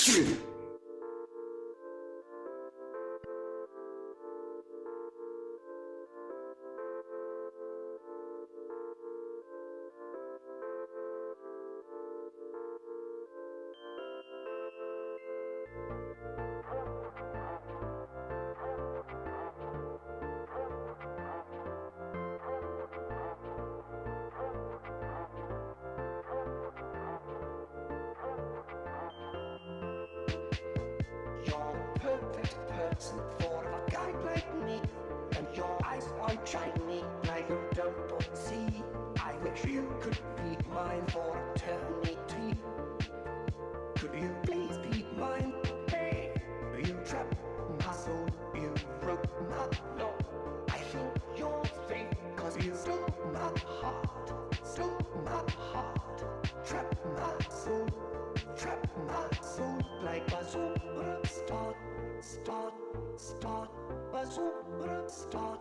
Action! For a guy like me, and your eyes are shiny like you don't see. I wish you could be mine for eternity. Could you please be mine? Hey, you trapped my soul, you broke my law. I think you're fake, cause you stole my heart, trapped my soul like a superstar. Start, bazooka, start,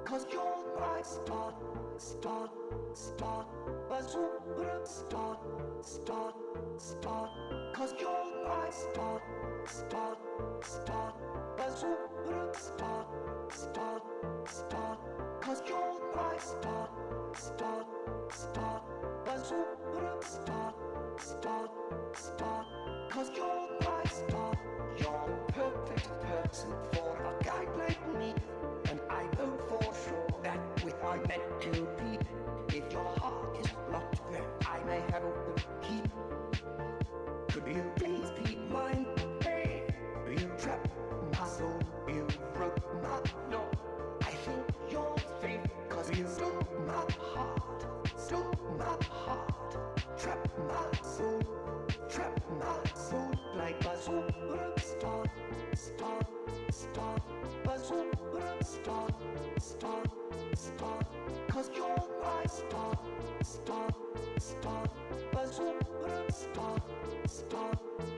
cause you're my start, bazooka, start, cause you're my start, bazooka, start, cause you're my start, bazooka, start, cause you're my star. You're the perfect person for a guy like me, and I know for sure that we are meant to be. If your heart is locked, then I may have the key. Could you please be mine? Hey, you trapped my soul, you broke my law. I think you're fake, cause you stole my heart, trapped my soul like a superstar. Bazooka, start, cause you're my star, bazooka,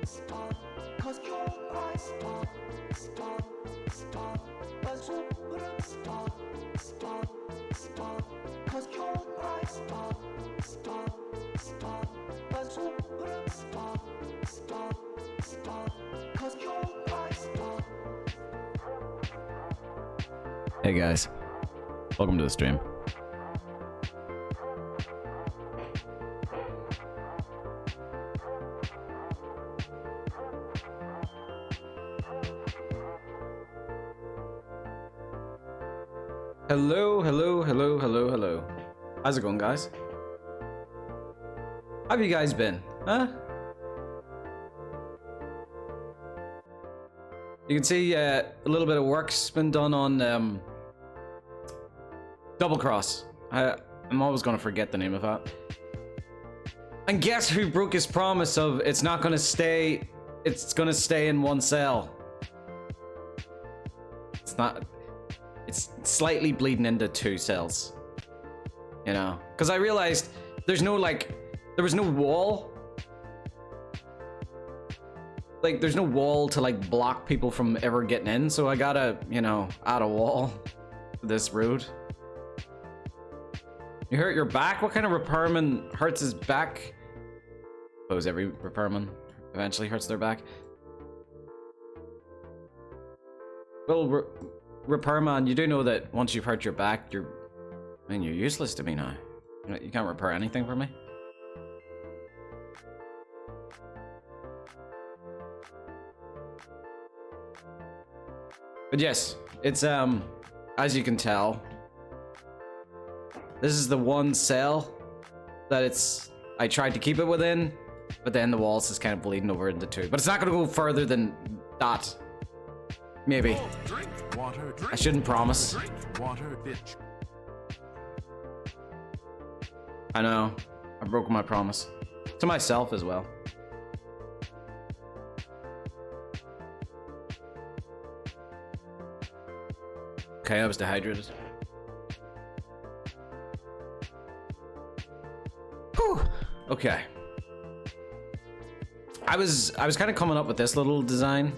start, cause you're my star, bazooka, start, cause you're my star, bazooka, start, cause you're my star. Hey guys, welcome to the stream. Hello. How's it going, guys? How have you guys been? Huh? You can see a little bit of work's been done on Doublecross. I'm always gonna forget the name of that. And guess who broke his promise of it's gonna stay in one cell. It's slightly bleeding into 2 cells. You know, because I realized there was no wall. Like, there's no wall to like block people from ever getting in, so I gotta, you know, add a wall to this road. You hurt your back? What kind of repairman hurts his back? I suppose every repairman eventually hurts their back. Well, repairman, you do know that once you've hurt your back, you're useless to me now. You can't repair anything for me. But yes, it's as you can tell, this is the one cell that I tried to keep it within, but then the walls is kind of bleeding over into 2. But it's not gonna go further than that. Maybe. Drink water, I shouldn't promise. drink water, bitch. I know. I broke my promise. To myself as well. Okay, I was dehydrated. Whew. Okay. I was kind of coming up with this little design.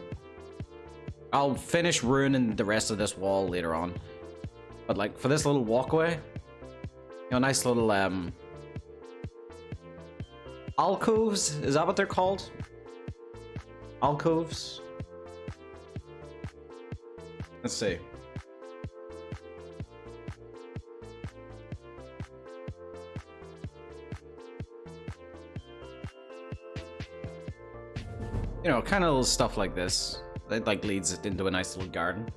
I'll finish ruining the rest of this wall later on. But like for this little walkway, you know, nice little alcoves? Is that what they're called? Alcoves? Let's see. You know, kind of little stuff like this. That like leads it into a nice little garden.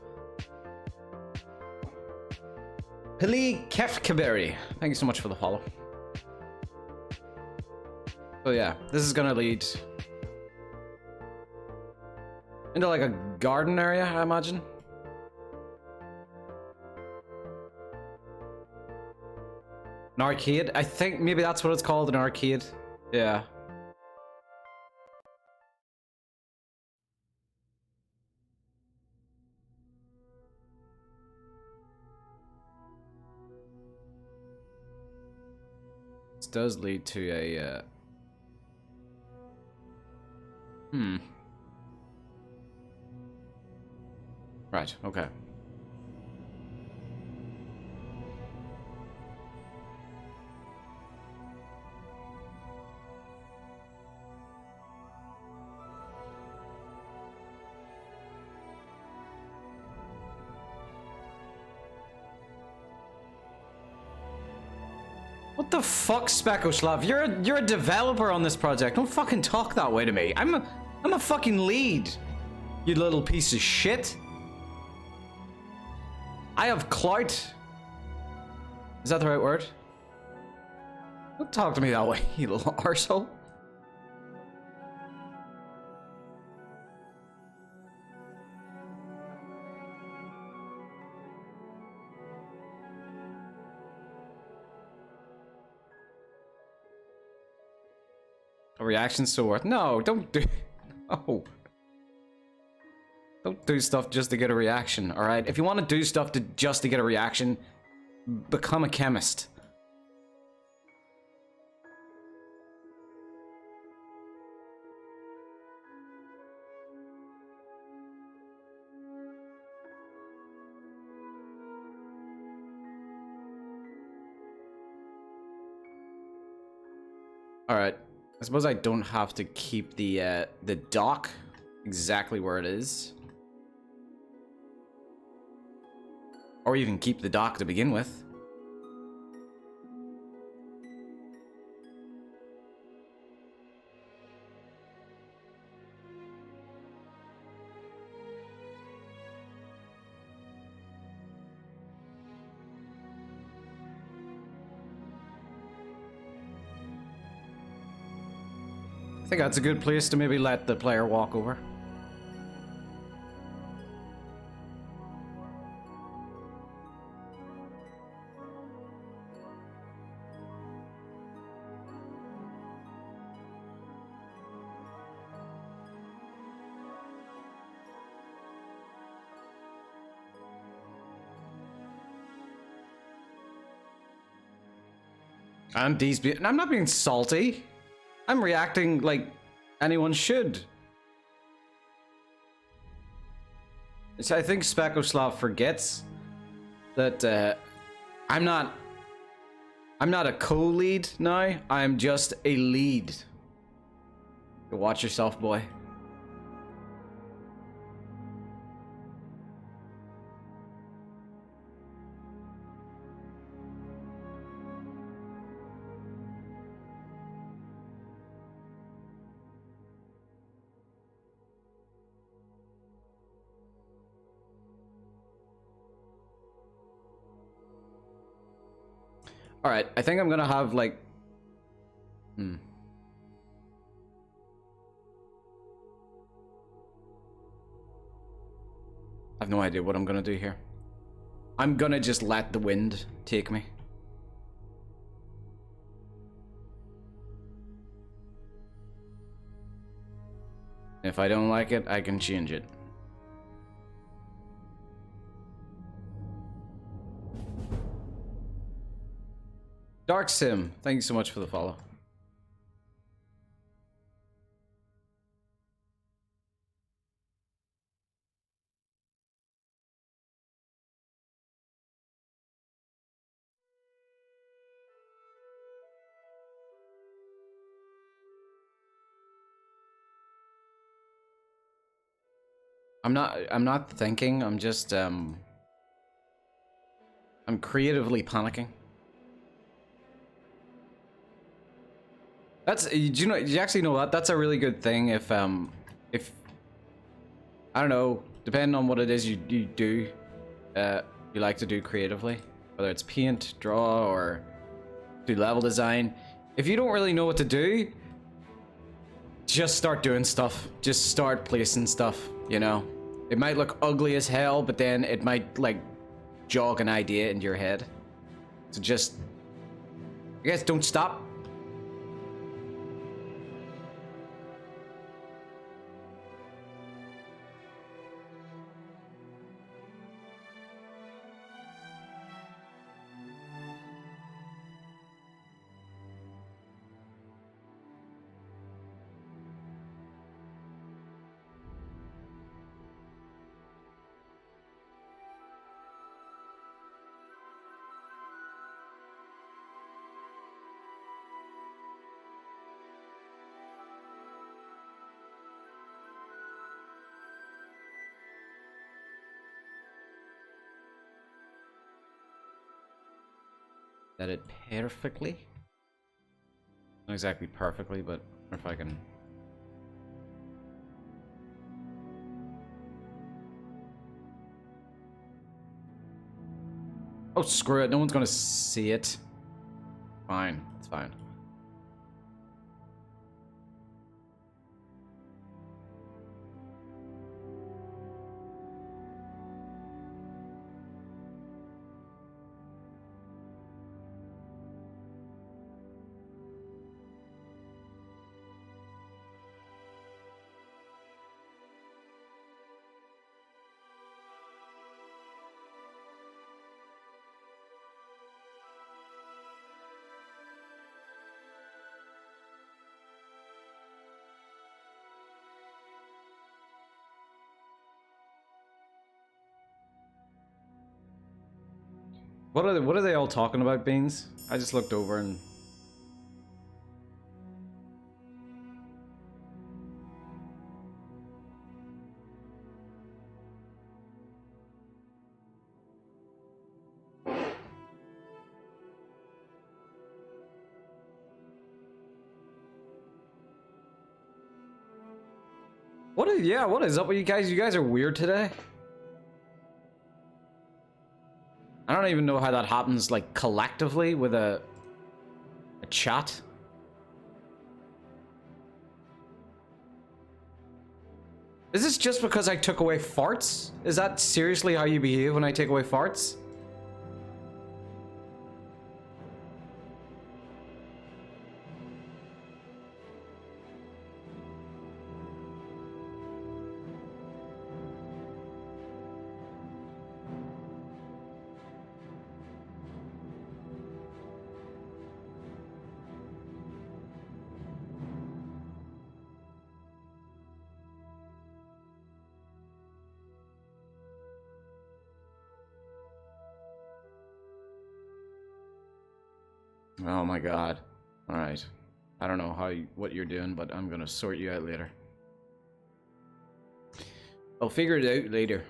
Pili Kefkaberi, thank you so much for the follow. So yeah, this is gonna lead into like a garden area, I imagine. An arcade? I think maybe that's what it's called, an arcade. Yeah. This does lead to a, Right, okay. What the fuck, Spekoslav? You're a developer on this project. Don't fucking talk that way to me. I'm a fucking lead. You little piece of shit. I have clout. Is that the right word? Don't talk to me that way, you little arsehole. A reaction so worth. No, don't do. No. Don't do stuff just to get a reaction, alright? If you want to do stuff just to get a reaction, become a chemist. Alright. I suppose I don't have to keep the dock exactly where it is. Or even keep the dock to begin with. I think that's a good place to maybe let the player walk over. And I'm not being salty. I'm reacting like anyone should. So I think Spekoslav forgets that I'm not a co-lead now. I'm just a lead. Watch yourself, boy. All right, I think I'm gonna have like, I have no idea what I'm gonna do here. I'm gonna just let the wind take me. If I don't like it, I can change it. Dark Sim, thank you so much for the follow. I'm not thinking, I'm just I'm creatively panicking. That's, do you actually know what? That's a really good thing if I don't know, depending on what it is you do, you like to do creatively, whether it's paint, draw, or do level design. If you don't really know what to do, just start doing stuff. Just start placing stuff, you know? It might look ugly as hell, but then it might, like, jog an idea into your head. So just, I guess, don't stop. That it perfectly. Not exactly perfectly, but if I can. Oh, screw it. No one's gonna see it. Fine. It's fine. What are they all talking about, Beans? I just looked over and what is up with you guys? You guys are weird today. I don't even know how that happens, like, collectively with a chat. Is this just because I took away farts? Is that seriously how you behave when I take away farts? Oh my god. Alright. I don't know what you're doing, but I'm gonna sort you out later. I'll figure it out later.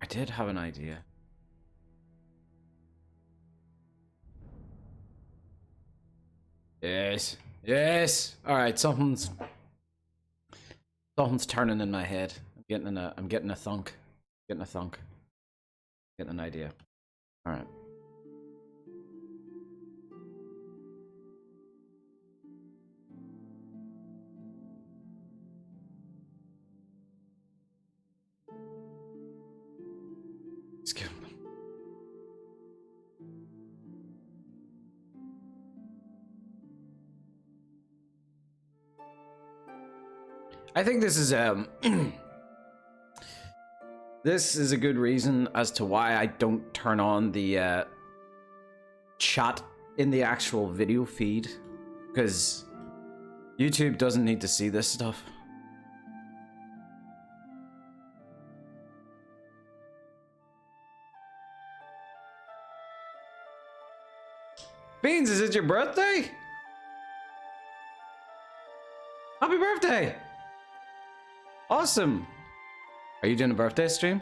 I did have an idea. Yes. Yes. Alright, something's turning in my head. I'm getting a thunk. Getting an idea. Alright. Skip. I think this is this is a good reason as to why I don't turn on the chat in the actual video feed, because YouTube doesn't need to see this stuff. Beans, is it your birthday? Happy birthday! Awesome! Are you doing a birthday stream?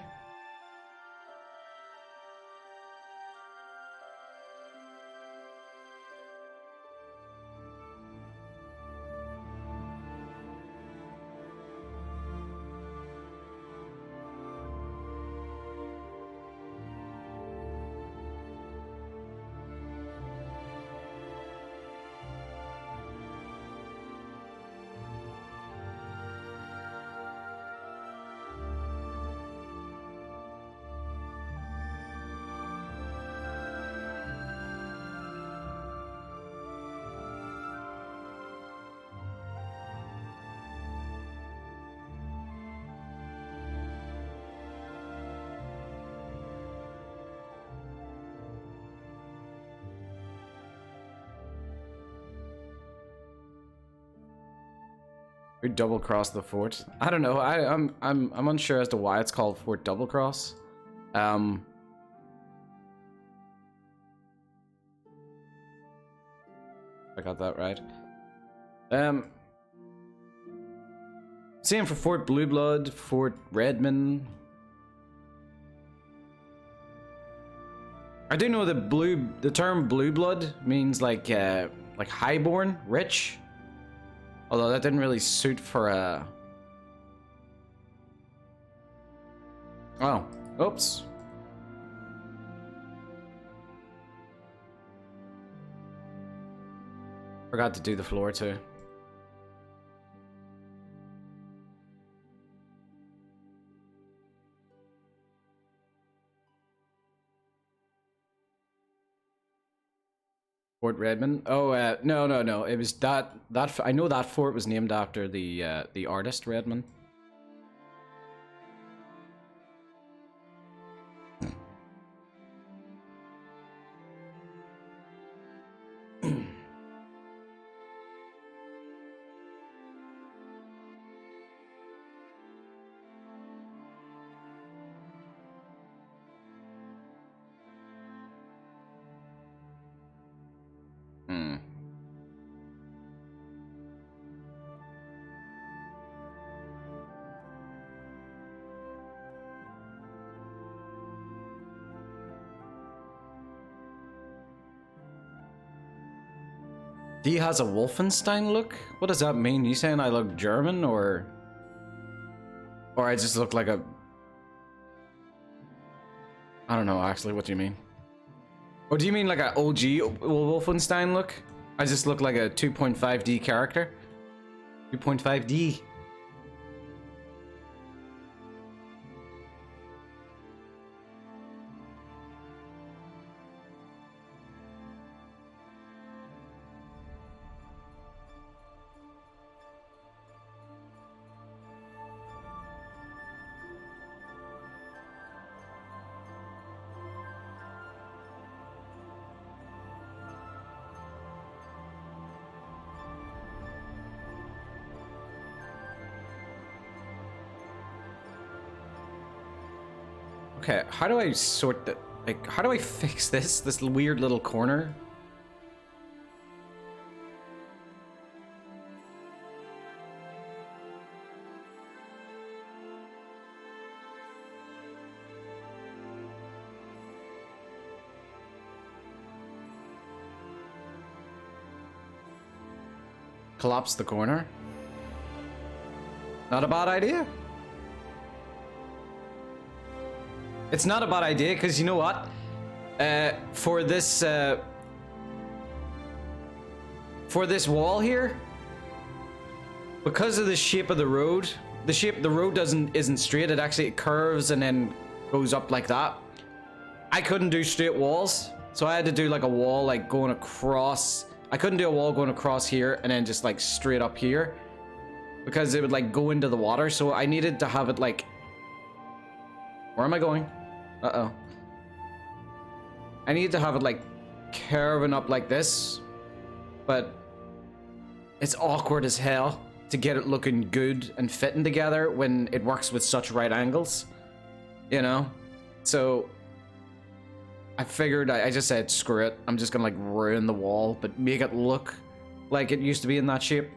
We double cross the fort. I don't know. I'm unsure as to why it's called Fort Doublecross. I got that right. Same for Fort Blue Blood, Fort Redmond. I do know that the term blue blood means like highborn, rich. Although that didn't really suit for a... Oh, oops. Forgot to do the floor too. Fort Redmond. Oh, no. It was that I know that fort was named after the artist Redmond. D has a Wolfenstein look? What does that mean? You saying I look German or I just look like a... I don't know actually, what do you mean? Or do you mean like an OG Wolfenstein look? I just look like a 2.5D character? 2.5D. Okay, how do I sort that? Like, how do I fix this weird little corner? Collapse the corner? Not a bad idea. It's not a bad idea, because you know what? For this wall here, because of the shape of the road, the road isn't straight. It actually curves and then goes up like that. I couldn't do straight walls, so I had to do like a wall like going across. I couldn't do a wall going across here and then just like straight up here, because it would like go into the water. So I needed to have it like... Where am I going? Uh-oh. I need to have it like curving up like this, but it's awkward as hell to get it looking good and fitting together when it works with such right angles, you know? So I figured, I just said, screw it. I'm just gonna like ruin the wall, but make it look like it used to be in that shape.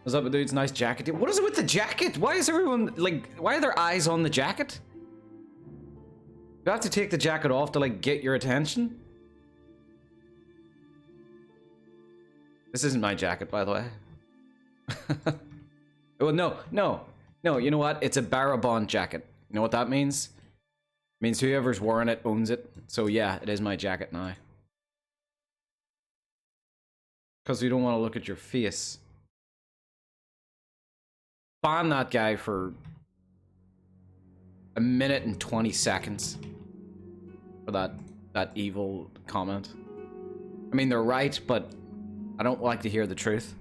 What's up with dude's nice jacket? What is it with the jacket? Why is everyone, like, why are their eyes on the jacket? You have to take the jacket off to like get your attention? This isn't my jacket, by the way. Well, no, you know what? It's a Barabon jacket. You know what that means? It means whoever's wearing it owns it. So yeah, it is my jacket now. Because you don't want to look at your face. Ban that guy for a minute and 20 seconds. For that evil comment. I mean, they're right, but I don't like to hear the truth.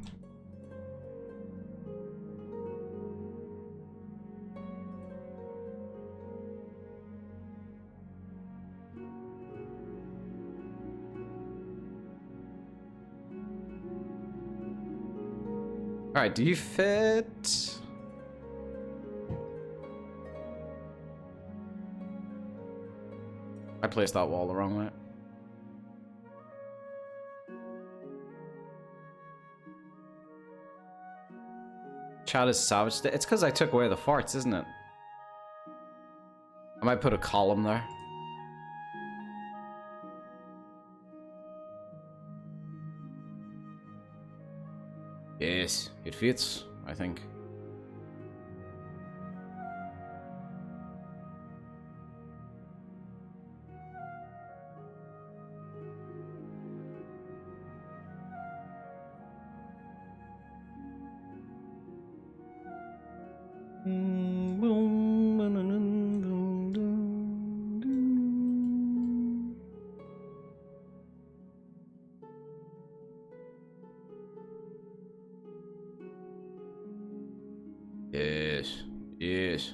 Alright, do you fit? I placed that wall the wrong way. Chat is savage. It's because I took away the farts, isn't it? I might put a column there. Yes, it fits, I think. Yes.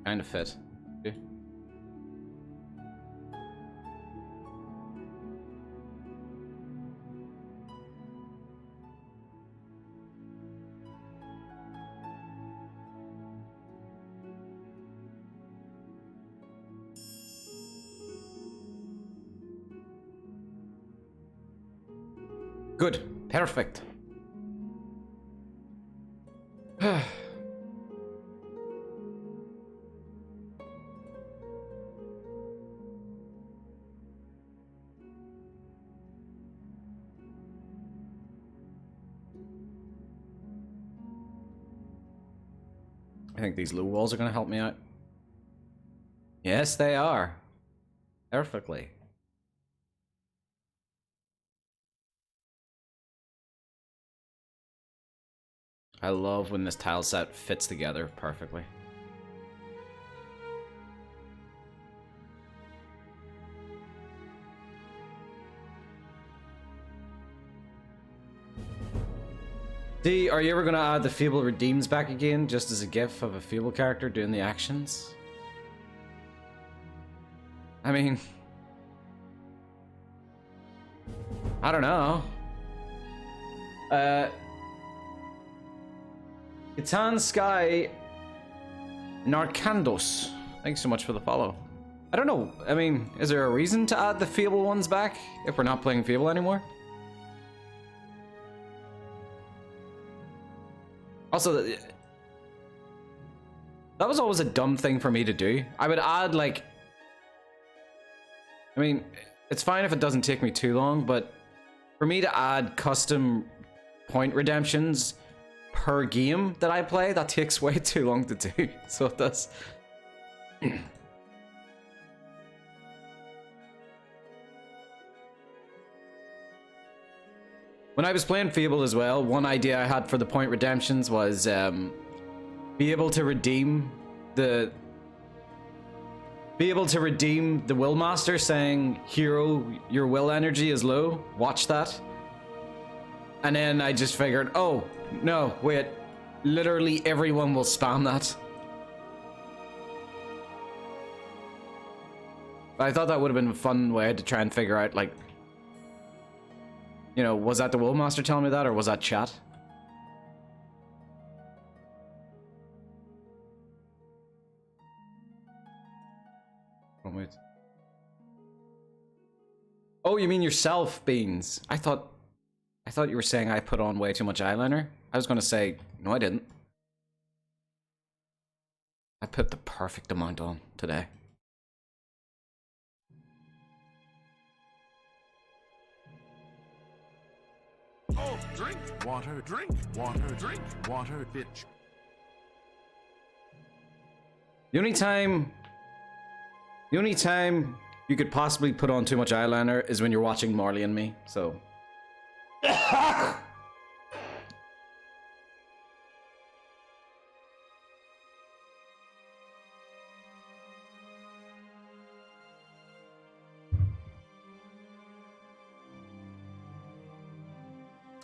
Kind of fit. Yeah. Good. Perfect. I think these low walls are going to help me out. Yes, they are. Perfectly. I love when this tile set fits together perfectly. D, are you ever going to add the Feeble Redeems back again, just as a gif of a Feeble character doing the actions? I mean... I don't know. Titan Sky Narcandos. Thanks so much for the follow. I don't know. I mean, is there a reason to add the Feeble ones back if we're not playing Feeble anymore? Also, that was always a dumb thing for me to do. I would add, like... I mean, it's fine if it doesn't take me too long, but for me to add custom point redemptions per game that I play, that takes way too long to do. So it does. When I was playing Fable as well, one idea I had for the point redemptions was be able to redeem the will master saying, "Hero, your will energy is low. Watch that." And then I just figured, oh no, wait, literally everyone will spam that. But I thought that would have been a fun way to try and figure out, like, you know, was that the will master telling me that, or was that chat? Oh. Wait. Oh, you mean yourself, Beans? I thought you were saying I put on way too much eyeliner. I was gonna say, no I didn't. I put the perfect amount on today. Oh, drink water, drink water, bitch. The only time you could possibly put on too much eyeliner is when you're watching Marley and Me, so.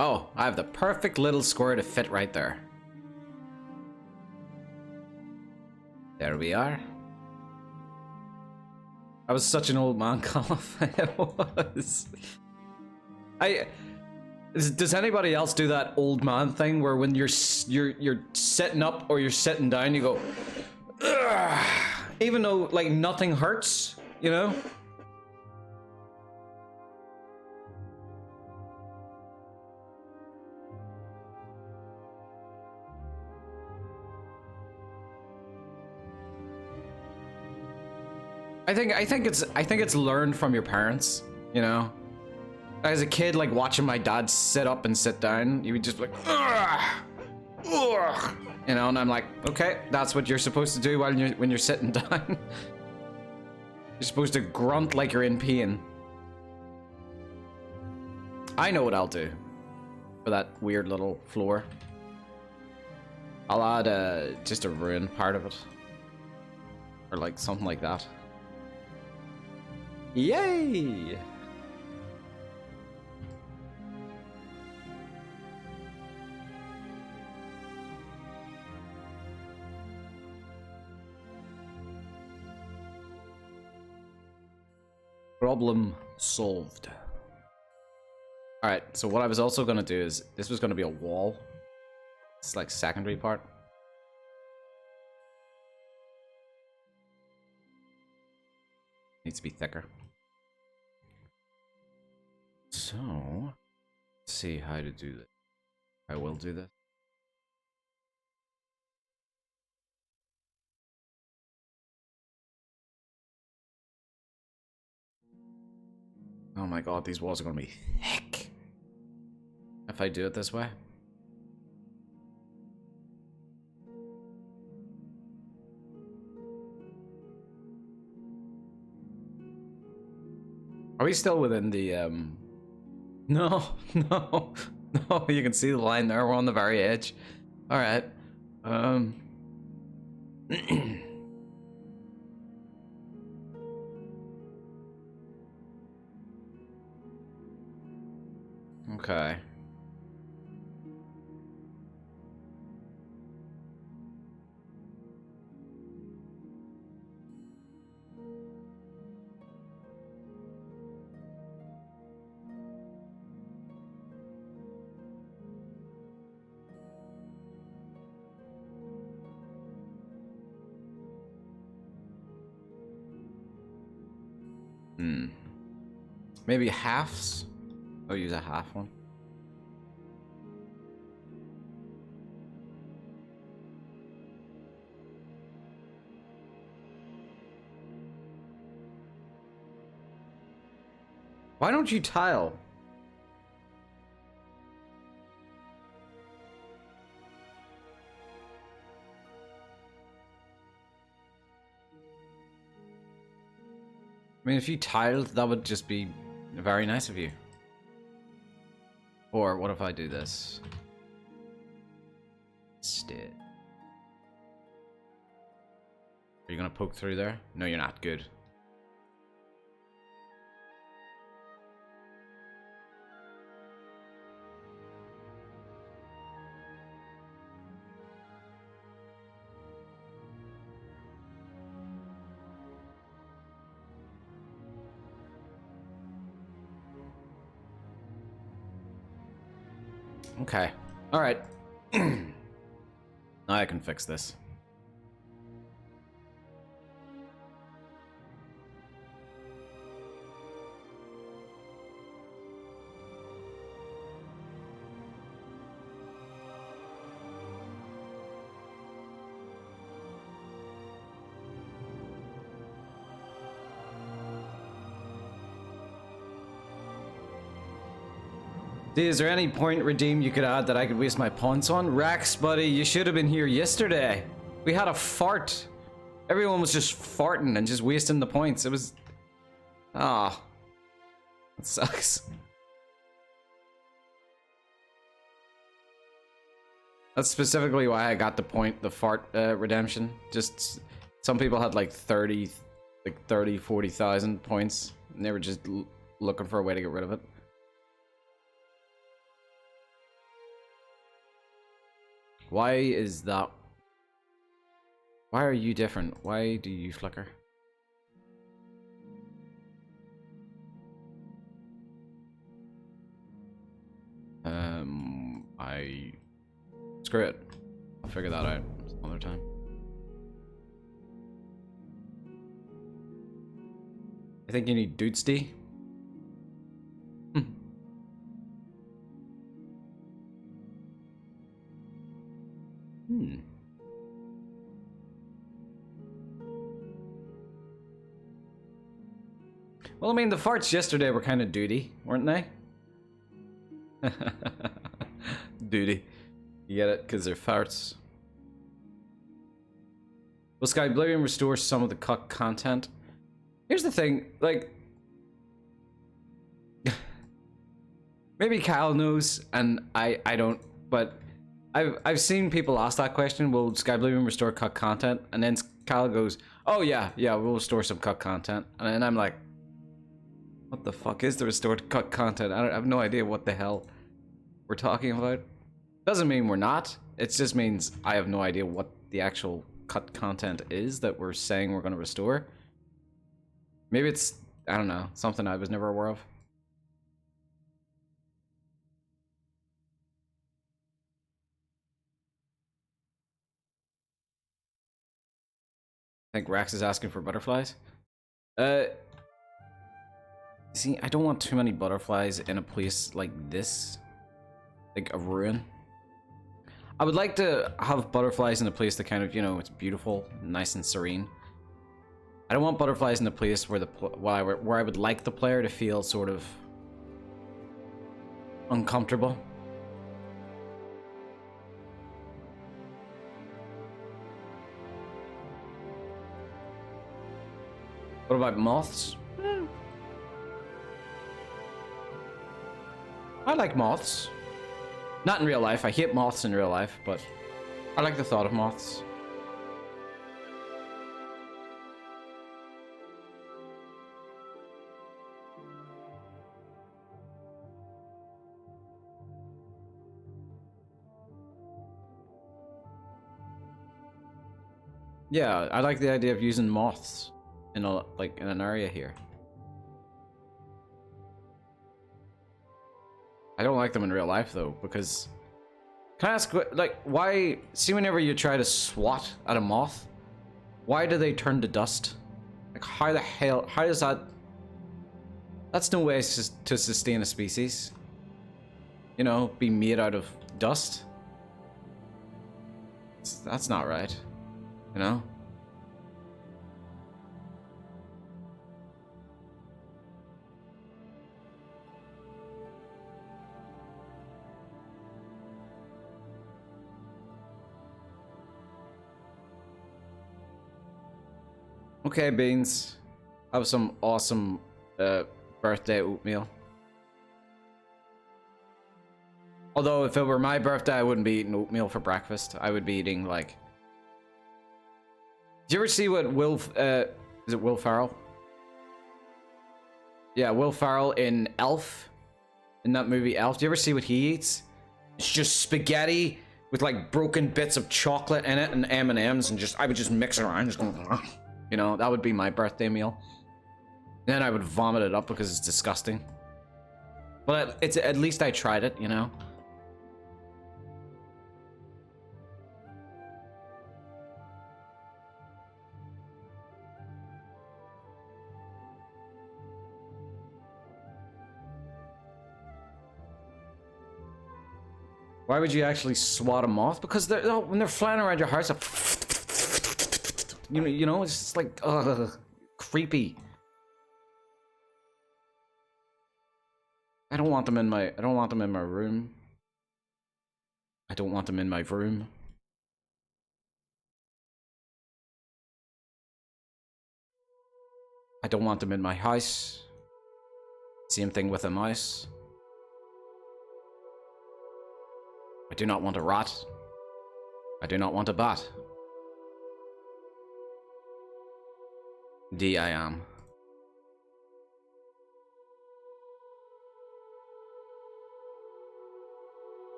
Oh, I have the perfect little square to fit right there. There we are. I was such an old man, Colin. I was. Does anybody else do that old man thing where when you're sitting up or you're sitting down, you go, ugh, even though like nothing hurts, you know? I think it's learned from your parents, you know. As a kid, like watching my dad sit up and sit down, you would just be like, ugh, ugh, you know, and I'm like, okay, that's what you're supposed to do when you're sitting down. You're supposed to grunt like you're in pain. I know what I'll do for that weird little floor. I'll add just a ruin part of it, or like something like that. Yay! Problem solved. Alright, so what I was also gonna do is, this was gonna be a wall. It's like secondary part. Needs to be thicker. So, let's see how to do this. I will do this. Oh my god, these walls are gonna be thick if I do it this way. Are we still within the, No, no, no, you can see the line there, we're on the very edge. Alright, okay. Maybe halves? I'll use a half one. Why don't you tile? I mean, if you tiled, that would just be very nice of you. Or what if I do this? Instead. Are you gonna poke through there? No, you're not. Good. Okay. Alright. Now I can fix this. D, is there any point redeem you could add that I could waste my points on? Rax, buddy, you should have been here yesterday. We had a fart. Everyone was just farting and just wasting the points. It was... Ah. It sucks. That's specifically why I got the fart redemption. Just some people had like 40,000 points and they were just looking for a way to get rid of it. Why is that? Why are you different? Why do you flicker? Screw it. I'll figure that out some other time. I think you need Doots D. Well, I mean, the farts yesterday were kind of duty, weren't they? Duty. You get it? Because they're farts. Will Skyblivion restore some of the cut content? Here's the thing, like... maybe Kyle knows, and I don't, but... I've seen people ask that question, will Skyblivion restore cut content? And then Kyle goes, oh yeah, we'll restore some cut content. And then I'm like... what the fuck is the restored cut content? I have no idea what the hell we're talking about. Doesn't mean we're not. It just means I have no idea what the actual cut content is that we're saying we're going to restore. Maybe it's, I don't know, something I was never aware of. I think Rax is asking for butterflies. See, I don't want too many butterflies in a place like this. Like a ruin. I would like to have butterflies in a place that kind of, you know, it's beautiful, nice and serene. I don't want butterflies in a place where where I would like the player to feel sort of uncomfortable. What about moths? I like moths. Not in real life. I hate moths in real life, but I like the thought of moths. Yeah, I like the idea of using moths in a in an area here. I don't like them in real life though, because can I ask, like, why? See, whenever you try to swat at a moth, why do they turn to dust? Like, how the hell? How does that? That's no way to sustain a species. You know, be made out of dust. That's not right. You know. Okay, Beans. Have some awesome birthday oatmeal. Although, if it were my birthday, I wouldn't be eating oatmeal for breakfast. I would be eating, like... Did you ever see what Will... is it Will Ferrell? Yeah, Will Ferrell in Elf. In that movie, Elf. Do you ever see what he eats? It's just spaghetti with, like, broken bits of chocolate in it and M&Ms, and just... I would just mix it around, just going... You know, that would be my birthday meal. Then I would vomit it up because it's disgusting. But it's at least I tried it, you know? Why would you actually swat a moth? Because when they're flying around your house, you know, it's just like, ugh, creepy. I don't want them in my room. I don't want them in my room. I don't want them in my house. Same thing with a mouse. I do not want a rat. I do not want a bat. D I am.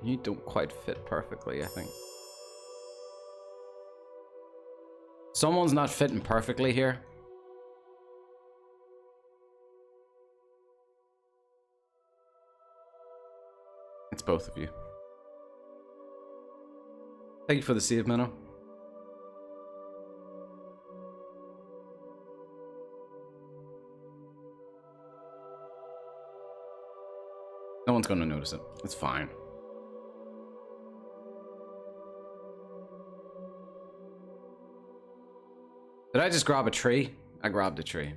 You don't quite fit perfectly, I think. Someone's not fitting perfectly here. It's both of you. Thank you for the save, Minnow. No one's gonna notice it. It's fine. Did I just grab a tree? I grabbed a tree.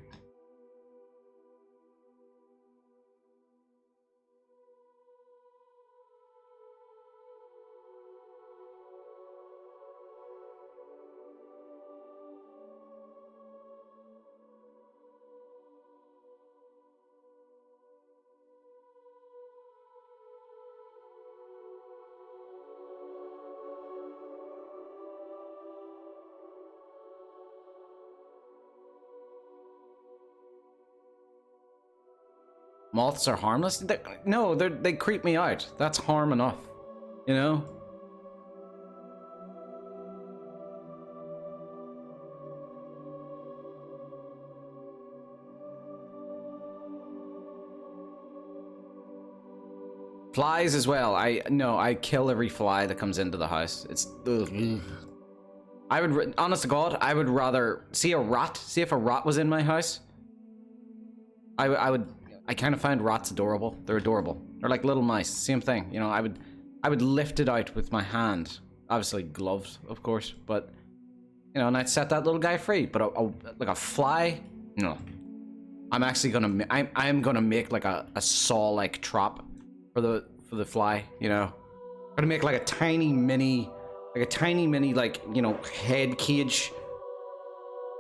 Moths are harmless? No, they creep me out. That's harm enough. You know? Flies as well. I kill every fly that comes into the house. It's ugh. I would, honest to God, I would rather see a rat. See if a rat was in my house. I kind of find rats adorable. They're adorable. They're like little mice. Same thing. You know, I would lift it out with my hand. Obviously gloved, of course, but you know, and I'd set that little guy free. But like a fly, no. I'm actually gonna. I'm gonna make like a saw-like trap for the fly. You know, I'm gonna make like a tiny mini, like, you know, head cage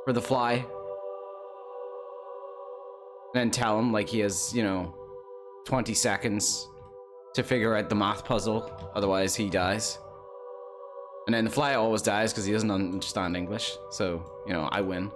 for the fly. And then tell him, like, he has, you know, 20 seconds to figure out the math puzzle, otherwise he dies. And then the fly always dies because he doesn't understand English, so, you know, I win.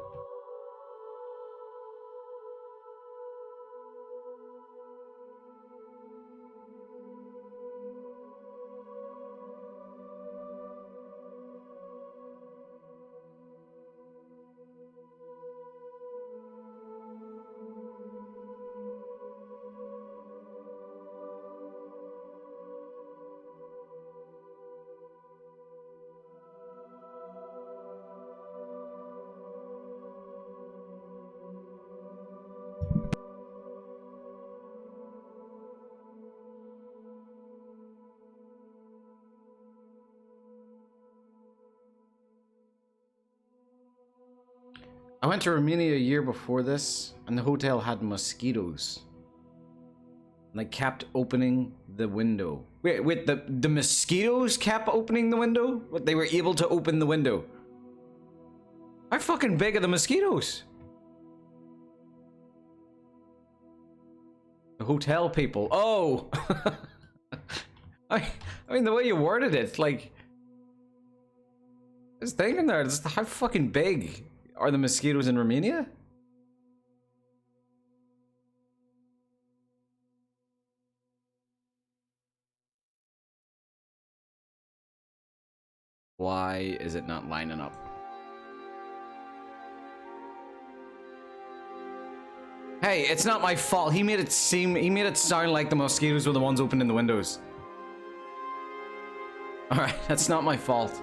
I went to Romania a year before this, and the hotel had mosquitoes. And I kept opening the window. Wait, the mosquitoes kept opening the window? What, they were able to open the window? How fucking big are the mosquitoes? The hotel people. Oh! I mean, the way you worded it, like... I was thinking there, how fucking big are the mosquitoes in Romania? Why is it not lining up? Hey, it's not my fault. He made it sound like the mosquitoes were the ones opening the windows. Alright, that's not my fault.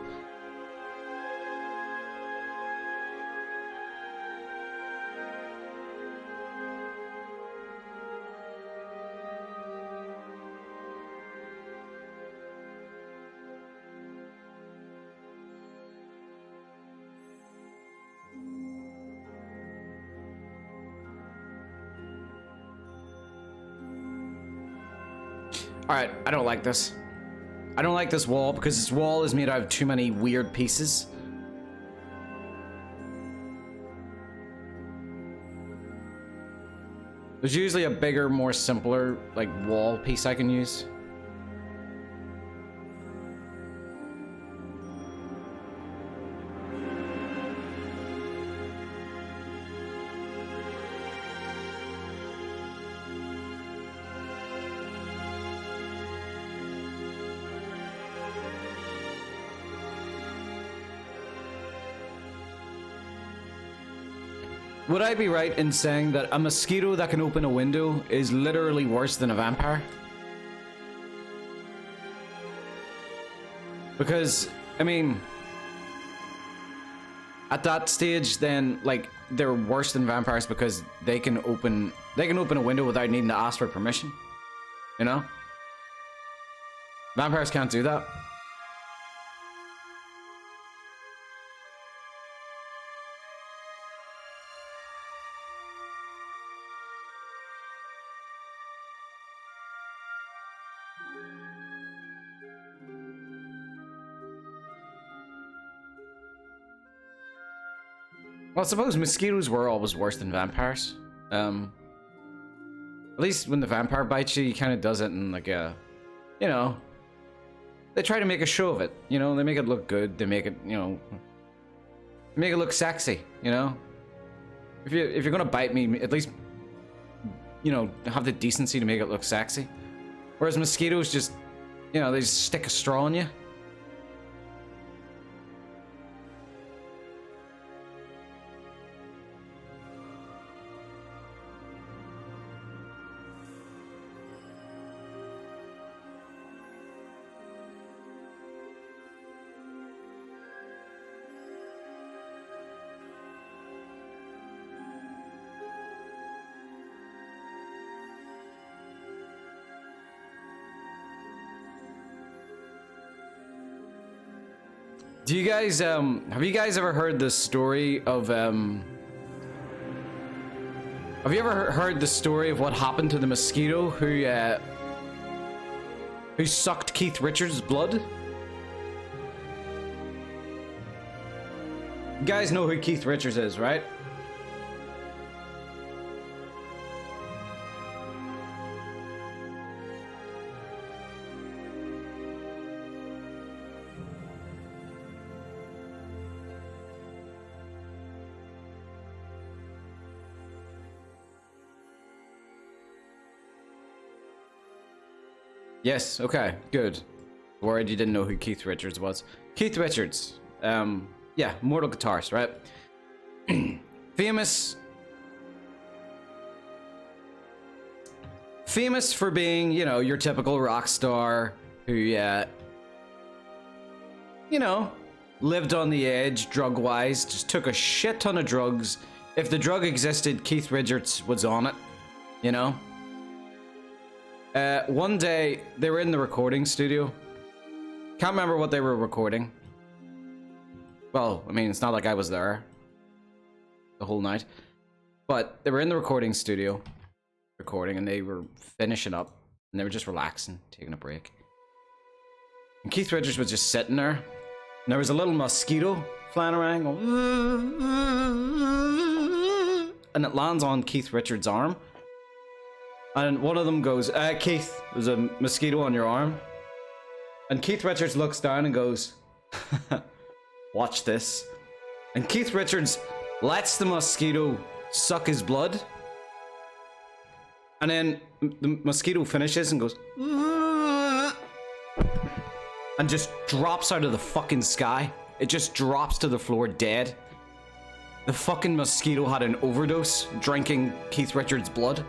Alright, I don't like this. I don't like this wall because this wall is made out of too many weird pieces. There's usually a bigger, more simpler, like, wall piece I can use. Would I be right in saying that a mosquito that can open a window is literally worse than a vampire? Because, I mean, at that stage, then, like, they're worse than vampires because they can open a window without needing to ask for permission. You know? Vampires can't do that. Well, I suppose mosquitoes were always worse than vampires. At least when the vampire bites you, he kind of does it in like a, you know, they try to make a show of it. You know, they make it look good. They make it, you know, make it look sexy. You know, if you're gonna bite me, at least, you know, have the decency to make it look sexy. Whereas mosquitoes just, you know, they just stick a straw in you. Do you guys, have you guys ever heard the story of, have you ever heard the story of what happened to the mosquito who sucked Keith Richards' blood? You guys know who Keith Richards is, right? Yes, okay, good. Worried you didn't know who Keith Richards was. Keith Richards, yeah, Mortal guitarist, right? Famous for being, you know, your typical rock star who, you know, lived on the edge drug-wise, just took a shit ton of drugs. If the drug existed, Keith Richards was on it, you know? One day, they were in the recording studio. Can't remember what they were recording. Well, I mean, it's not like I was there the whole night. But they were in the recording studio, recording, and they were finishing up. And they were just relaxing, taking a break. And Keith Richards was just sitting there. And there was a little mosquito flying around, going, and it lands on Keith Richards' arm. And one of them goes, Keith, there's a mosquito on your arm. And Keith Richards looks down and goes, watch this. And Keith Richards lets the mosquito suck his blood. And then the mosquito finishes and goes, and just drops out of the fucking sky. It just drops to the floor dead. The fucking mosquito had an overdose drinking Keith Richards' blood.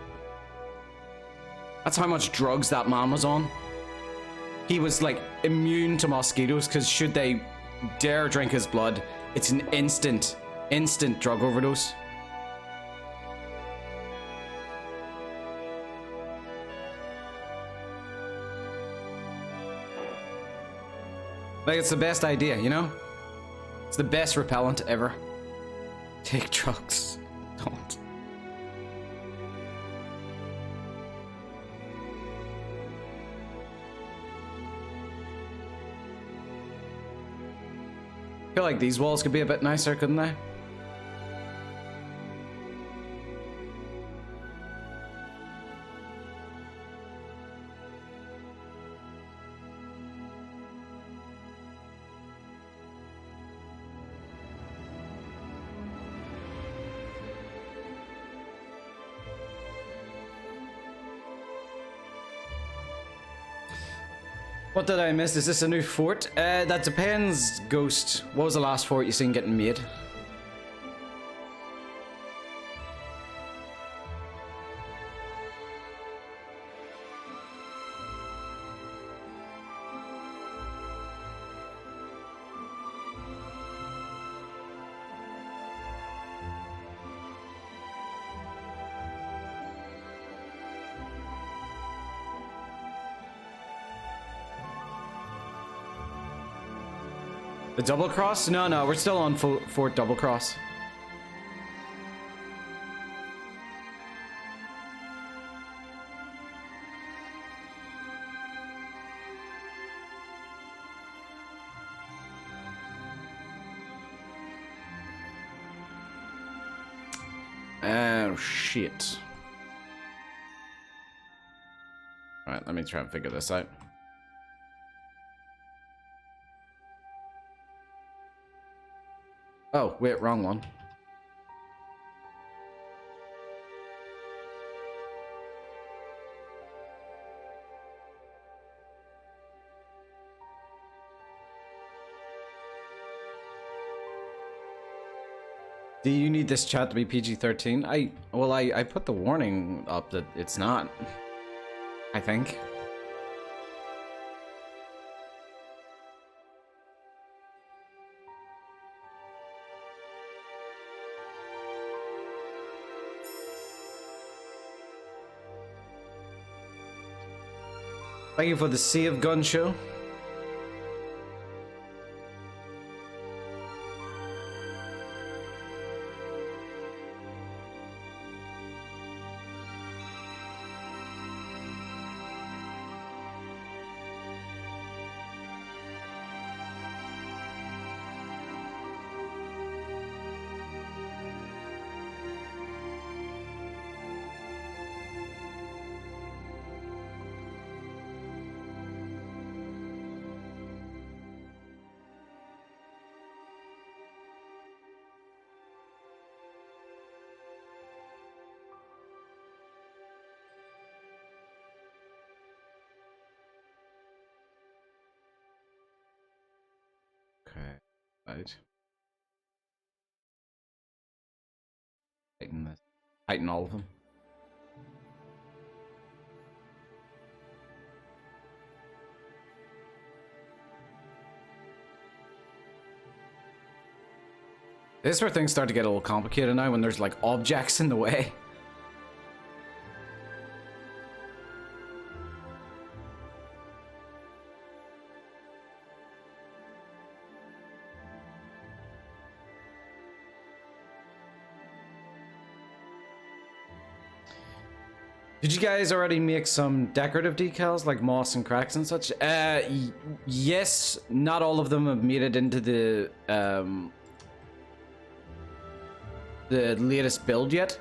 That's how much drugs that man was on. He was like immune to mosquitoes because should they dare drink his blood, it's an instant drug overdose. Like, it's the best idea, you know? It's the best repellent ever. Take drugs. Don't. feel like these walls could be a bit nicer, couldn't they? What did I miss? Is this a new fort? That depends, Ghost. What was the last fort you seen getting made? The Doublecross? No, we're still on Fort Doublecross. Oh, shit. Alright, let me try and figure this out. Oh, wait, wrong one. Do you need this chat to be PG-13? I put the warning up that it's not. I think. Thank you for the Sea of Gun show. Right. Tighten all of them. This is where things start to get a little complicated now when there's like objects in the way. Did you guys already make some decorative decals like moss and cracks and such? Yes, not all of them have made it into the latest build yet.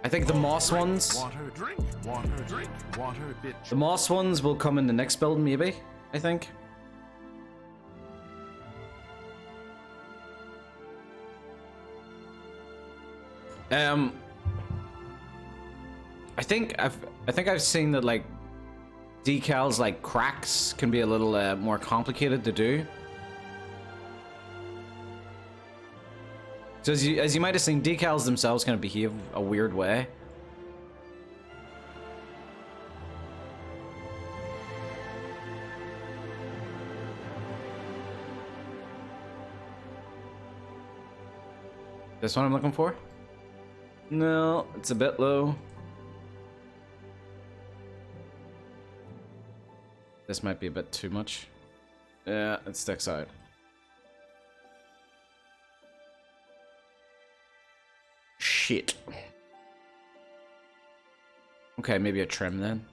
I think the moss ones. Water, drink, water, bitch. The moss ones will come in the next build, maybe. I think. I think I've seen that like decals like cracks can be a little more complicated to do. So as you might have seen, decals themselves kind of behave a weird way. This one I'm looking for? No, it's a bit low. This might be a bit too much. Yeah, it sticks out. Shit. Okay, maybe a trim then.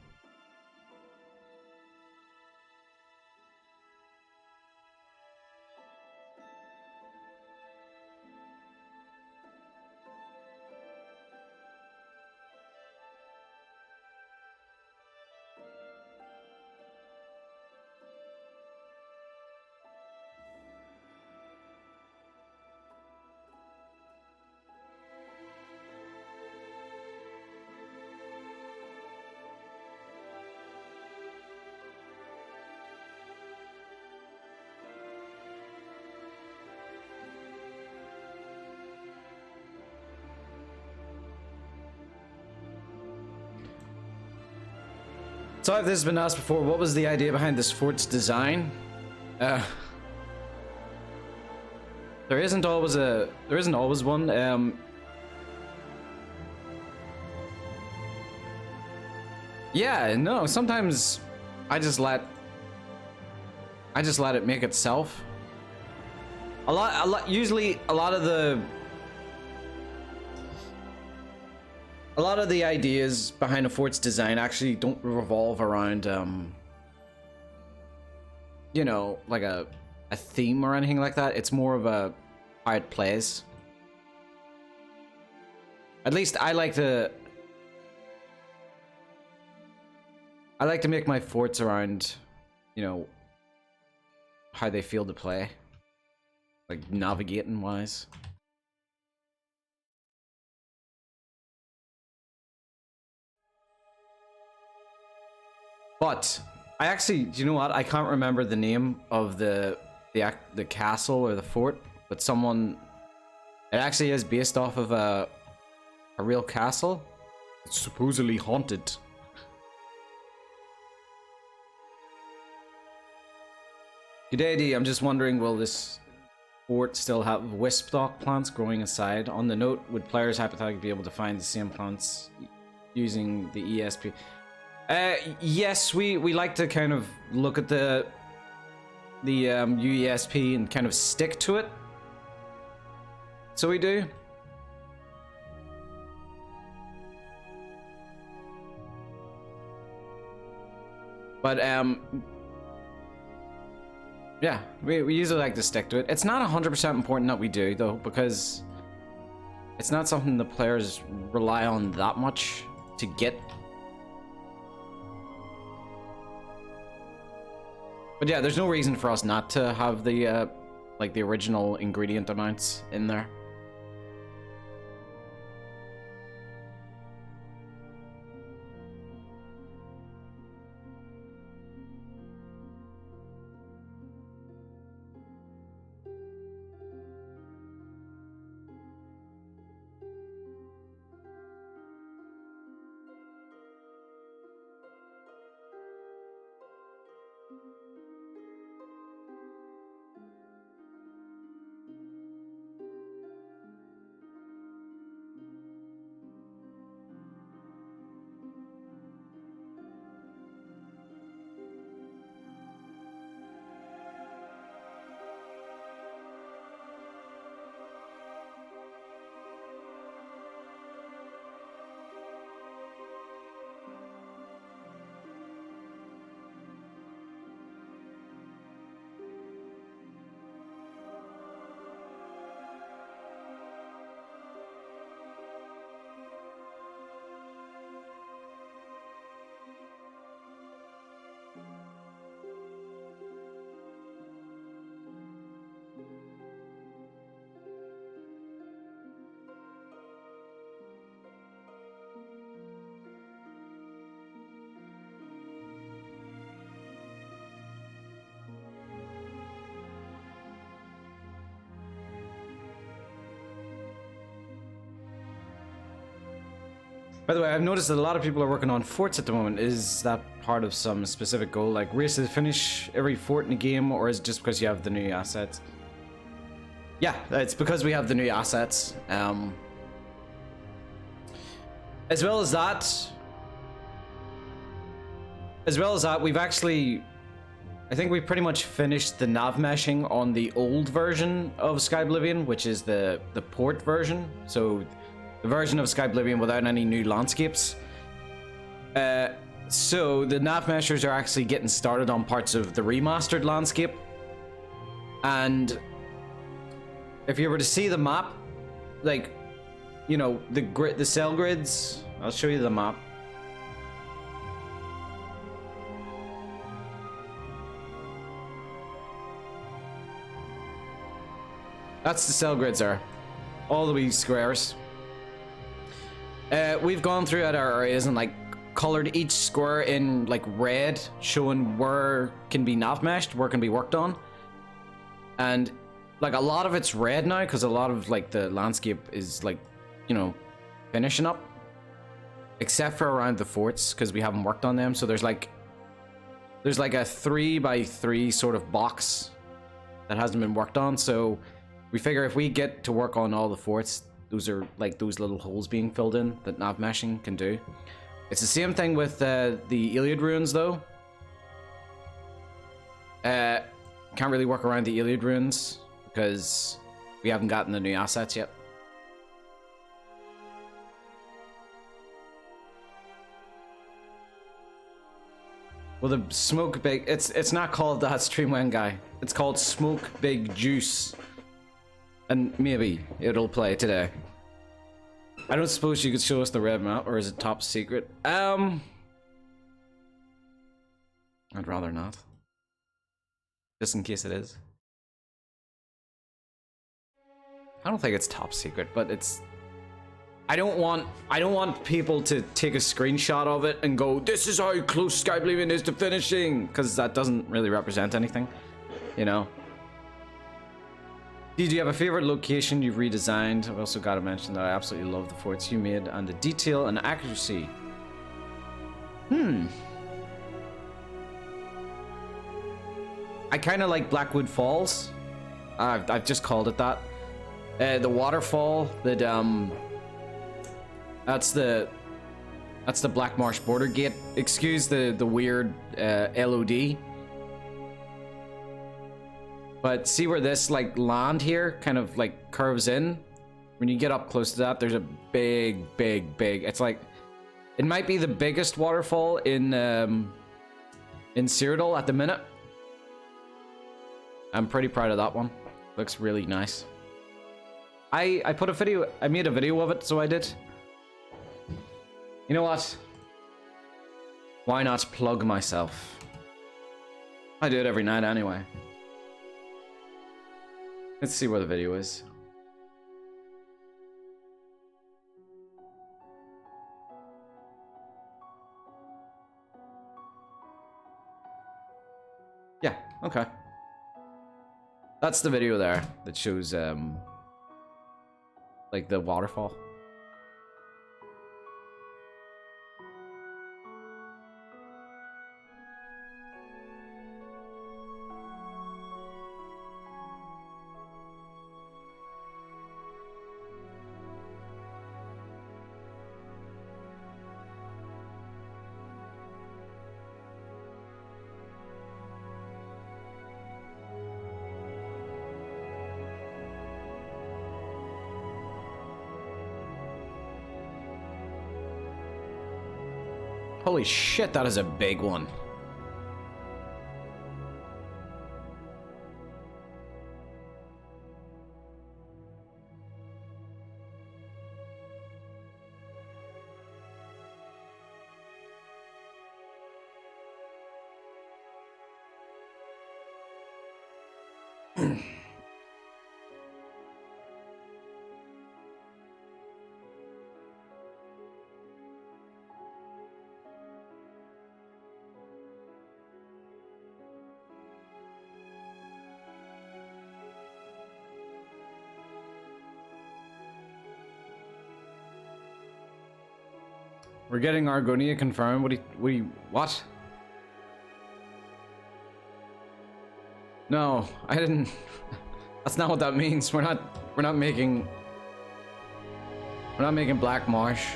So if this has been asked before, what was the idea behind this fort's design? There isn't always one. Yeah, no, sometimes I just let it make itself. Usually a lot of the ideas behind a fort's design actually don't revolve around you know, like a theme or anything like that. It's more of a how it plays. At least I like to make my forts around, you know, how they feel to play, like navigating wise. But I actually, do you know what? I can't remember the name of the castle or the fort, but it actually is based off of a real castle. It's supposedly haunted. G'day D, I'm just wondering, will this fort still have wisp stock plants growing aside? On the note, would players hypothetically be able to find the same plants using the ESP? Yes, we like to kind of look at the UESP and kind of stick to it. So we do. But yeah, we usually like to stick to it. It's not 100% important that we do, though, because it's not something the players rely on that much to get. But yeah, there's no reason for us not to have the like the original ingredient amounts in there. By the way, I've noticed that a lot of people are working on forts at the moment. Is that part of some specific goal, like race to finish every fort in the game, or is it just because you have the new assets? Yeah, it's because we have the new assets. As well as that, we've actually, I think we pretty much finished the nav meshing on the old version of Skyblivion, which is the port version. So the version of Skyblivion without any new landscapes. So the nav meshers are actually getting started on parts of the remastered landscape. And if you were to see the map, like, you know, the cell grids, I'll show you the map. That's the cell grids are. All the wee squares. We've gone throughout our areas and like colored each square in like red, showing where can be nav meshed, where can be worked on. And like a lot of it's red now because a lot of like the landscape is like, you know, finishing up, except for around the forts because we haven't worked on them. So there's like there's like a 3x3 sort of box that hasn't been worked on, so we figure if we get to work on all the forts, those are like those little holes being filled in that nav meshing can do. It's the same thing with the Iliad ruins though. Can't really work around the Iliad ruins because we haven't gotten the new assets yet. Well, the smoke big, it's not called that, Streamwen guy. It's called Smoke Big Juice. And maybe it'll play today. I don't suppose you could show us the red map, or is it top secret? I'd rather not. Just in case it is. I don't think it's top secret, but it's... I don't want people to take a screenshot of it and go, this is how close Skyblivion is to finishing, because that doesn't really represent anything, you know. Do you have a favorite location you've redesigned? I've also got to mention that I absolutely love the forts you made and the detail and accuracy. I kind of like Blackwood Falls. I've just called it that. The waterfall that that's the Black Marsh border gate. Excuse the weird LOD. But see where this like land here kind of like curves in? When you get up close to that, there's a big, it's like, it might be the biggest waterfall in Cyrodiil at the minute. I'm pretty proud of that one. Looks really nice. I put a video, I made a video of it, so I did. You know what? Why not plug myself? I do it every night anyway. Let's see where the video is. Yeah, okay. That's the video there that shows like the waterfall. Holy shit, that is a big one. We're getting Argonia confirmed. What? No, I didn't. That's not what that means. We're not making Black Marsh.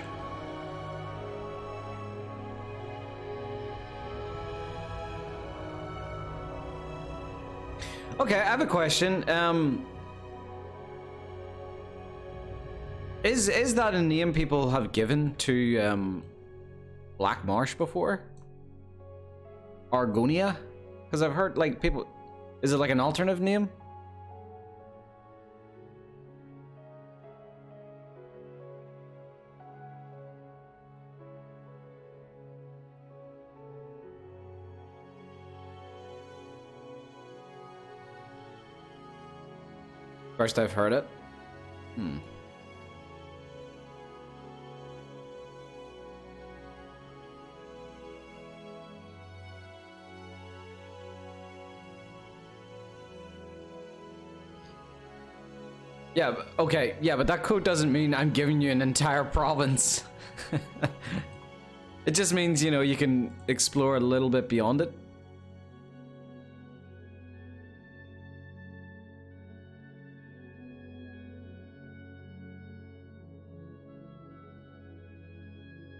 Okay, I have a question. Is that a name people have given to Black Marsh before? Argonia? Because I've heard like people. Is it like an alternative name? First I've heard it. Yeah, okay, yeah, but that code doesn't mean I'm giving you an entire province. It just means, you know, you can explore a little bit beyond it.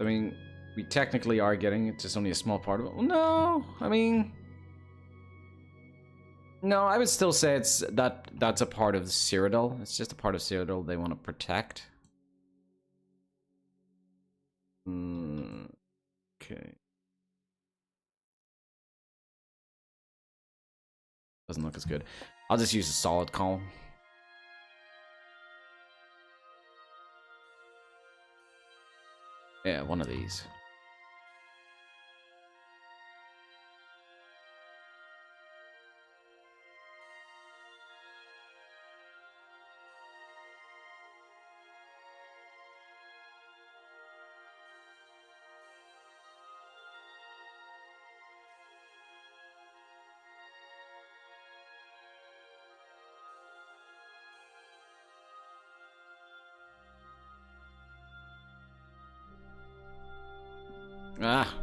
I mean, we technically are getting it, just only a small part of it. Well, no, I mean, no, I would still say that's a part of Cyrodiil. It's just a part of Cyrodiil they want to protect. Okay. Doesn't look as good. I'll just use a solid column. Yeah, one of these. Ah.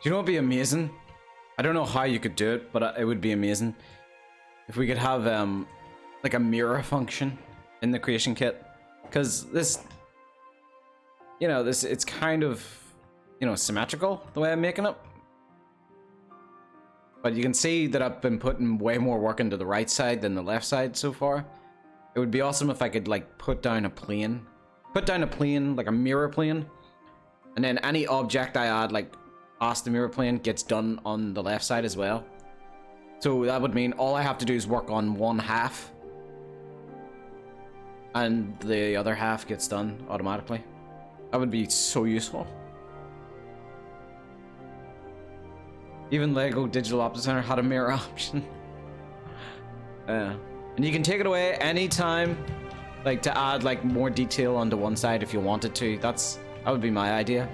Do you know what would be amazing? I don't know how you could do it, but it would be amazing if we could have like a mirror function in the creation kit, because this, you know, this, it's kind of, you know, symmetrical the way I'm making it, but you can see that I've been putting way more work into the right side than the left side so far. It would be awesome if I could like put down a plane like a mirror plane, and then any object I add like past the mirror plane gets done on the left side as well. So that would mean all I have to do is work on one half and the other half gets done automatically. That would be so useful. Even Lego Digital Opera Center had a mirror option. And you can take it away anytime, like to add like more detail onto one side if you wanted to. That would be my idea.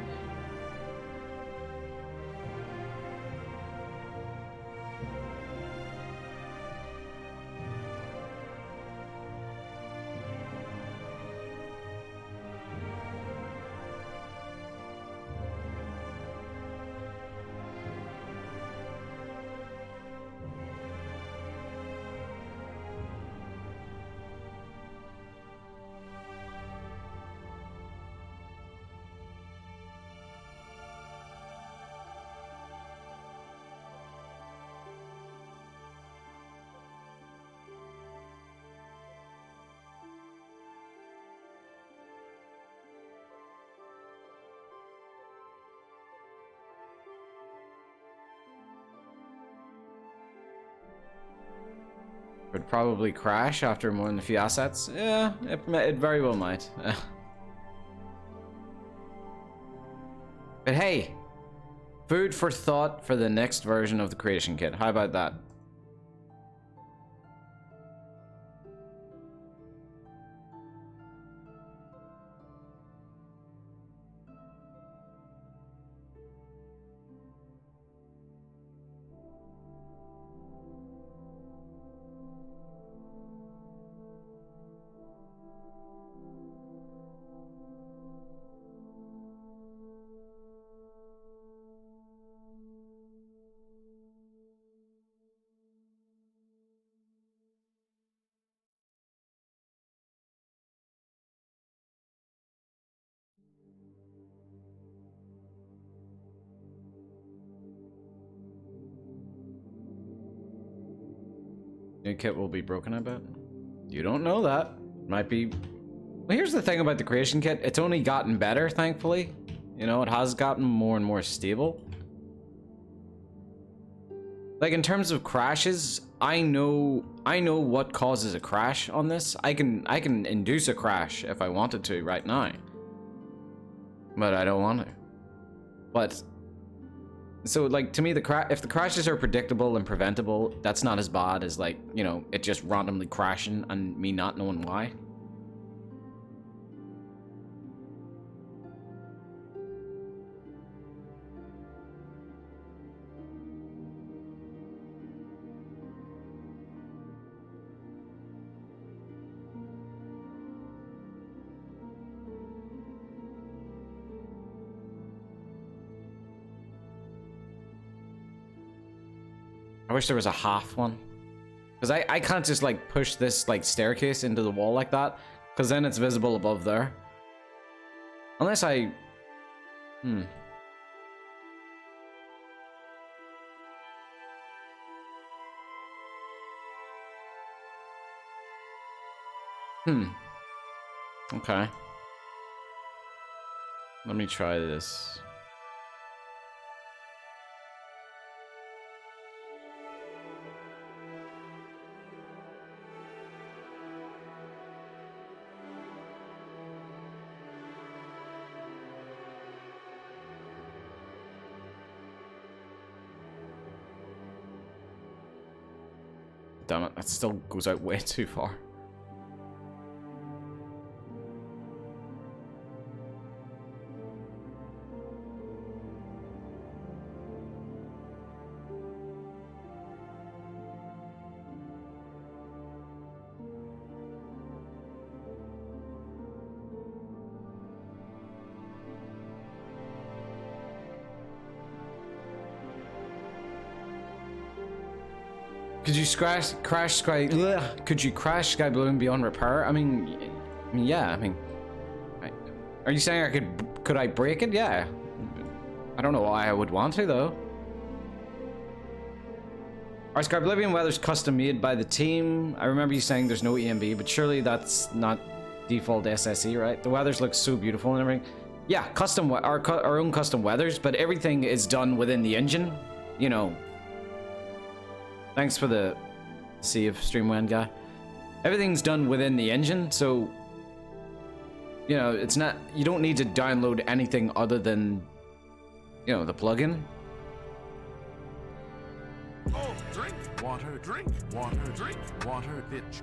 Would probably crash after more than a few assets. Yeah, it very well might. But hey, food for thought for the next version of the creation kit. How about that? New kit will be broken, I bet. You don't know that. Might be... Well, here's the thing about the creation kit. It's only gotten better, thankfully. You know, it has gotten more and more stable. Like, in terms of crashes, I know what causes a crash on this. I can induce a crash if I wanted to right now. But I don't want to. But... So, like, to me, if the crashes are predictable and preventable, that's not as bad as, like, you know, it just randomly crashing and me not knowing why. I wish there was a half one. Because I can't just, like, push this, like, staircase into the wall like that. Because then it's visible above there. Unless I... Okay. Let me try this. Damn it, that still goes out way too far. Could you crash Skyblivion beyond repair? I mean, yeah. I mean, are you saying could I break it? Yeah. I don't know why I would want to though. Our Skyblivion weather's custom made by the team. I remember you saying there's no EMB, but surely that's not default SSE, right? The weathers look so beautiful and everything. Yeah, custom our own custom weathers, but everything is done within the engine. You know. Thanks for the save, Streamwind guy. Everything's done within the engine, so you know it's not. You don't need to download anything other than, you know, the plugin. Oh, drink water, drink water, bitch.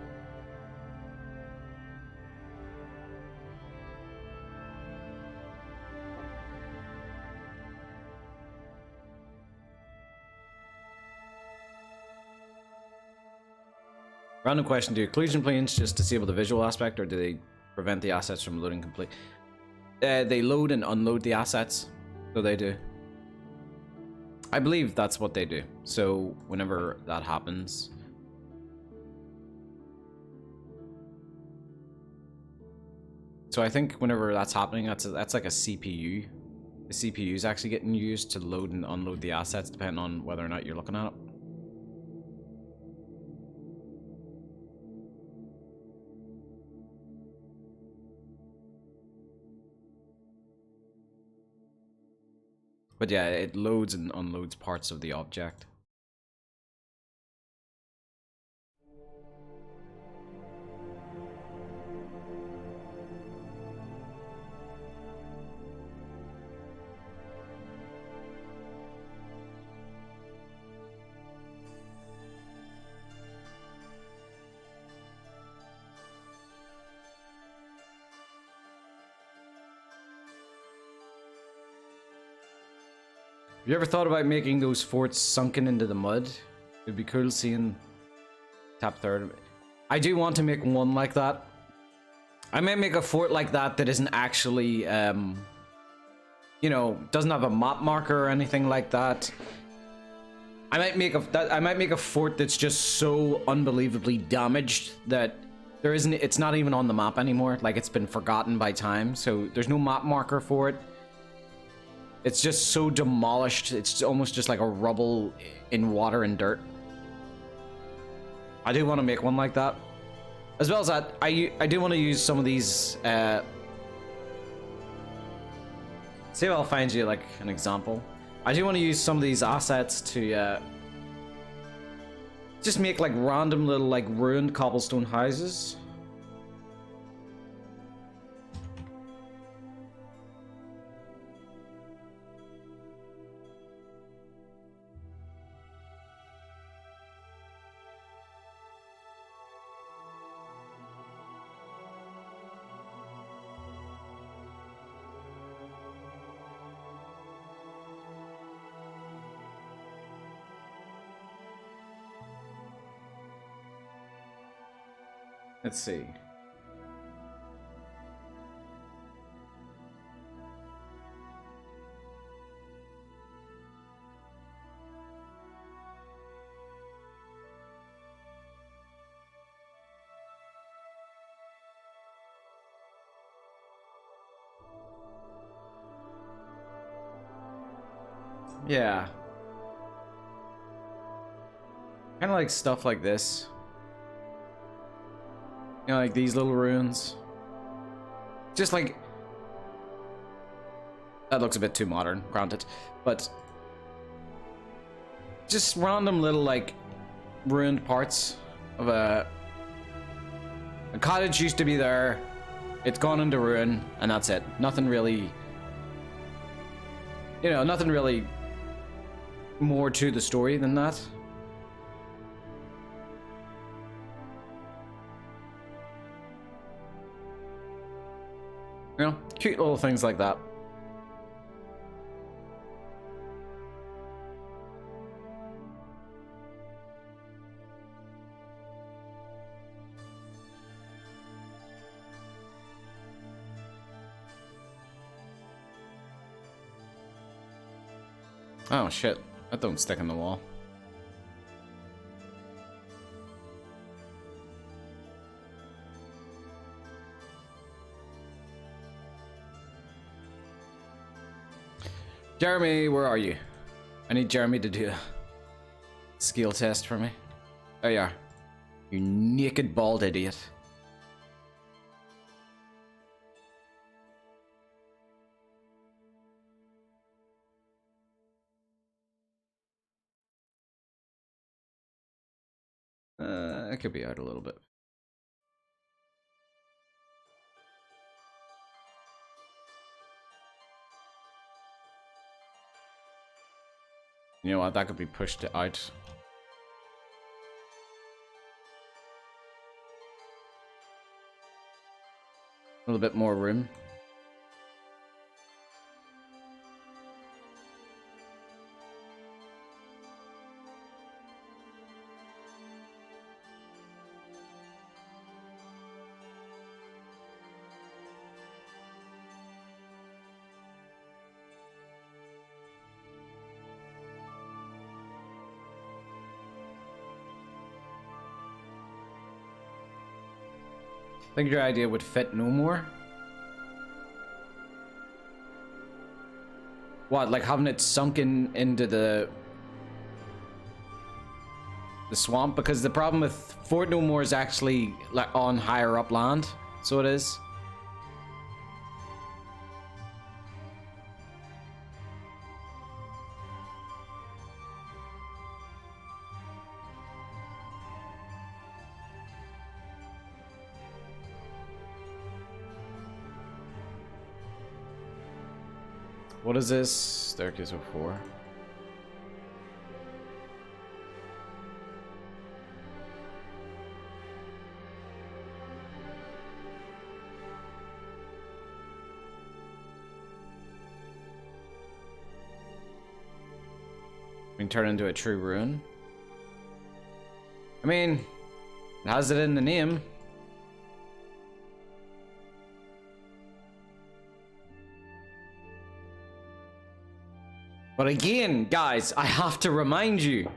Random question, do occlusion planes just disable the visual aspect, or do they prevent the assets from loading complete? They load and unload the assets, so they do. I believe that's what they do. So whenever that happens... So I think whenever that's happening, that's like a CPU. The CPU is actually getting used to load and unload the assets, depending on whether or not you're looking at it. But yeah, it loads and unloads parts of the object. Have you ever thought about making those forts sunken into the mud? It'd be cool seeing top third. I do want to make one like that. I might make a fort like that that isn't actually, you know, doesn't have a map marker or anything like that. I might make a fort that's just so unbelievably damaged that it's not even on the map anymore. Like, it's been forgotten by time, so there's no map marker for it. It's just so demolished, it's almost just like a rubble in water and dirt. I do want to make one like that. As well as that, I do want to use some of these. See if I'll find you like an example. I do want to use some of these assets to just make like random little like ruined cobblestone houses. Let's see. Yeah. Kind of like stuff like this. You know, like these little ruins. Just like... That looks a bit too modern, granted. But... just random little, like, ruined parts of a cottage used to be there. It's gone into ruin, and that's it. Nothing really... You know, nothing really more to the story than that. You know, cute little things like that. Oh shit, that don't stick in the wall. Jeremy, where are you? I need Jeremy to do a skill test for me. There you are. You naked bald idiot. It could be out a little bit. You know what? That could be pushed out. A little bit more room. Think your idea would fit no more? What, like having it sunken into the swamp? Because the problem with Fort No More is actually like on higher up land, so it is. What is this? Staircase of 4. We can turn into a true ruin. I mean, it has it in the name. But again, guys, I have to remind you,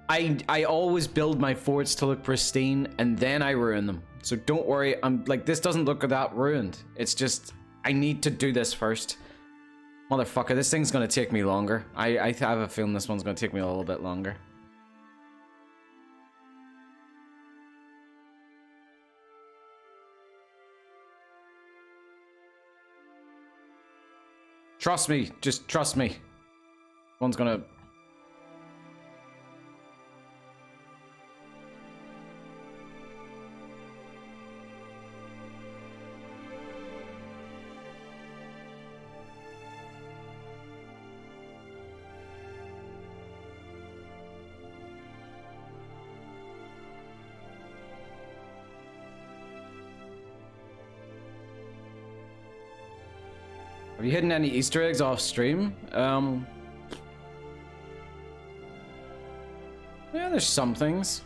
I always build my forts to look pristine and then I ruin them. So don't worry, I'm like, this doesn't look that ruined. It's just, I need to do this first. Motherfucker, this thing's gonna take me longer. I have a feeling this one's gonna take me a little bit longer. Trust me. Just trust me. One's gonna... Have you hidden any Easter eggs off stream? Yeah, there's some things.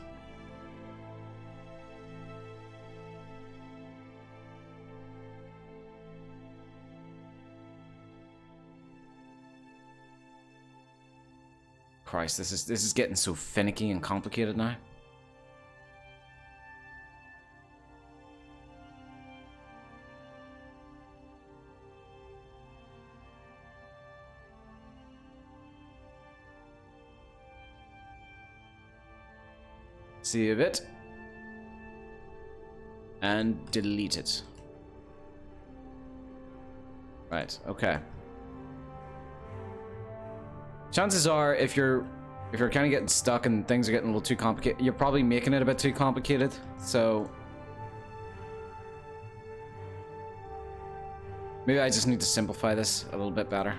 Christ, this is getting so finicky and complicated now. Save it. And delete it. Right, okay. Chances are, if you're kind of getting stuck and things are getting a little too complicated, you're probably making it a bit too complicated, so... Maybe I just need to simplify this a little bit better.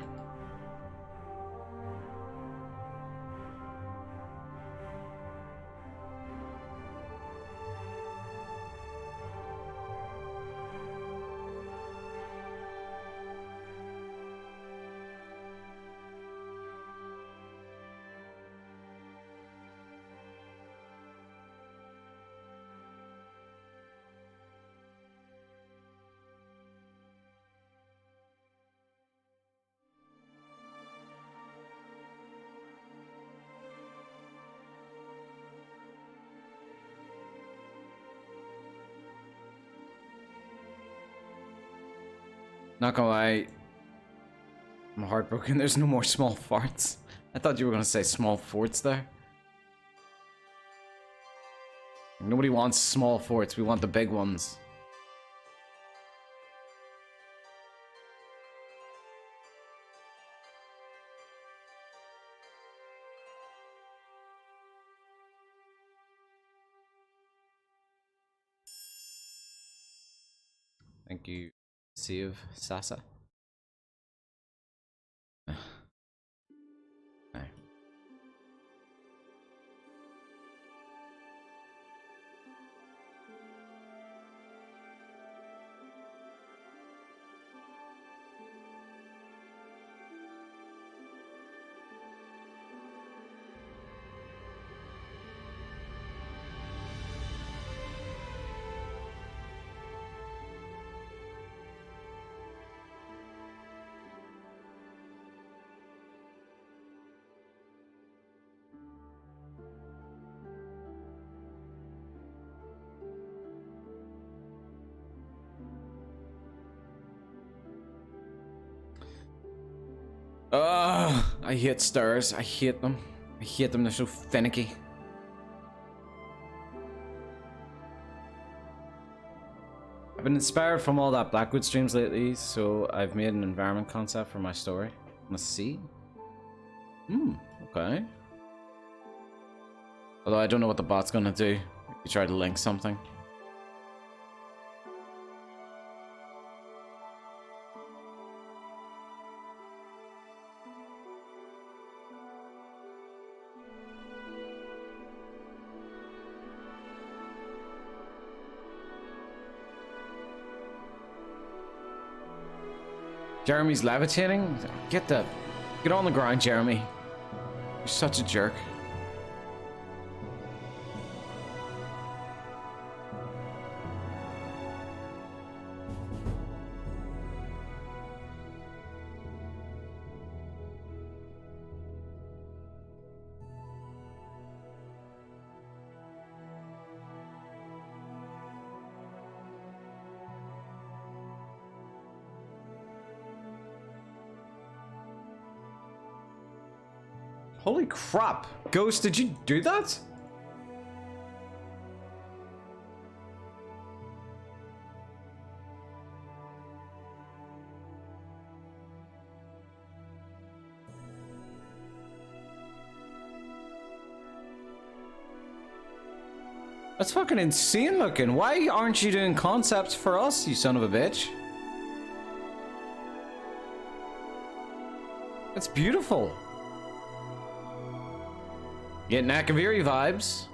Not gonna lie, I'm heartbroken. There's no more small farts. I thought you were gonna say small forts there. Nobody wants small forts. We want the big ones. Thank you, Save Sasa. Okay. I hate stars. I hate them. I hate them. They're so finicky. I've been inspired from all that Blackwood streams lately, so I've made an environment concept for my story. Let's see. Okay. Although I don't know what the bot's gonna do if you try to link something. Jeremy's levitating? Get on the ground, Jeremy. You're such a jerk. Holy crap! Ghost, did you do that? That's fucking insane looking. Why aren't you doing concepts for us, you son of a bitch? That's beautiful. Getting Akaviri vibes.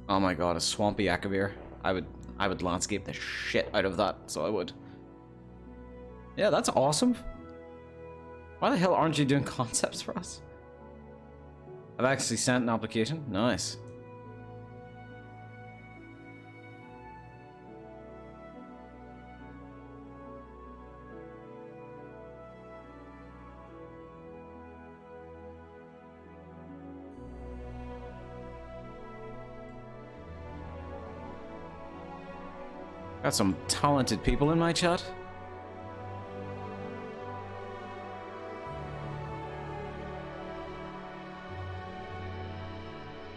Oh my god, a swampy Akavir. I would landscape the shit out of that, so I would. Yeah, that's awesome. Why the hell aren't you doing concepts for us? I've actually sent an application. Nice. Got some talented people in my chat.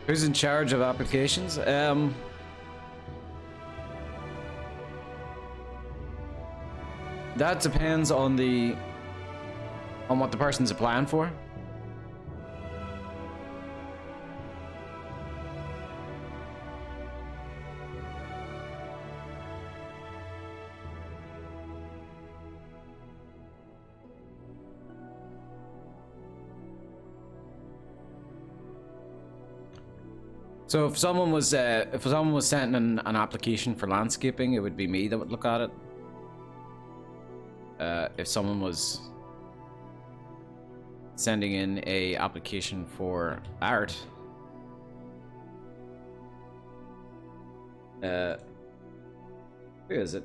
Who's in charge of applications? That depends on what the person's applying for. So if someone was sending an application for landscaping, it would be me that would look at it. If someone was sending in a application for art, who is it?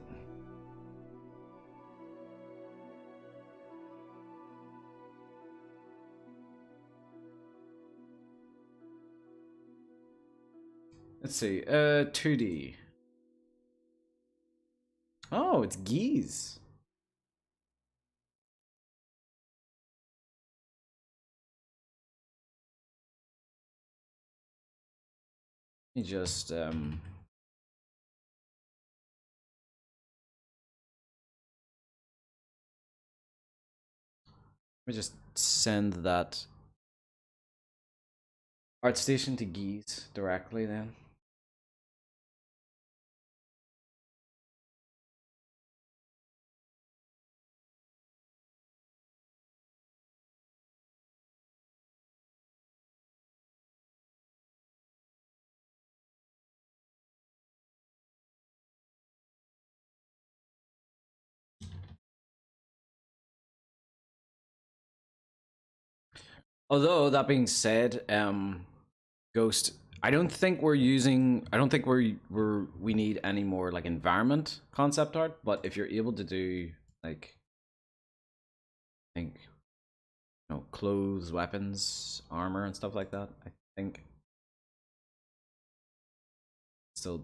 Let's see, 2D. Oh, it's geese. Let me just, let me just send that art station to geese directly then. Although that being said, Ghost, I don't think we need any more like environment concept art, but if you're able to do like, I think, you know, clothes, weapons, armor and stuff like that, I think still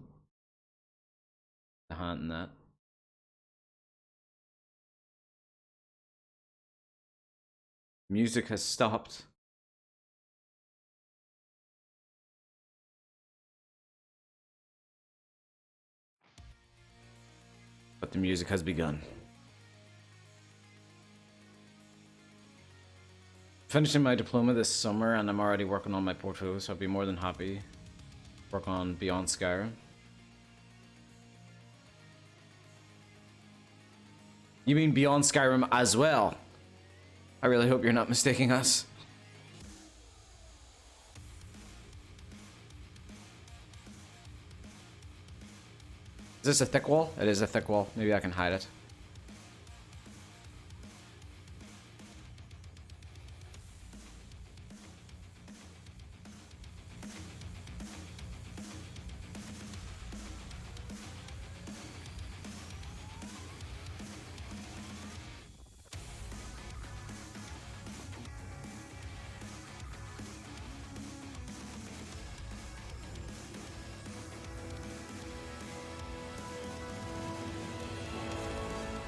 a hand in that. Music has stopped. But the music has begun. Finishing my diploma this summer and I'm already working on my portfolio, so I'd be more than happy to work on Beyond Skyrim. You mean Beyond Skyrim as well? I really hope you're not mistaking us. Is this a thick wall? It is a thick wall. Maybe I can hide it.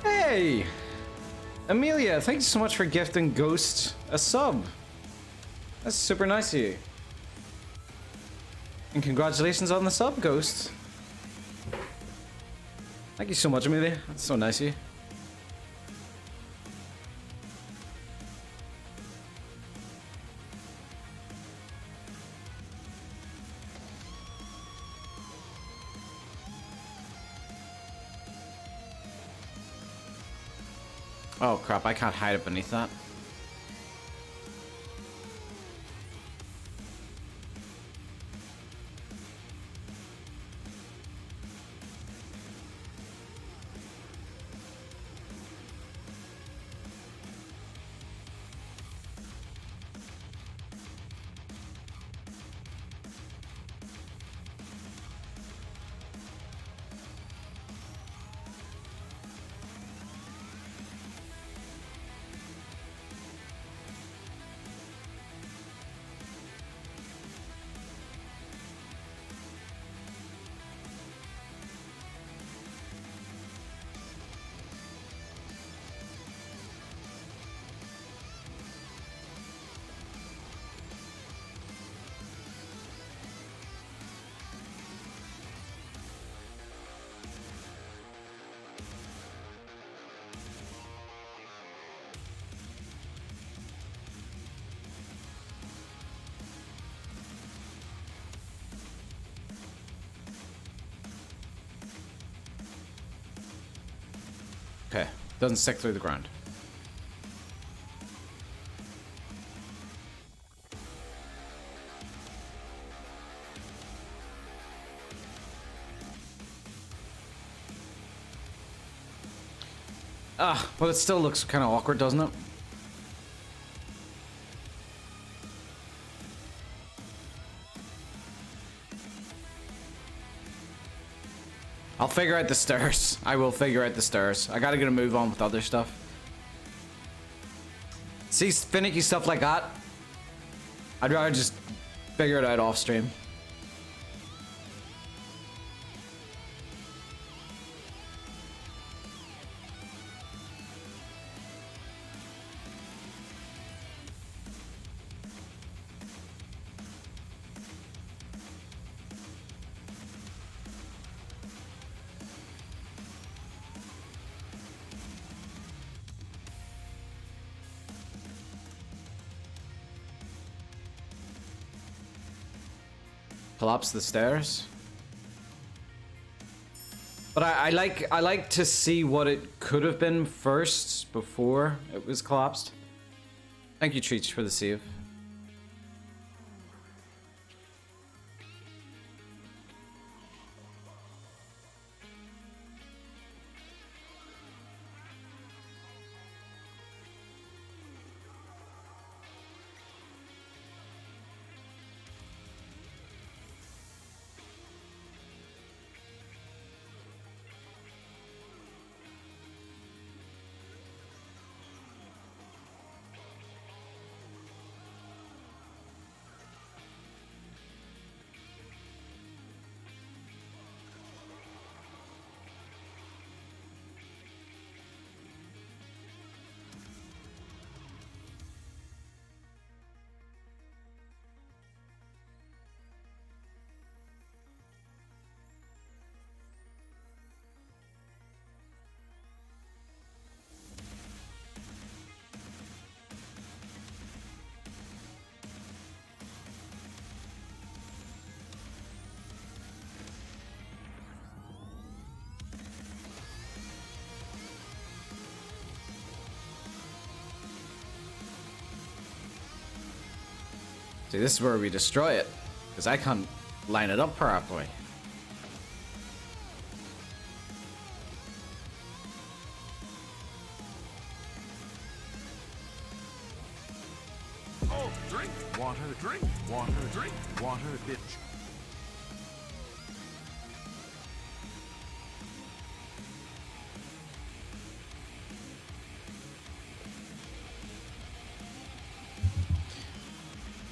Hey! Amelia, thank you so much for gifting Ghost a sub. That's super nice of you. And congratulations on the sub, Ghost. Thank you so much, Amelia. That's so nice of you. Oh crap, I can't hide it beneath that. Okay, doesn't stick through the ground. Ah, well, it still looks kind of awkward, doesn't it? I'll figure out the stairs. I will figure out the stairs. I gotta get a move on with other stuff. See, finicky stuff like that, I'd rather just figure it out off stream. Collapse the stairs. But I like to see what it could have been first before it was collapsed. Thank you, Treach, for the save. See, this is where we destroy it, because I can't line it up properly. Oh, drink water, drink water, bitch.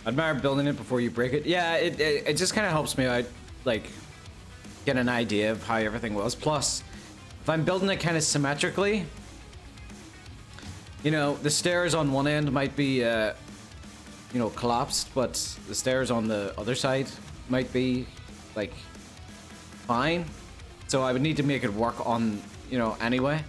I admire building it before you break it. Yeah, it just kind of helps me out, like, get an idea of how everything was. Plus, if I'm building it kind of symmetrically, you know, the stairs on one end might be, you know, collapsed, but the stairs on the other side might be, like, fine. So I would need to make it work on, you know, anyway.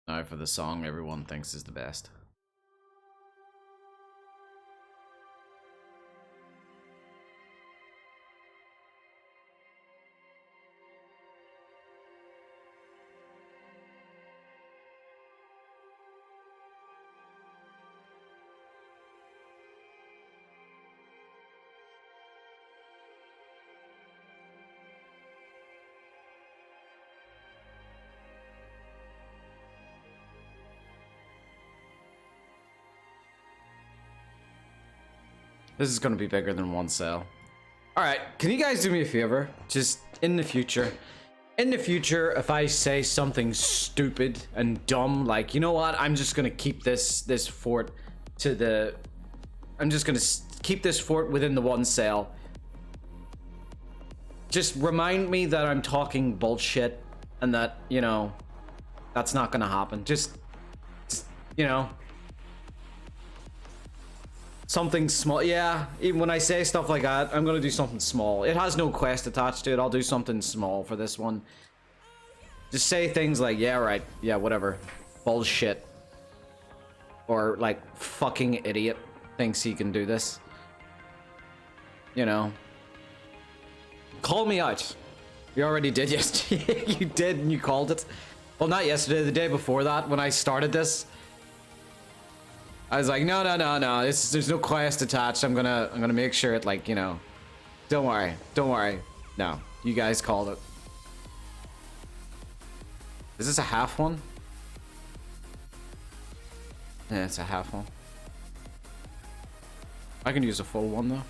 Now for the song everyone thinks is the best. This is gonna be bigger than one cell. Alright, can you guys do me a favor? Just in the future, if I say something stupid and dumb, like, you know what, I'm just gonna keep this fort to the... I'm just gonna keep this fort within the one cell. Just remind me that I'm talking bullshit and that, you know, that's not gonna happen. Just you know... Something small, yeah, even when I say stuff like that, I'm gonna do something small. It has no quest attached to it, I'll do something small for this one. Just say things like, yeah, right, yeah, whatever. Bullshit. Or, like, fucking idiot thinks he can do this. You know. Call me out. You already did yesterday. You did, and you called it. Well, not yesterday, the day before that, when I started this. I was like, no, there's no quest attached. I'm gonna make sure it, like, you know, don't worry. No, you guys called it. Is this a half one? Yeah, it's a half one. I can use a full one though.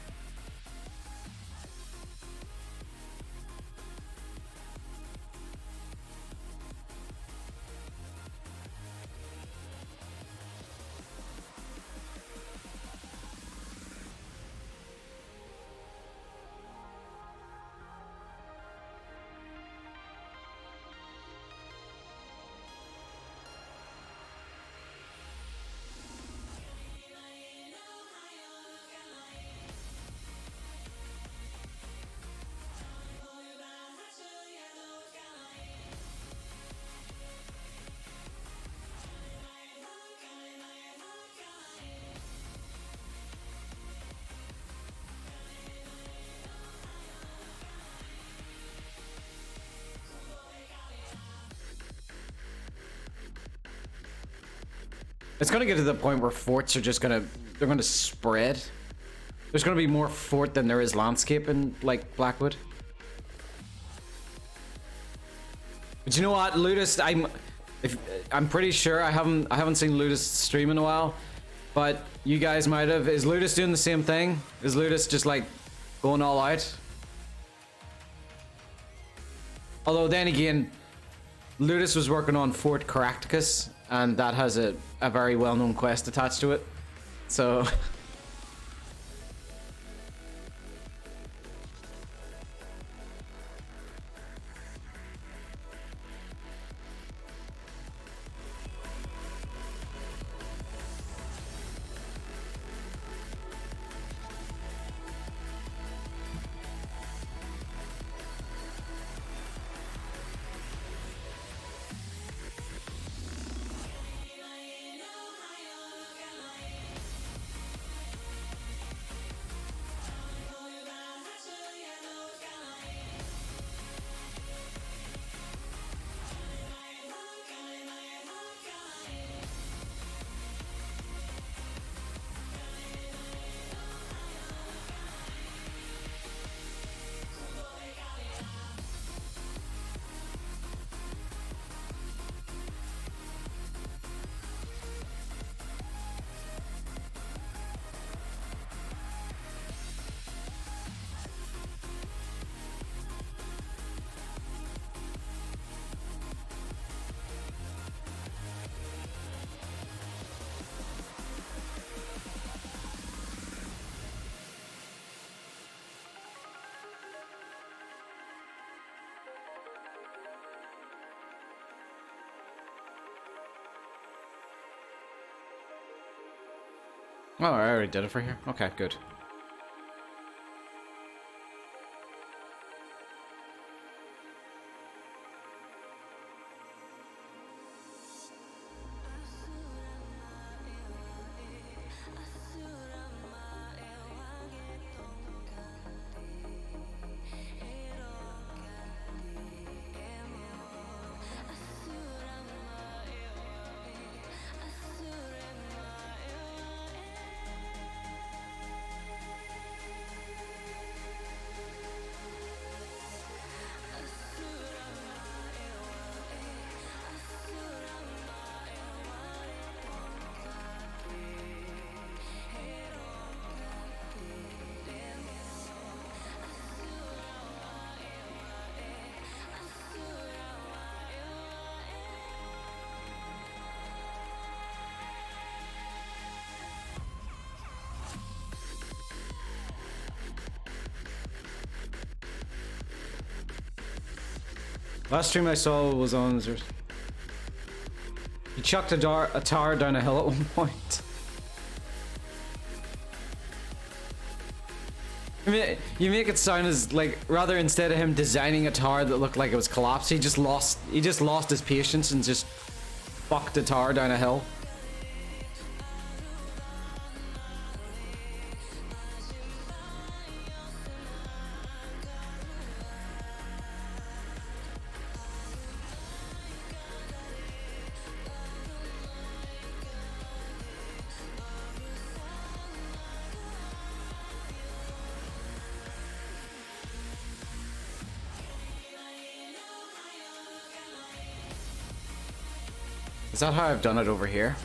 It's gonna get to the point where forts are just they're gonna spread. There's gonna be more fort than there is landscape in, like, Blackwood. But you know what, Ludus, I'm pretty sure I haven't seen Ludus stream in a while, but you guys might have. Is Ludus doing the same thing? Is Ludus just, like, going all out? Although then again, Ludus was working on Fort Caractacus, and that has a very well-known quest attached to it. So... Oh, I already did it for here? Okay, good. Last stream I saw was on. He chucked a tower down a hill at one point. You make it sound as like rather instead of him designing a tower that looked like it was collapsed, he just lost his patience and just fucked a tower down a hill. Is that how I've done it over here?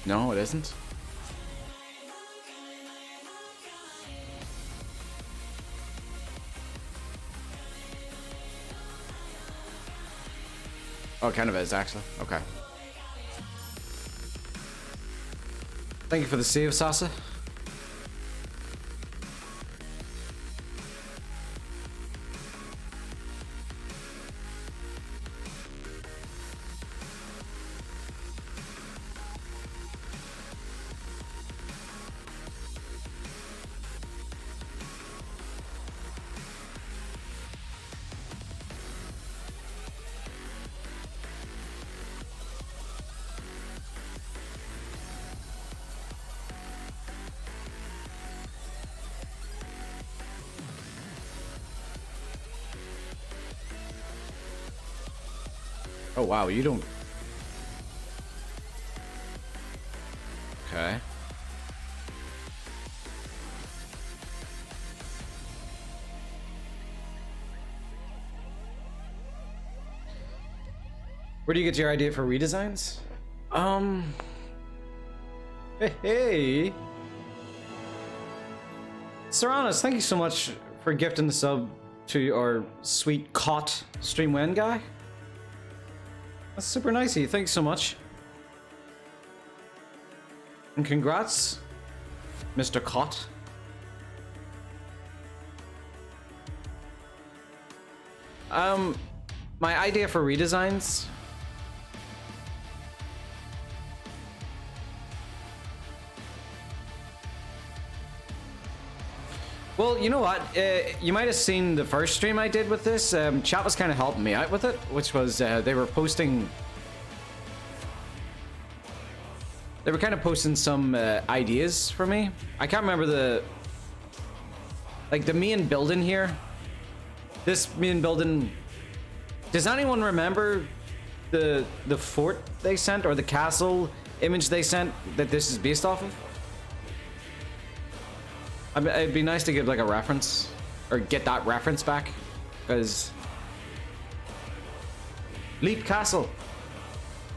No, it isn't. Oh, it kind of is, actually. Okay. Thank you for the save, Sasa. Oh wow, you don't... Okay. Where do you get your idea for redesigns? Hey. Serranos, thank you so much for gifting the sub to our sweet cot stream when guy. That's super nice of you. Thanks so much. And congrats, Mr. Cott. My idea for redesigns. Well, you know what? You might have seen the first stream I did with this. Chat was kind of helping me out with it, which was they were posting. They were kind of posting some ideas for me. I can't remember the main building here. This main building. Does anyone remember the fort they sent or the castle image they sent that this is based off of? It'd be nice to give like a reference or get that reference back, because Leap Castle.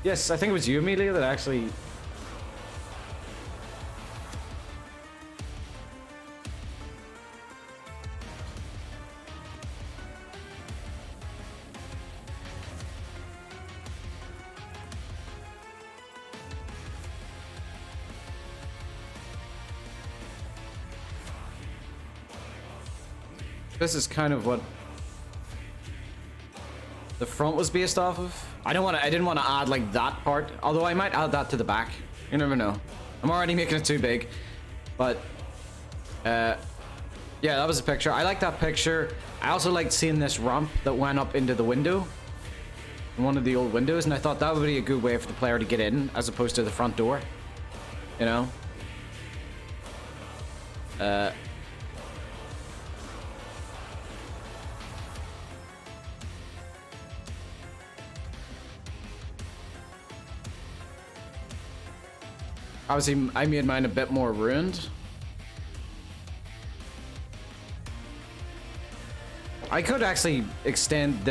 Yes, I think it was you, Amelia, that actually. This is kind of what the front was based off of. I didn't want to add like that part, although I might add that to the back. You never know. I'm already making it too big, but yeah, that was a picture. I like that picture. I also liked seeing this ramp that went up into the window, one of the old windows, and I thought that would be a good way for the player to get in as opposed to the front door, you know. Obviously, I made mine a bit more ruined. I could actually extend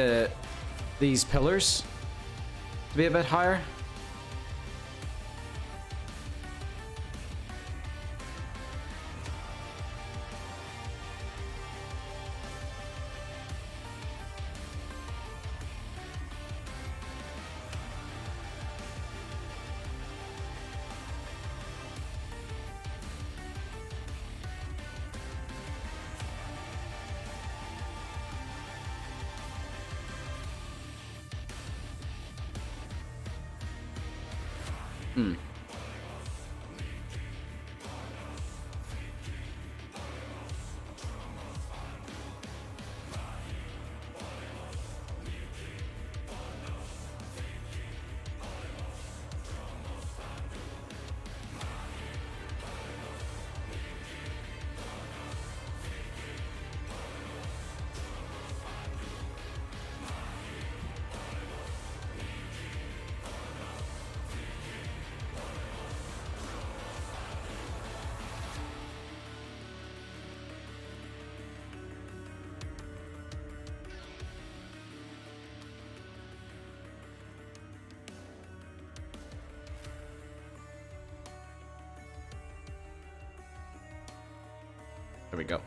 these pillars to be a bit higher. Hmm. There we go.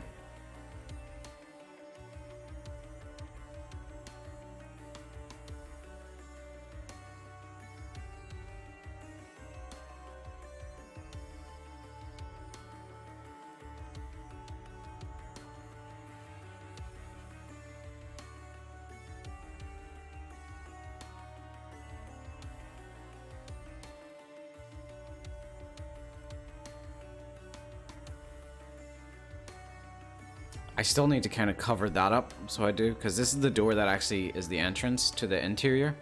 I still need to kind of cover that up, so I do, because this is the door that actually is the entrance to the interior.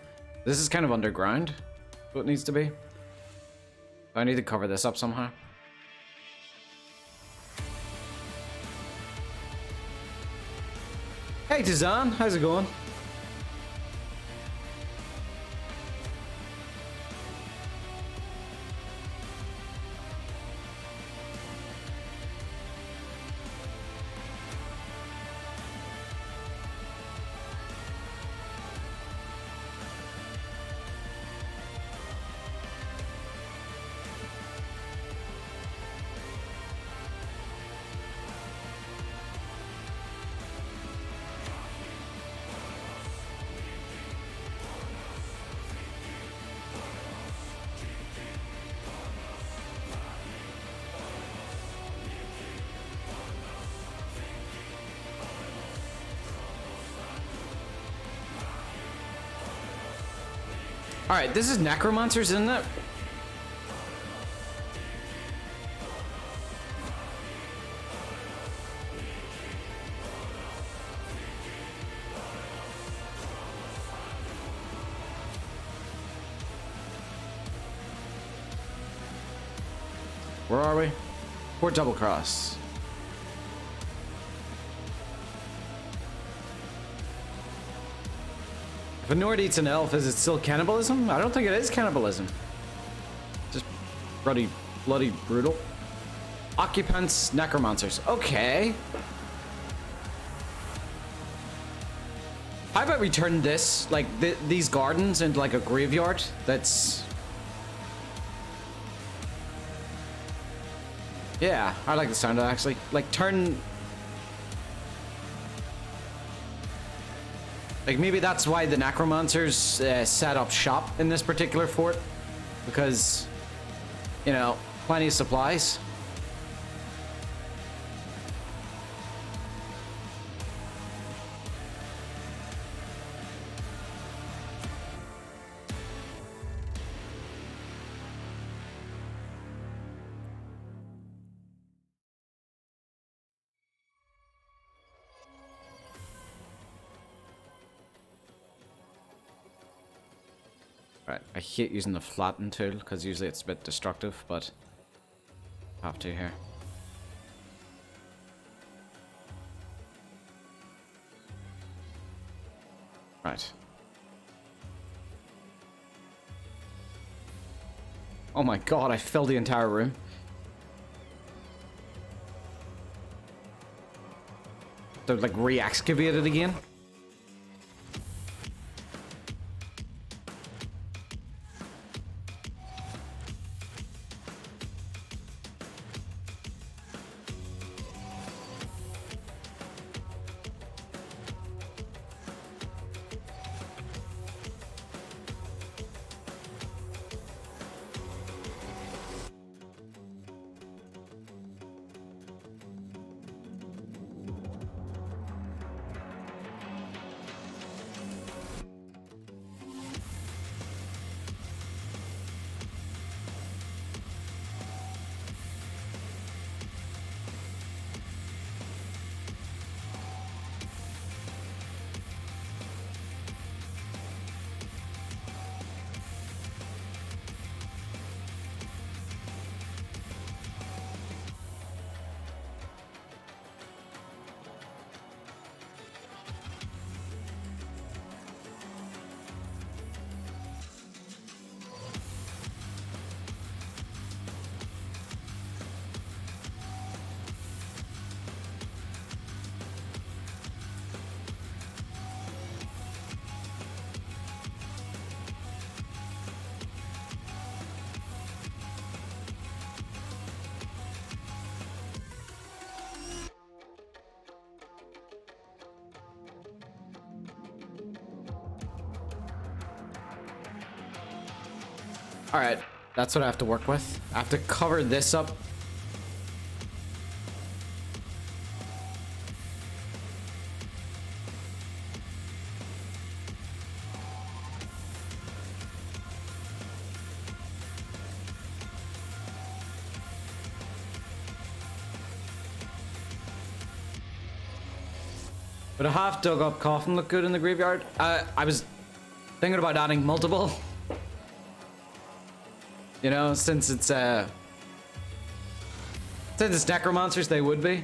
This is kind of underground, so it needs to be. I need to cover this up somehow. Hey Tizan, how's it going? Alright, this is necromancers, isn't it? Where are we? We're Doublecross. If a Nord eats an elf, is it still cannibalism? I don't think it is cannibalism. Just bloody brutal. Occupants, necromancers. Okay. How about we turn this, like, these gardens into, like, a graveyard that's... Yeah, I like the sound of it, actually. Like, turn... Like, maybe that's why the necromancers set up shop in this particular fort. Because, you know, plenty of supplies. Right, I hate using the flatten tool because usually it's a bit destructive, but I have to here. Right. Oh my god, I filled the entire room. They're like re-excavated again. Alright, that's what I have to work with. I have to cover this up. But a half dug up coffin look good in the graveyard. I was thinking about adding multiple. You know, since it's necromancers, they would be.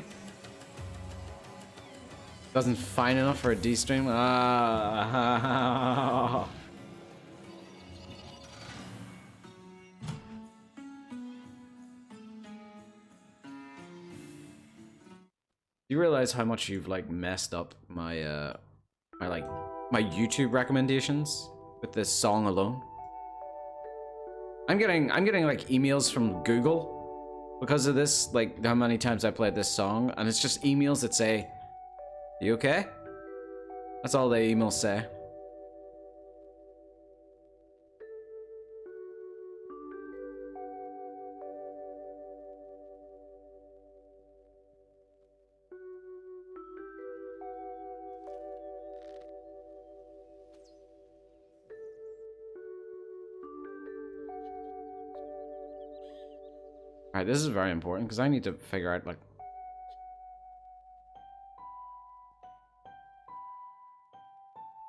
Doesn't fine enough for a D stream. You realize how much you've like messed up my my YouTube recommendations with this song alone? I'm getting like emails from Google because of this, like how many times I played this song, and it's just emails that say, "You okay?" That's all the emails say. Alright, this is very important because I need to figure out, like...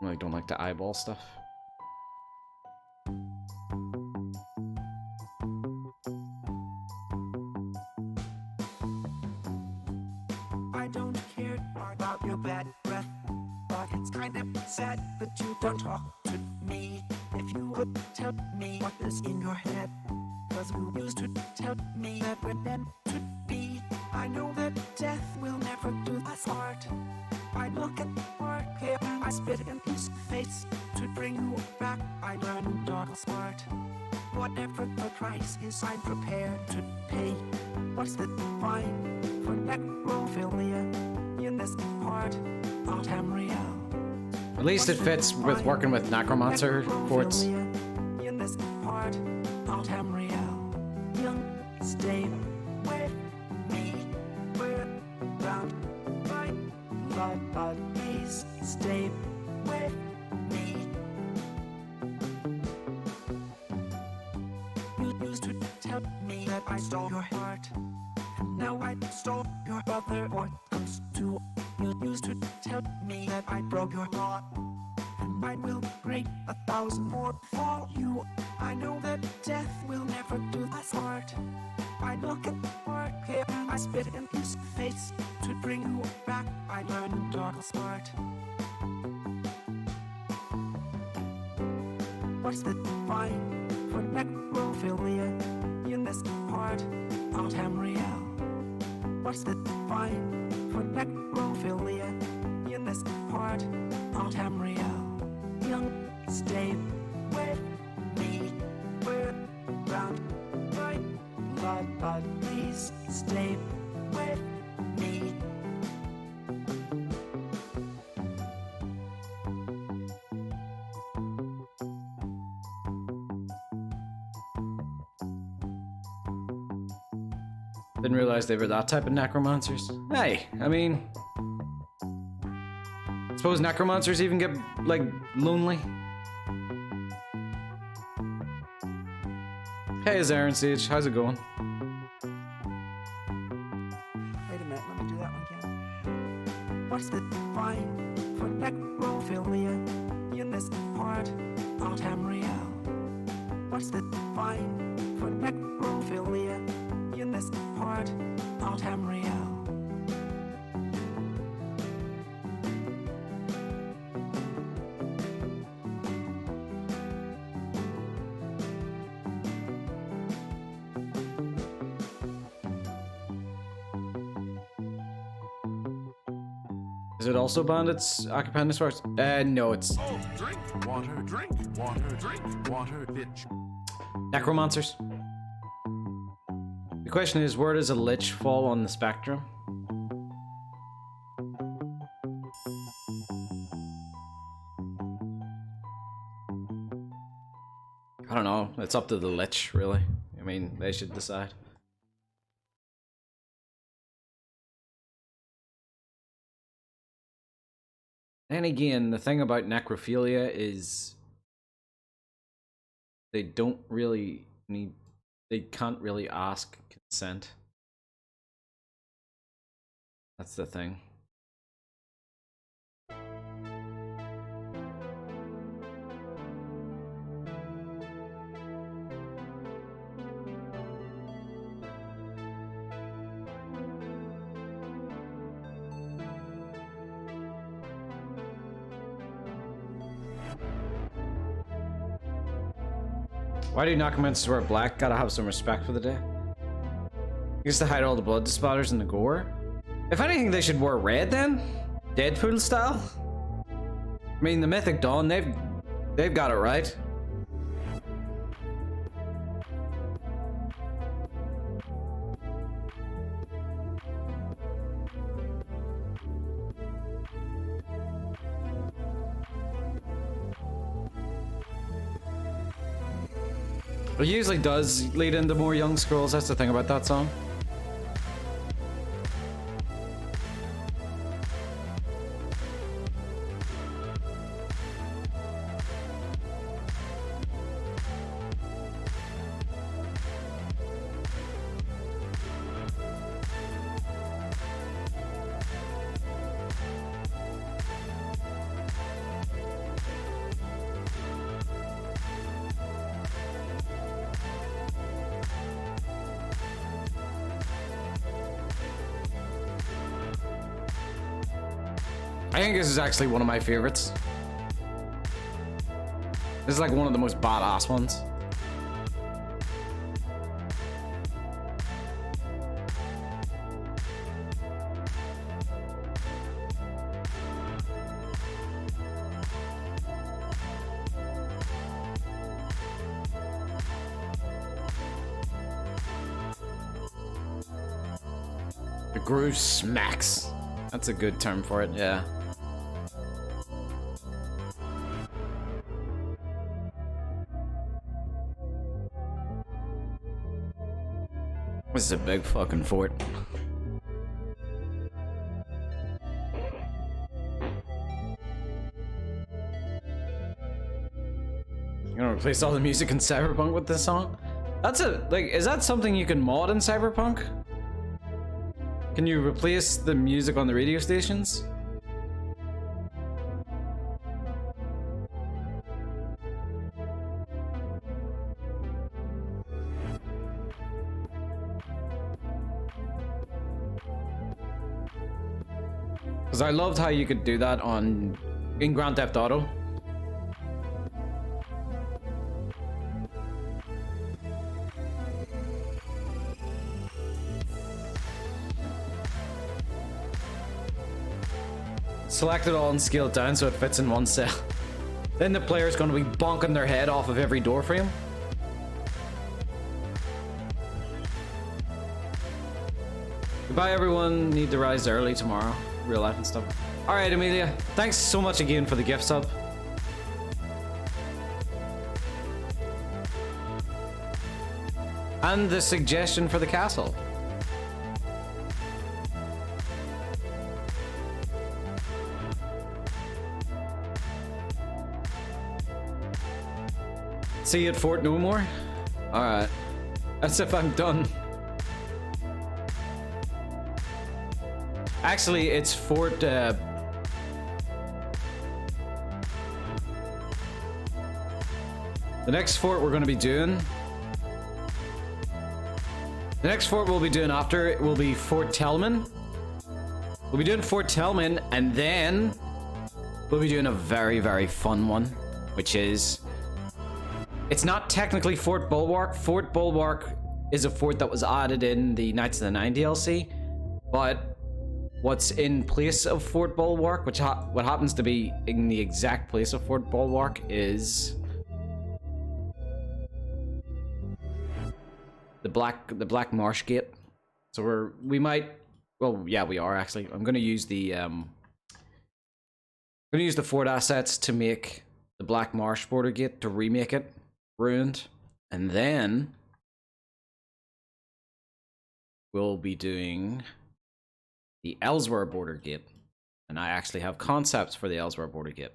I really don't like to eyeball stuff. I don't care about your bad breath, but it's kind of sad that you don't talk to me. If you would tell me what is in your head, 'cause you used to tell me that we're meant to be. I know that death will never do us part. I look at Mark here, I spit in his face. To bring you back, I learned dark smart. Whatever the price is, I'm prepared to pay. What's the fine for necrophilia in this part of Tamriel? At least it fits with working with necromancer courts. In this part of Tamriel, young, stay with me. We're bound by blood, but please stay with me. You used to tell me that I stole your heart, and now I stole your other organs too. You used to tell me that I broke your heart, and I will break 1,000 more for you. I know that death will never do us part. I look at Mark here, I spit in his face. To bring you back, I learned dark smart. What's the fine for necrophilia in this part of Tamriel? What's the fine for necrophilia in this part of Tamriel? Young, stay with me. We're bound by blood, but please stay with me. Didn't realize they were that type of necromancers. Hey, I mean... Suppose necromancers even get, like, lonely? Hey, Aaron Siege, how's it going? Wait a minute, let me do that one again. What's the fine for necrophilia in this part of Tamriel? What's the fine for necrophilia in this part of Tamriel? Is it also bandits, Acapandus Force? No, it's Oh, drink water, drink water, bitch. necromancers. The question is, where does a lich fall on the spectrum? I don't know. It's up to the Lich, really. I mean, they should decide. And again, the thing about necrophilia is they don't really need, they can't really ask consent. That's the thing. Why do necromancers wear black? Gotta have some respect for the day. Used to hide all the blood splatters and the gore. If anything, they should wear red then? Deadpool style? I mean, the Mythic Dawn, they've got it right. It usually does lead into more young scrolls, that's the thing about that song. I think this is actually one of my favorites. This is like one of the most badass ones. The groove smacks. That's a good term for it, yeah. This is a big fucking fort. You're gonna replace all the music in Cyberpunk with this song? That's a, like, is that something you can mod in Cyberpunk? Can you replace the music on the radio stations? Because I loved how you could do that in Grand Theft Auto. Select it all and scale it down so it fits in one cell. Then the player's going to be bonking their head off of every door frame. Goodbye everyone, need to rise early tomorrow. Real life and stuff. Alright Amelia, thanks so much again for the gift sub. And the suggestion for the castle. See you at Fort No More? Alright. As if I'm done. Actually, it's Fort, the next fort we're going to be doing... The next fort we'll be doing after will be Fort Telman. We'll be doing Fort Telman, and then we'll be doing a very, very fun one, which is... It's not technically Fort Bulwark. Fort Bulwark is a fort that was added in the Knights of the Nine DLC, but what's in place of Fort Bulwark, which what happens to be in the exact place of Fort Bulwark, is the Black Marsh Gate. So we might, well, yeah, we are actually. I'm going to use the fort assets to make the Black Marsh border gate, to remake it ruined, and then we'll be doing the Elsewhere border gate, and I actually have concepts for the Elsewhere border gate.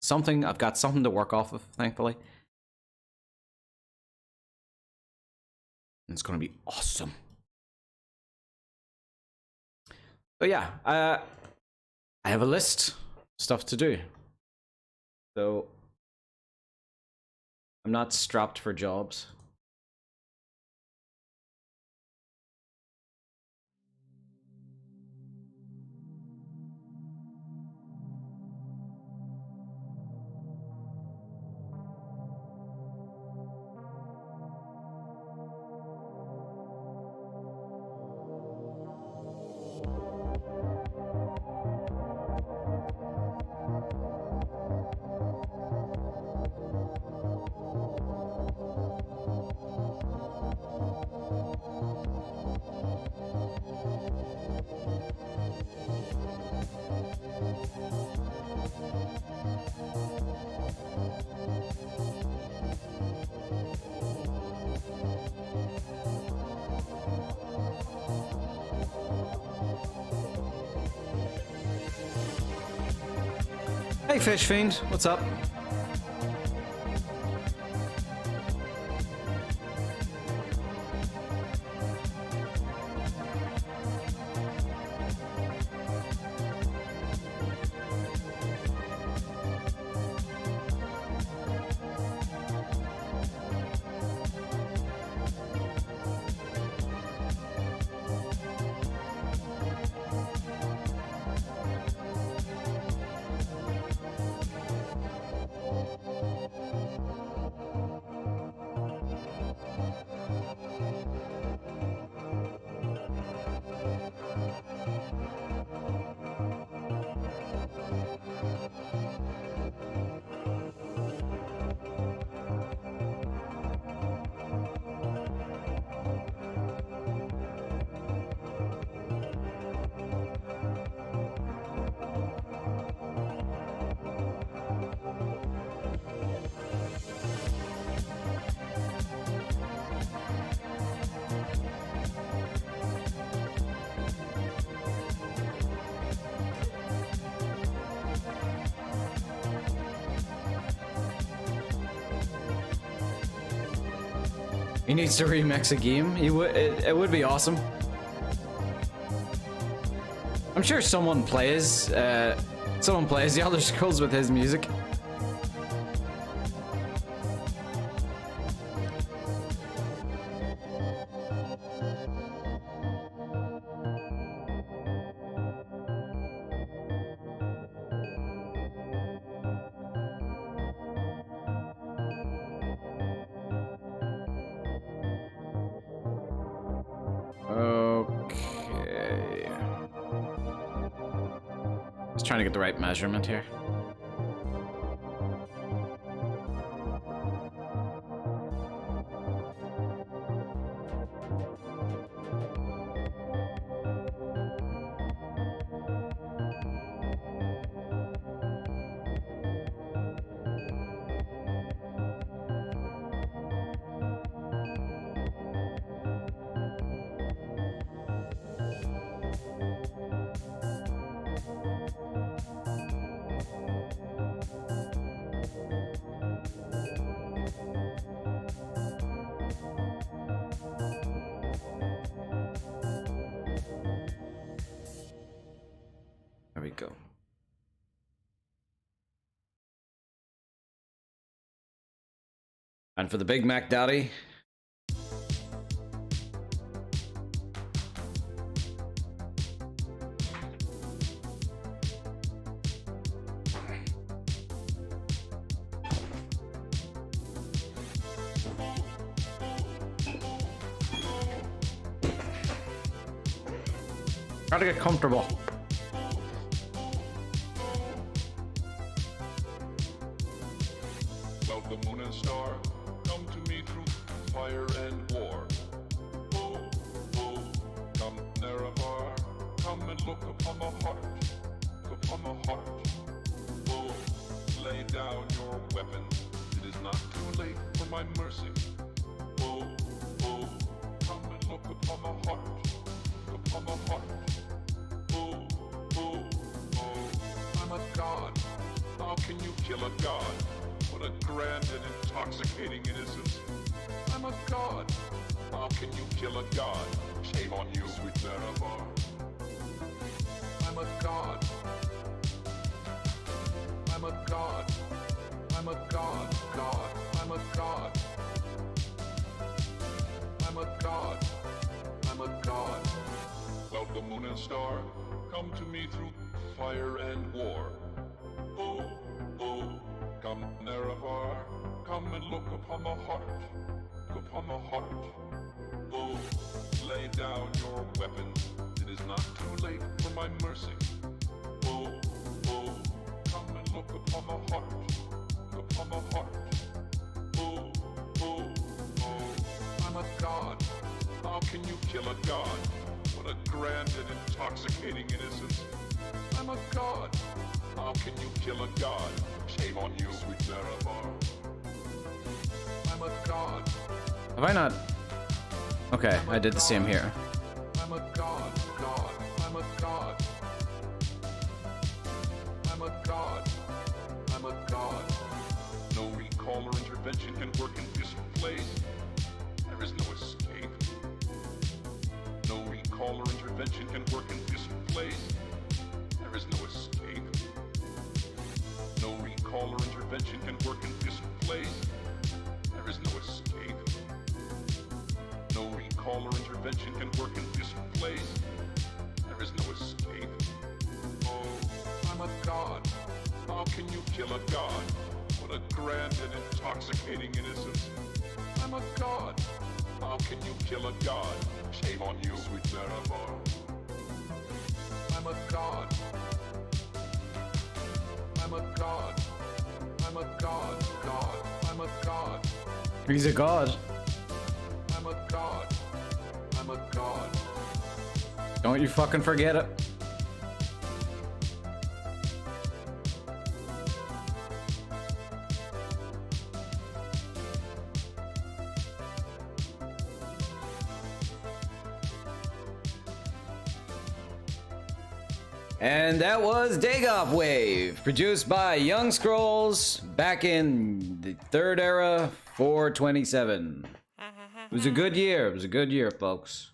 I've got something to work off of, thankfully. It's gonna be awesome. But yeah, I have a list of stuff to do. So I'm not strapped for jobs. Hey Fish Fiend, what's up? He needs to remix a game. It would be awesome. I'm sure someone plays the Elder Scrolls with his music. Trying to get the right measurement here. There we go. And for the Big Mac Daddy. Gotta get comfortable. The moon and star come to me through fire and war. Oh, oh, come Nerevar, come and look upon the heart, Oh, lay down your weapons, it is not too late for my mercy. Oh, oh, come and look upon my heart, upon my heart. Oh, oh, oh, I'm a god. How can you kill a god? What a grand and intoxicating innocence. I'm a god. How can you kill a god? Shame on you, sweet Nerevar. I'm a god. I'm a god. I'm a god, god. I'm a god. I'm a god. I'm a god. Welcome, moon and star. Come to me through fire and war. Oh, oh, come, Nerevar. Come and look upon my heart. Look upon my heart. Oh, lay down your weapons. It is not too late for my mercy. Oh, oh, come and look upon my heart. Look upon my heart. Oh, oh, oh, I'm a god. How can you kill a god? What a grand and intoxicating innocence. I'm a god. How can you kill a god? Shame on you, sweet Nerevar. I'm a god. Have I not? Okay, I did the same here. I'm a god, god. I'm a god. I'm a god. I'm a god. No recall or intervention can work in this place. There is no escape. No recall or intervention can work in this place. There is no escape. No recall or intervention can work in this place. There is no escape. No recall or intervention can work in this place. There is no escape. Oh, I'm a god. How can you kill a god? What a grand and intoxicating innocence. I'm a god. How can you kill a god? Shame on you, sweet Nerevar. I'm a god. I'm a god. I'm a god, god. I'm a god. He's a god. I'm a god. I'm a god. Don't you fucking forget it. And that was Dagoff Wave, produced by Young Scrolls back in the third era, 427. It was a good year. It was a good year, folks.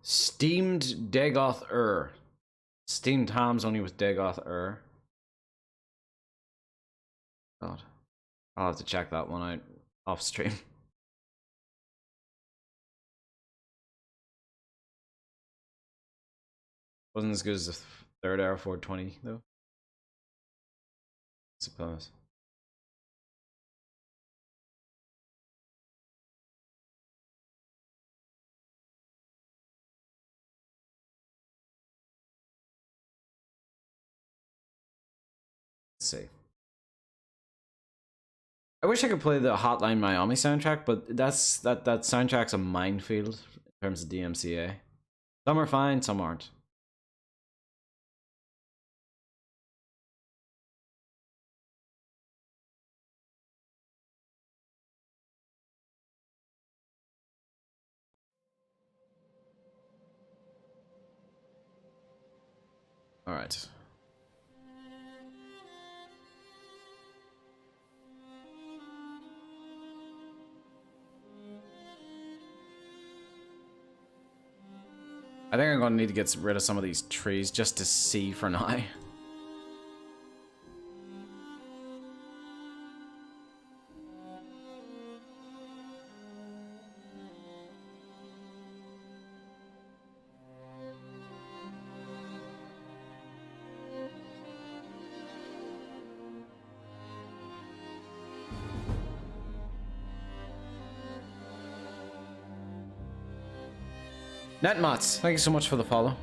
Steamed Dagoth Steamed hams only with Dagoth God. I'll have to check that one out off stream. Wasn't as good as the third era 420 though. I suppose. Let's see. I wish I could play the Hotline Miami soundtrack, but that soundtrack's a minefield in terms of DMCA. Some are fine, some aren't. All right. I think I'm gonna need to get rid of some of these trees just to see for now. Netmots, thank you so much for the follow.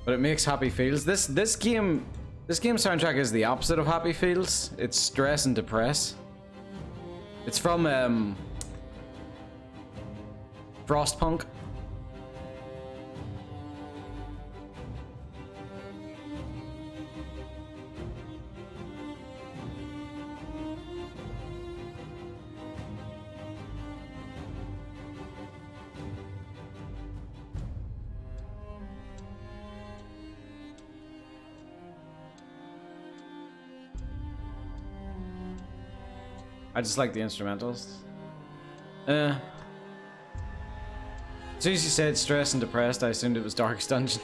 But it makes happy feels. This game soundtrack is the opposite of happy feels. It's stress and depress. It's from Frostpunk. I just like the instrumentals. As soon as you said stressed and depressed, I assumed it was Darkest Dungeon.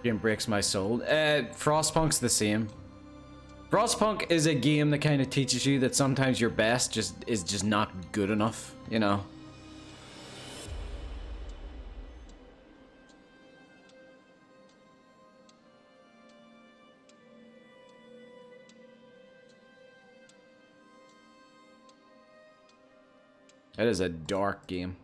Game breaks my soul. Frostpunk's the same. Frostpunk is a game that kind of teaches you that sometimes your best is just not good enough, you know? That is a dark game.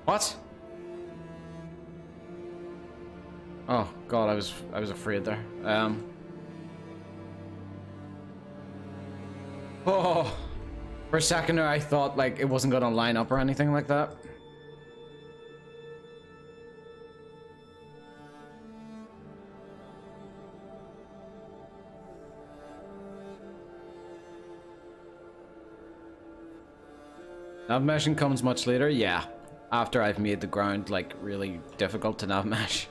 What? Oh god, I was afraid there. Oh, for a second there, I thought like it wasn't gonna line up or anything like that. Nav meshing comes much later, yeah. After I've made the ground like really difficult to nav mesh.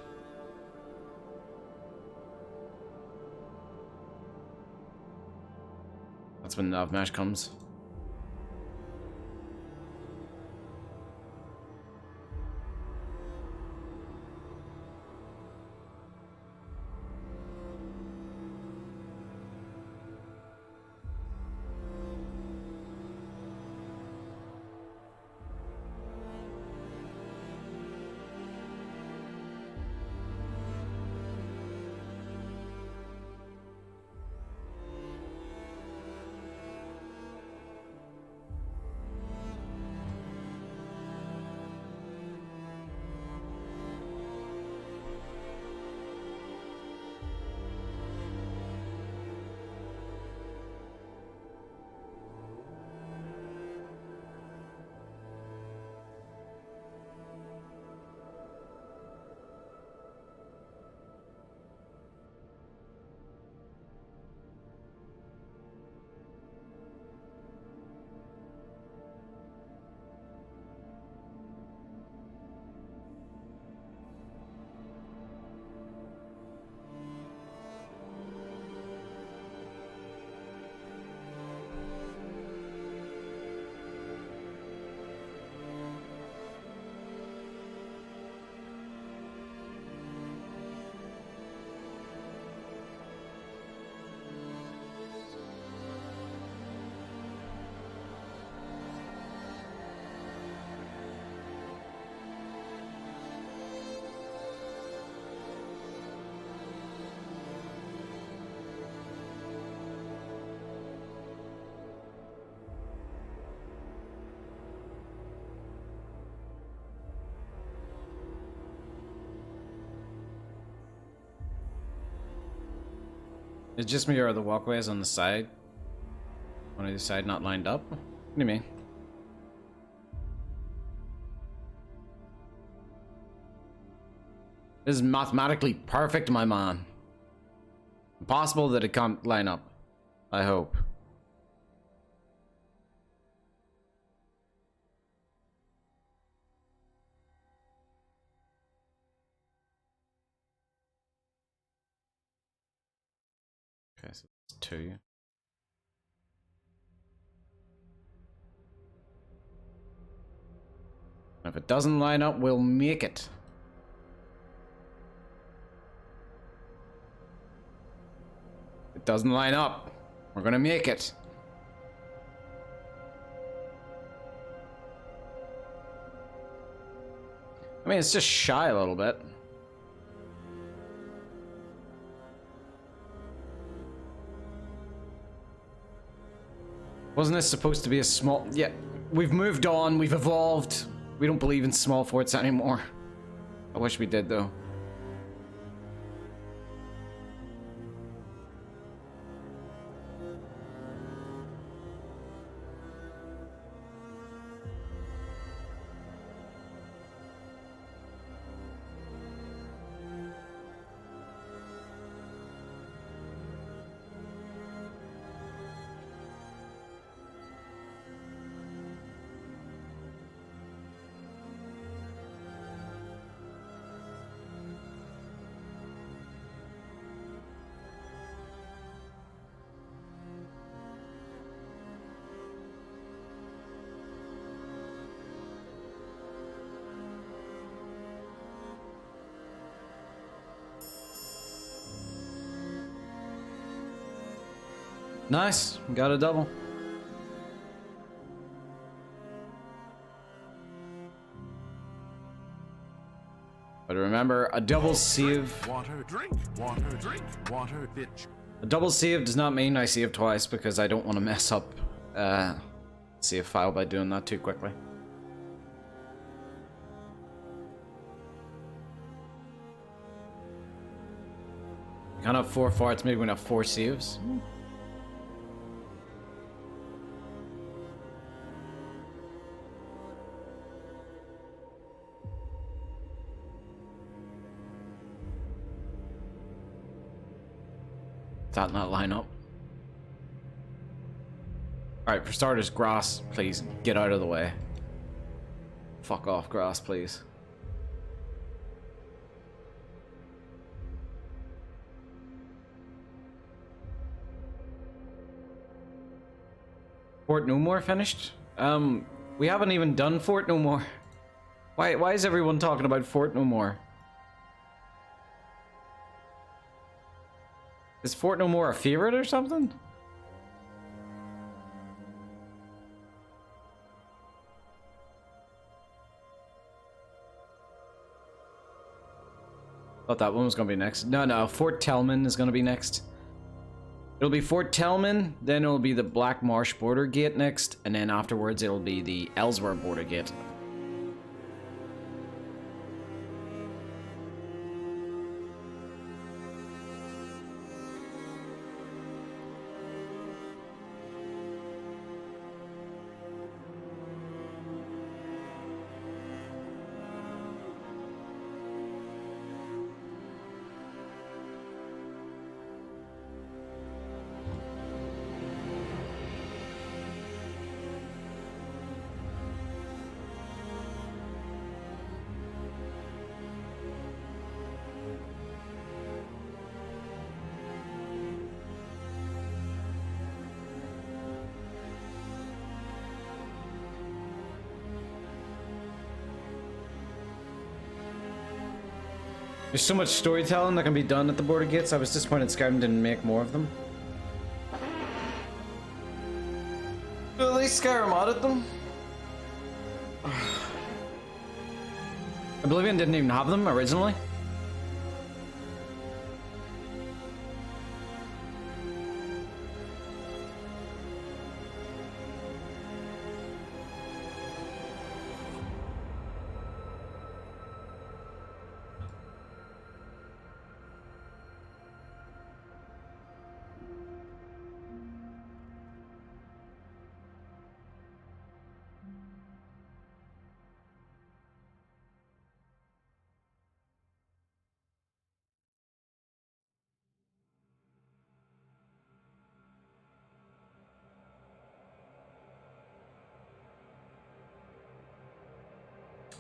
That's when nav mesh comes. It's just me or the walkways on the side? On either side not lined up? What do you mean? This is mathematically perfect, my man. Impossible that it can't line up. I hope. Okay, so it's 2. If it doesn't line up, we'll make it. If it doesn't line up, we're gonna make it. I mean, it's just shy a little bit. Wasn't this supposed to be a small... Yeah, we've moved on, we've evolved. We don't believe in small forts anymore. I wish we did, though. Nice, got a double. But remember, a double save. Water, drink, bitch. A double save does not mean I save twice because I don't want to mess up save file by doing that too quickly. We can't have 4 farts, maybe we can have 4 saves. That not line up. Alright, for starters, grass, please get out of the way. Fuck off, grass, please. Fort No More finished? We haven't even done Fort No More. Why is everyone talking about Fort No More? Is Fort No More a favorite or something? Thought that one was gonna be next. No, Fort Tellman is gonna be next. It'll be Fort Tellman, then it'll be the Black Marsh Border Gate next, and then afterwards it'll be the Ellsworth Border Gate. There's so much storytelling that can be done at the border gates. I was disappointed Skyrim didn't make more of them. At least Skyrim added them. Oblivion didn't even have them originally.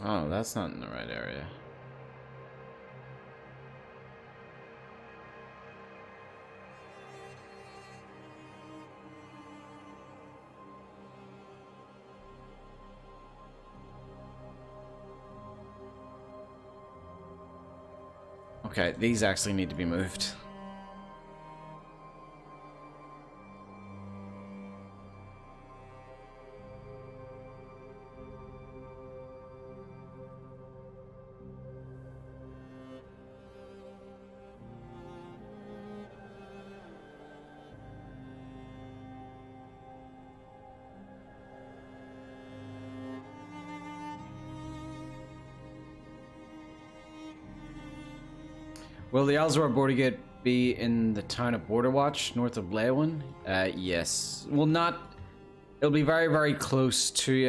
Oh, that's not in the right area. Okay, these actually need to be moved. Will the Alzor border gate be in the town of Borderwatch, north of Leywin? Yes. Well, not... It'll be very, very close to,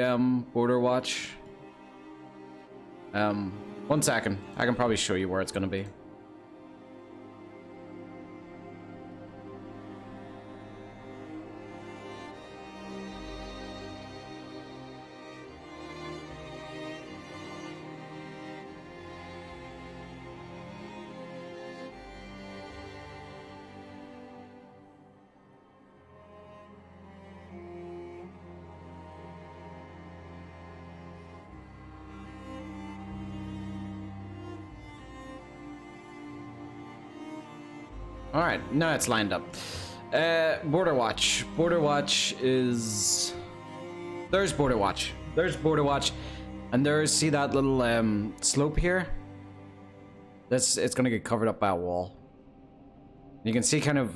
Borderwatch. 1 second. I can probably show you where it's gonna be. Alright, now it's lined up. Borderwatch. Borderwatch is... There's Borderwatch. There's Borderwatch. And there's, see that little slope here? It's gonna get covered up by a wall. You can see kind of...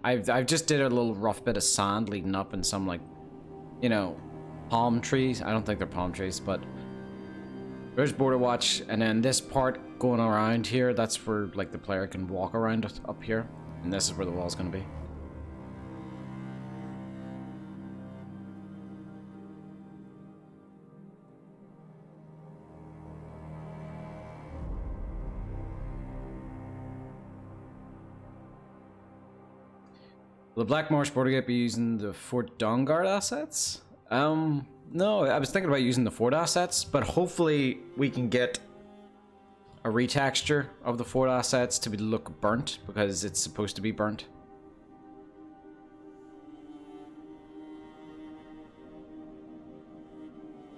I've just did a little rough bit of sand leading up and some, like, you know, palm trees. I don't think they're palm trees, but... There's Borderwatch, and then this part going around here, that's where, like, the player can walk around up here. And this is where the wall's gonna be. Will the Black Marsh border gate be using the Fort Dawnguard assets? No, I was thinking about using the fort assets, but hopefully we can get a retexture of the fort assets to look burnt, because it's supposed to be burnt.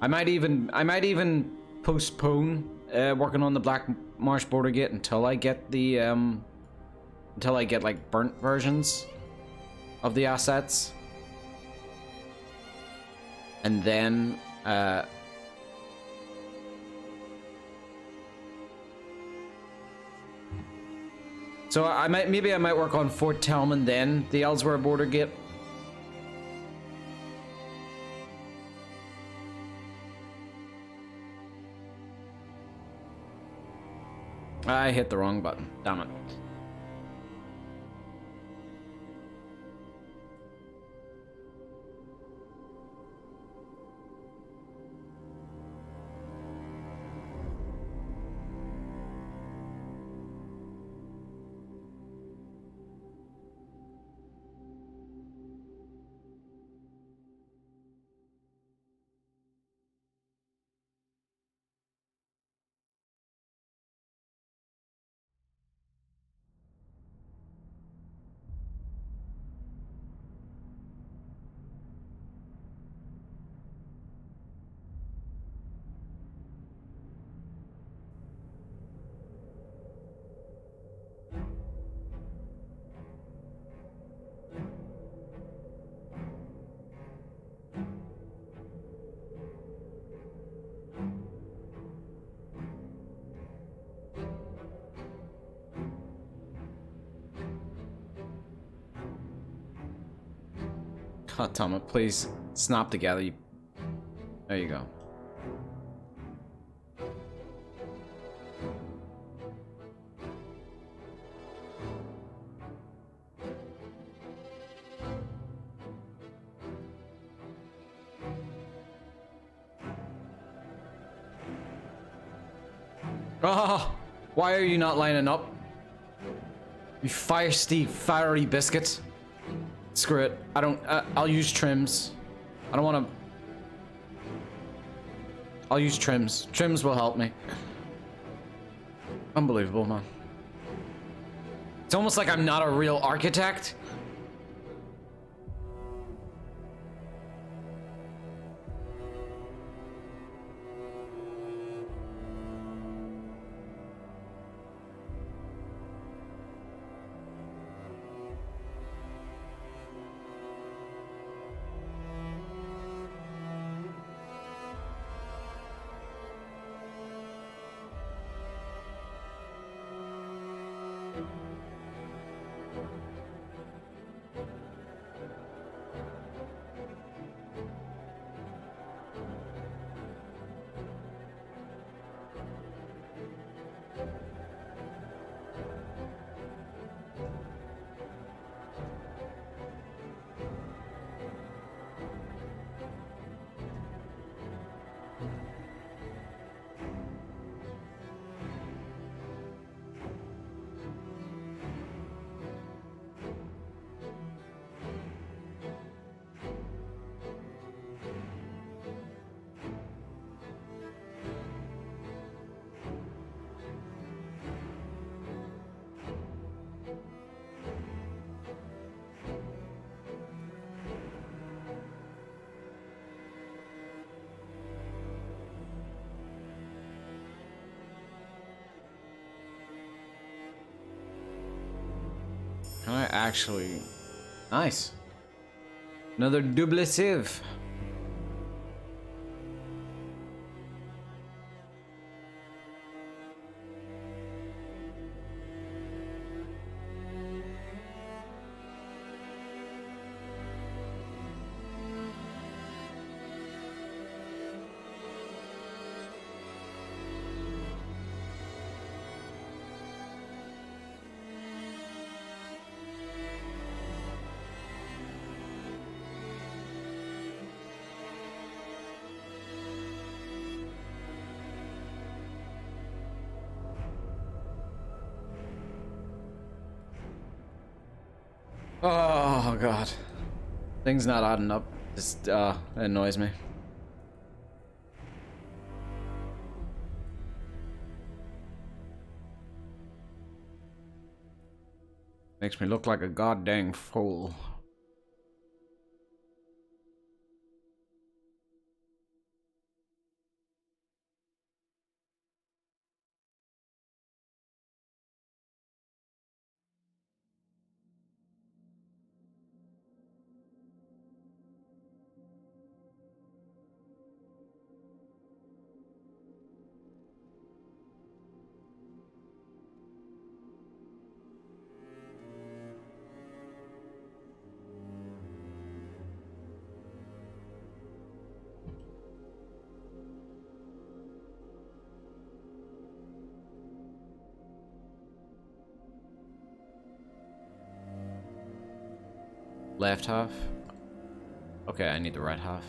I might even postpone working on the Black Marsh border gate until I get the like burnt versions of the assets. And then, so maybe I might work on Fort Telman, then the Elsewhere border gate. I hit the wrong button, damn it. God damn it, please snap together. There you go. Oh, why are you not lining up? You feisty, fiery biscuit. Screw it. I'll use trims. I don't want to... I'll use trims. Trims will help me. Unbelievable, man. It's almost like I'm not a real architect. Can I actually... Nice. Another double sieve. Oh god. Things not adding up. Just it annoys me. Makes me look like a goddamn fool. Left half? Okay, I need the right half.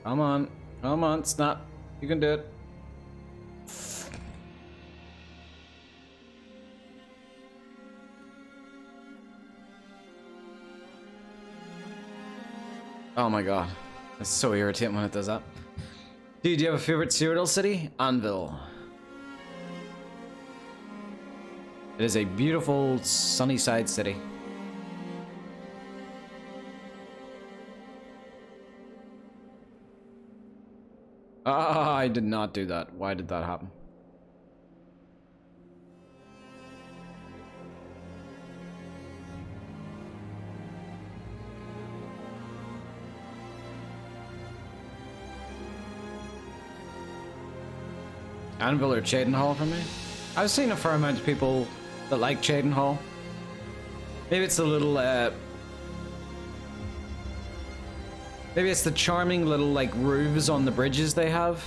Come on. Come on, snap. You can do it. Oh my god. It's so irritating when it does that. Dude, do you have a favorite Cyrodiil city? Anvil. It is a beautiful, sunny side city. Ah, I did not do that. Why did that happen? Anvil or Cheydinhal for me? I've seen a fair amount of people that like Cheydinhal. Maybe it's a little, maybe it's the charming little, like, roofs on the bridges they have.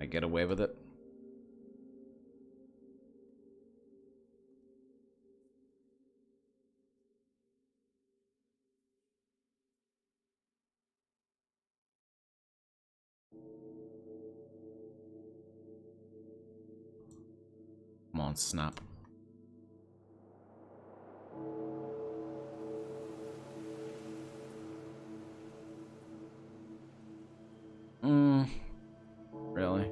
I get away with it. Come on, snap. Really?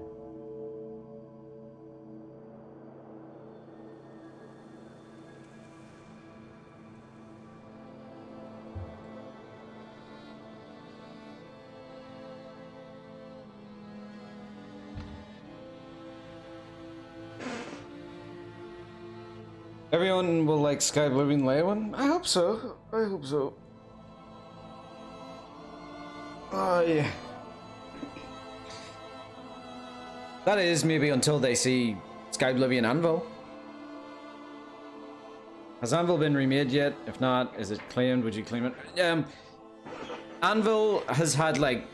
Everyone will like Skyblivion Leywin? I hope so. I hope so. Oh, yeah. That is maybe until they see Skyblivion Anvil. Has Anvil been remade yet? If not, is it claimed? Would you claim it? Anvil has had like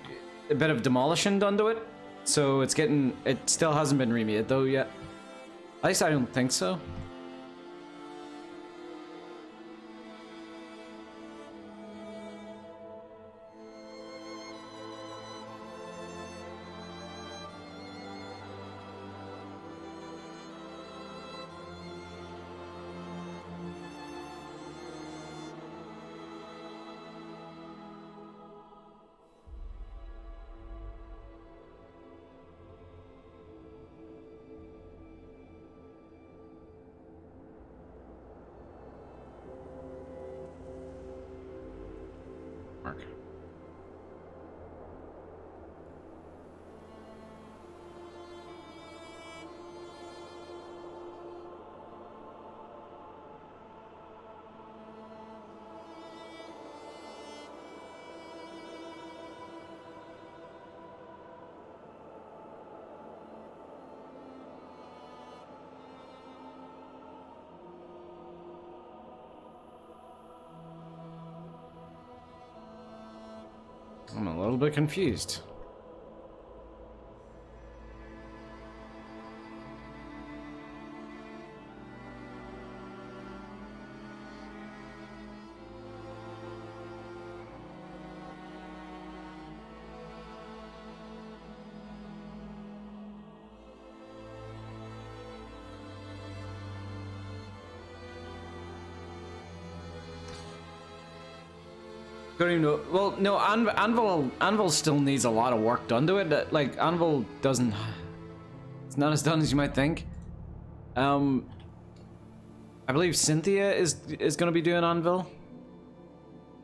a bit of demolishing done to it, so it's getting. It still hasn't been remade though yet. At least I don't think so. Mark. I'm a little bit confused. Don't even know. Well, no, Anvil still needs a lot of work done to it. Like, Anvil doesn't... It's not as done as you might think. I believe Cynthia is going to be doing Anvil.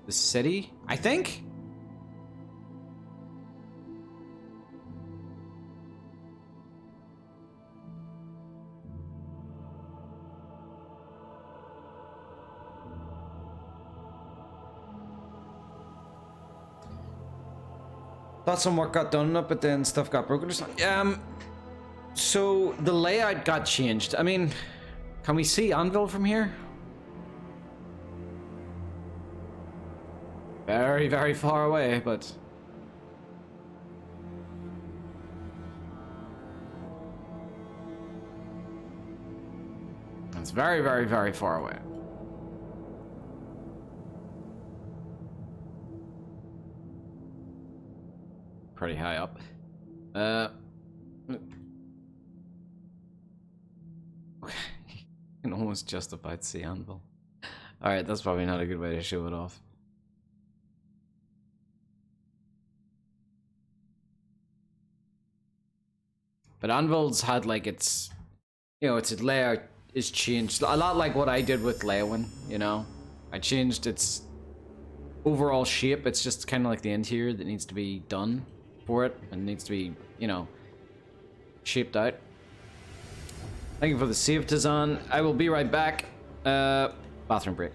The city, I think? Thought some work got done up, but then stuff got broken or something. So the layout got changed. I mean, can we see Anvil from here? Very, very far away, but... It's very, very, very far away. Pretty high up. Okay. You can almost justify to see Anvil. Alright, that's probably not a good way to show it off. But Anvil's had like its, you know, its layout is changed a lot, like what I did with Leowin. You know, I changed its overall shape. It's just kind of like the interior that needs to be done for it and needs to be, you know, shaped out. Thank you for the save, Tizan. I will be right back. Bathroom break.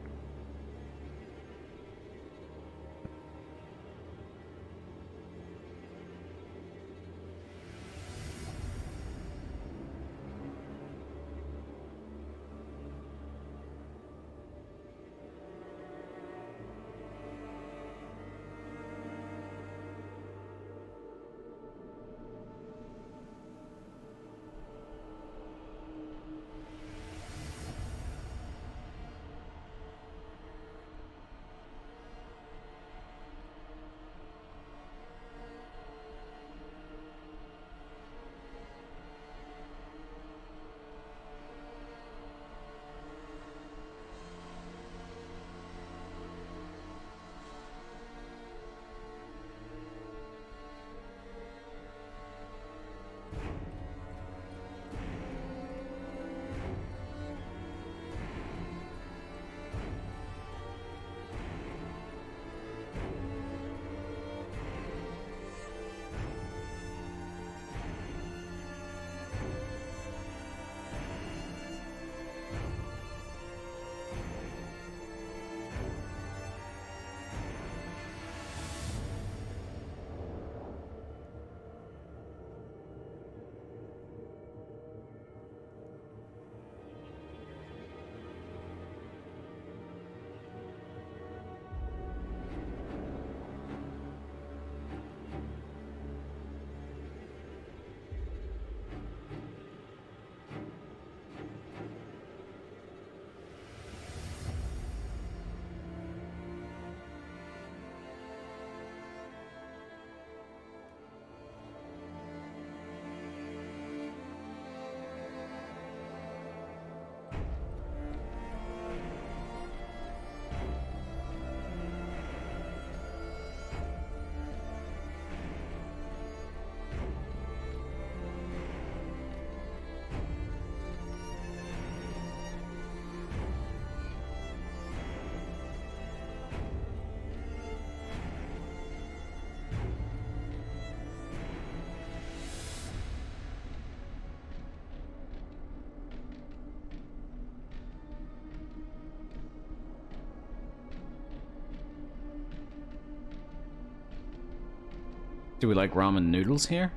Do we like ramen noodles here?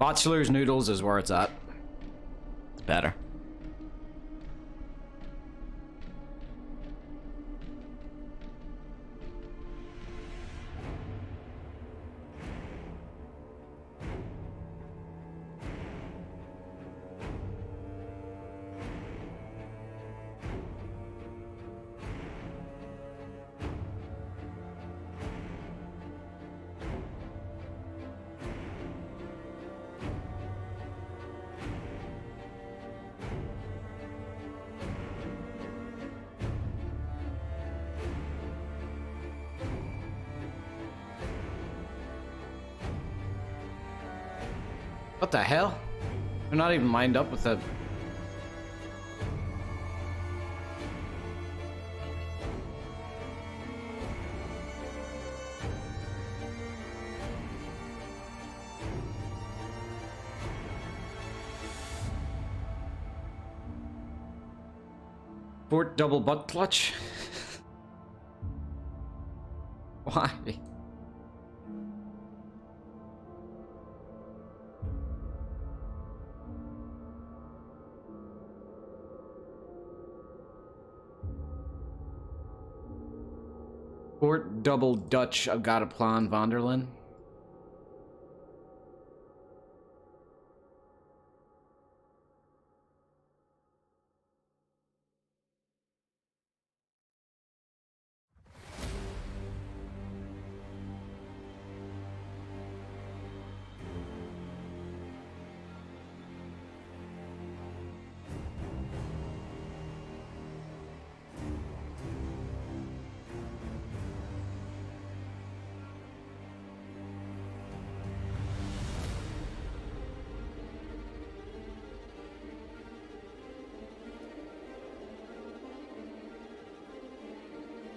Bachelor's noodles is where it's at. It's better. What the hell? They're not even lined up with the... Fort double butt clutch? Why? Fort double Dutch, I've got a plan, Vanderlyn.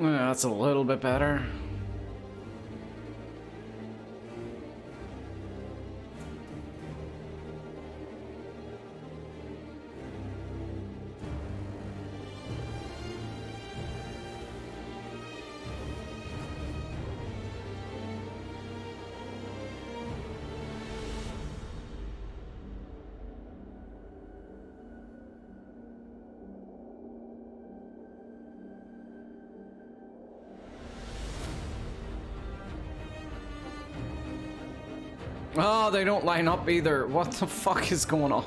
That's a little bit better. Oh, they don't line up either. What the fuck is going on?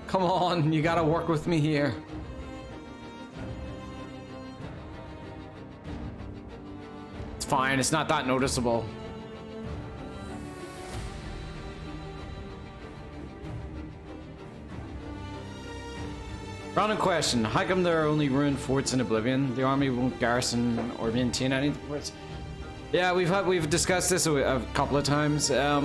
Come on, you gotta work with me here. It's fine, it's not that noticeable. Random question, how come there are only ruined forts in Oblivion? The army won't garrison or maintain any forts? Yeah, we've discussed this a couple of times. It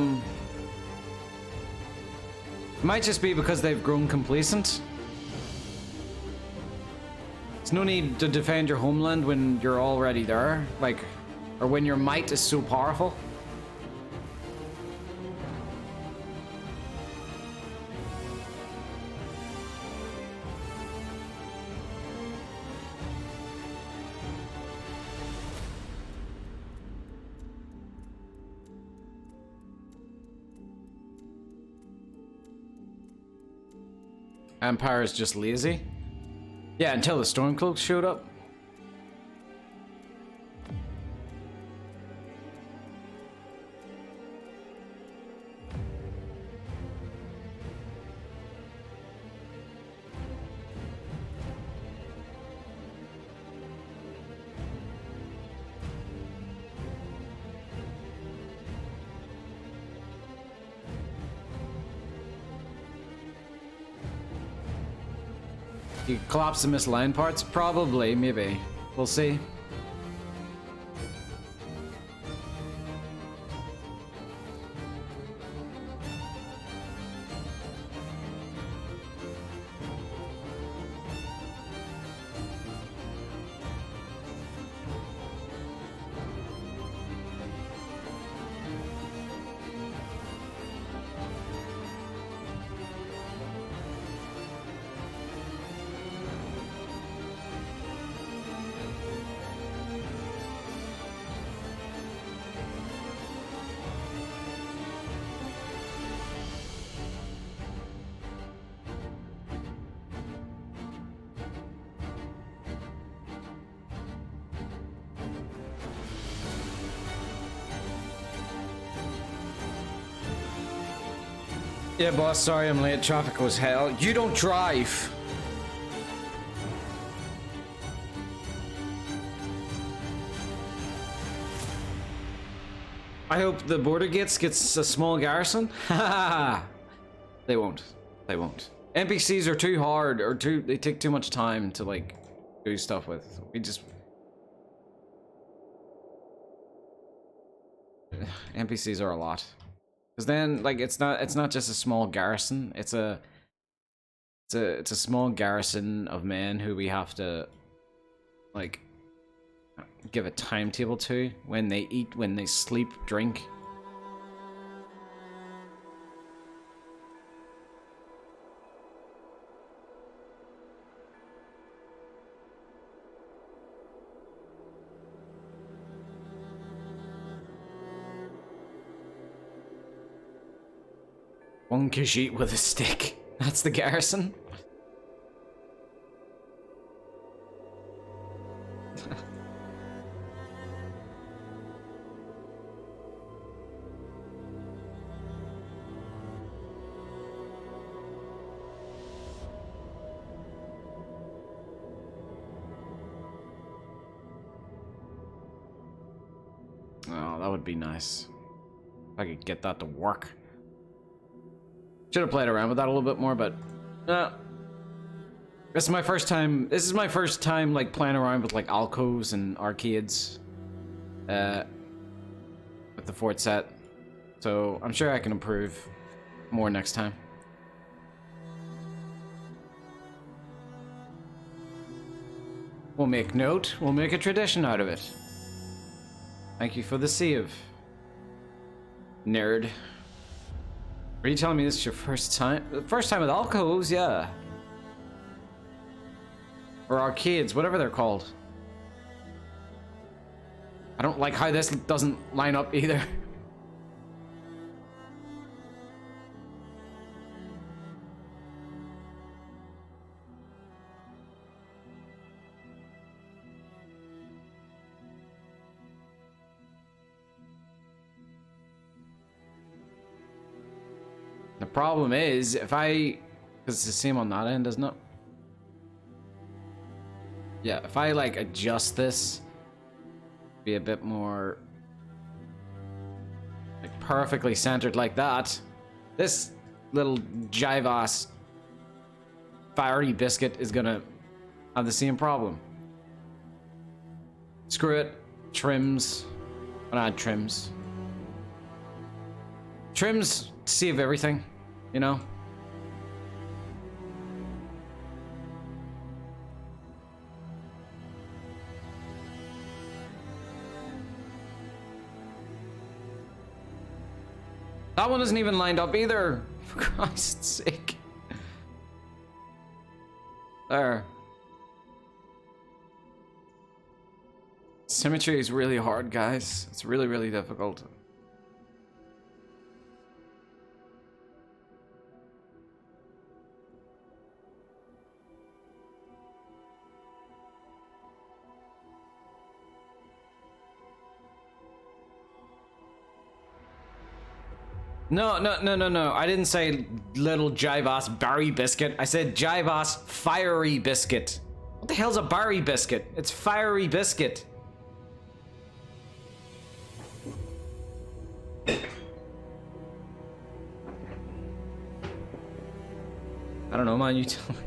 might just be because they've grown complacent. There's no need to defend your homeland when you're already there, like, or when your might is so powerful. Empire is just lazy. Yeah, until the Stormcloaks showed up. You collapse the misaligned parts? Probably, maybe. We'll see. Yeah, boss, sorry I'm late. Traffic was hell. You don't drive! I hope the border gets a small garrison. They won't. They won't. NPCs are too hard, or they take too much time to, like, do stuff with. We just... NPCs are a lot. Because then, like, it's not just a small garrison. It's a small garrison of men who we have to, like, give a timetable to when they eat, when they sleep, drink. One Khajiit with a stick. That's the garrison. Oh, that would be nice. If I could get that to work. Should have played around with that a little bit more, but this is my first time. This is my first time like playing around with like alcoves and arcades, with the fort set. So I'm sure I can improve more next time. We'll make note. We'll make a tradition out of it. Thank you for the save, nerd. Are you telling me this is your first time? The first time with alcoves, yeah. Or arcades, whatever they're called. I don't like how this doesn't line up either. The problem is, if I... Because it's the same on that end, isn't it? Yeah, if I, like, adjust this... Be a bit more... Like, perfectly centered like that. This little jive-ass... Fiery biscuit is gonna... have the same problem. Screw it. Trims. Well, not trims. Trims save everything, you know? That one isn't even lined up either, for Christ's sake. There. Symmetry is really hard, guys. It's really, really difficult. No. I didn't say little jive-ass Barry biscuit. I said jive-ass fiery biscuit. What the hell's a Barry biscuit? It's fiery biscuit. I don't know, man. You tell me.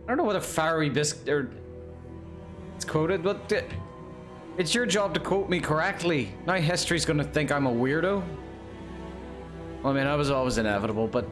I don't know what a fiery biscuit or it's quoted, but it's your job to quote me correctly. Now history's gonna think I'm a weirdo. Well, I mean, that was always inevitable, but...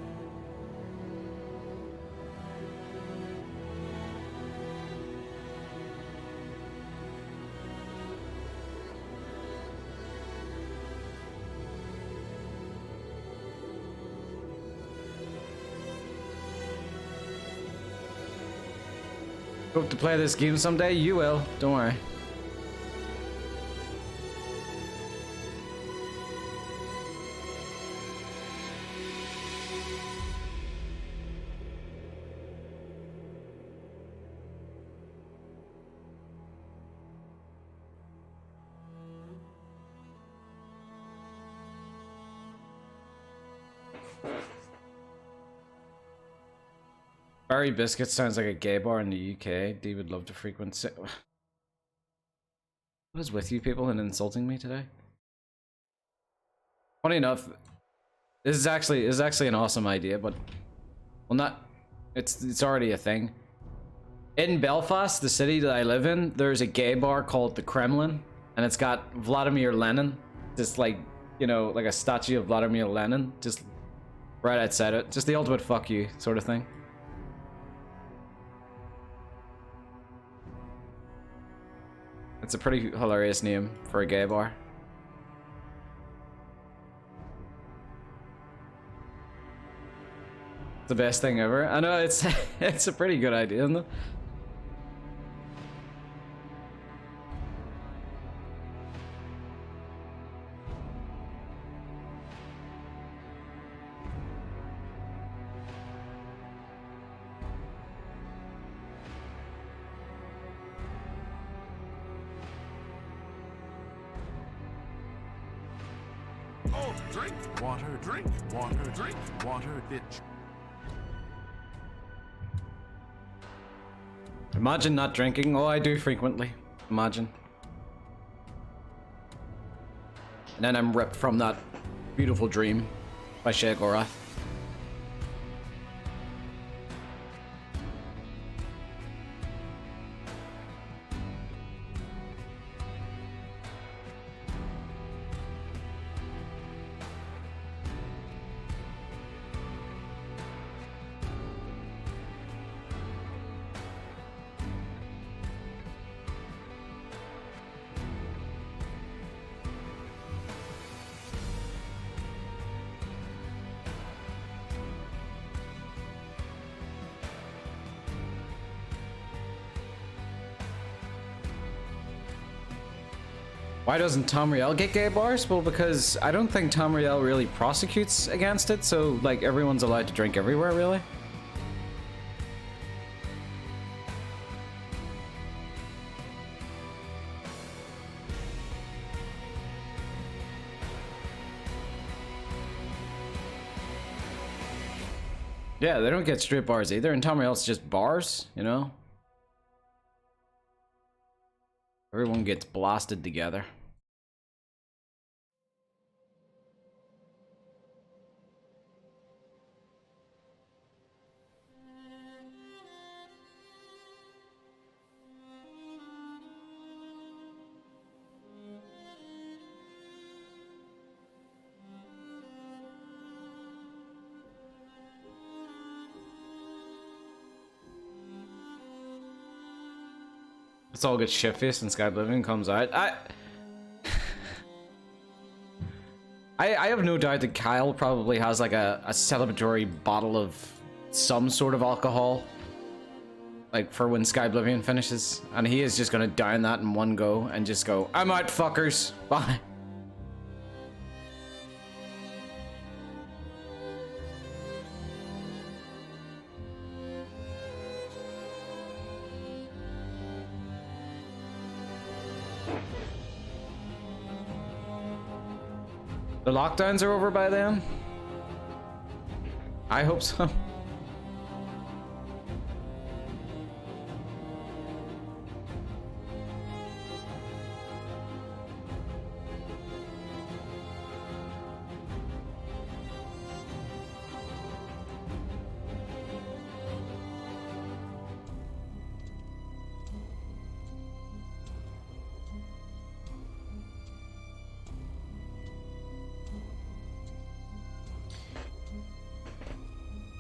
Hope to play this game someday. You will. Don't worry. Barry Biscuit sounds like a gay bar in the UK. Dee would love to frequent it. What is with you people and insulting me today? Funny enough, this is actually an awesome idea, but well, not. It's already a thing. In Belfast, the city that I live in, there's a gay bar called the Kremlin, and it's got Vladimir Lenin, just like you know, like a statue of Vladimir Lenin, just right outside it. Just the ultimate fuck you sort of thing. It's a pretty hilarious name for a gay bar. It's the best thing ever. I know, it's it's a pretty good idea, isn't it? Oh, drink water, drink water, drink water, bitch. Imagine not drinking. Oh, I do frequently. Imagine. And then I'm ripped from that beautiful dream by Shea Gorath. Why doesn't Tamriel get gay bars? Well, because I don't think Tamriel really prosecutes against it, so like everyone's allowed to drink everywhere, really. Yeah, they don't get straight bars either, and Tamriel's just bars, you know? Everyone gets blasted together. It's all good shit-faced and Skyblivion comes out. I have no doubt that Kyle probably has like a celebratory bottle of some sort of alcohol, like for when Skyblivion finishes, and he is just gonna down that in one go and just go, "I'm out, fuckers, bye." The lockdowns are over by then? I hope so.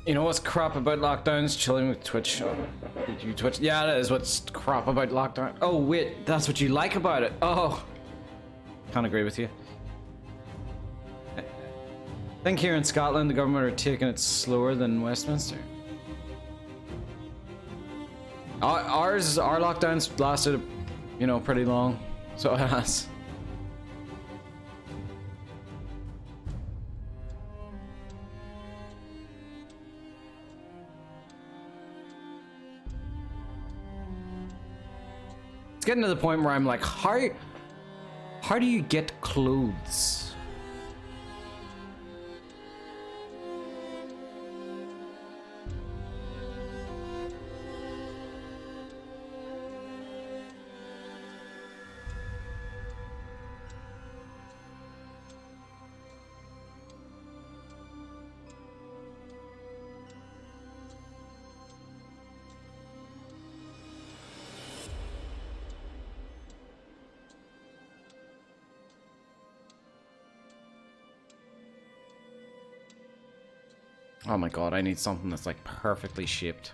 You know what's crap about lockdowns? Chilling with Twitch. Oh, did you Twitch? Yeah, that is what's crap about lockdown. Oh wait, that's what you like about it. Oh, can't agree with you. I think here in Scotland the government are taking it slower than Westminster. Our lockdowns lasted, you know, pretty long, so it has. It's getting to the point where I'm like, how do you get clothes? Oh my god, I need something that's like perfectly shaped.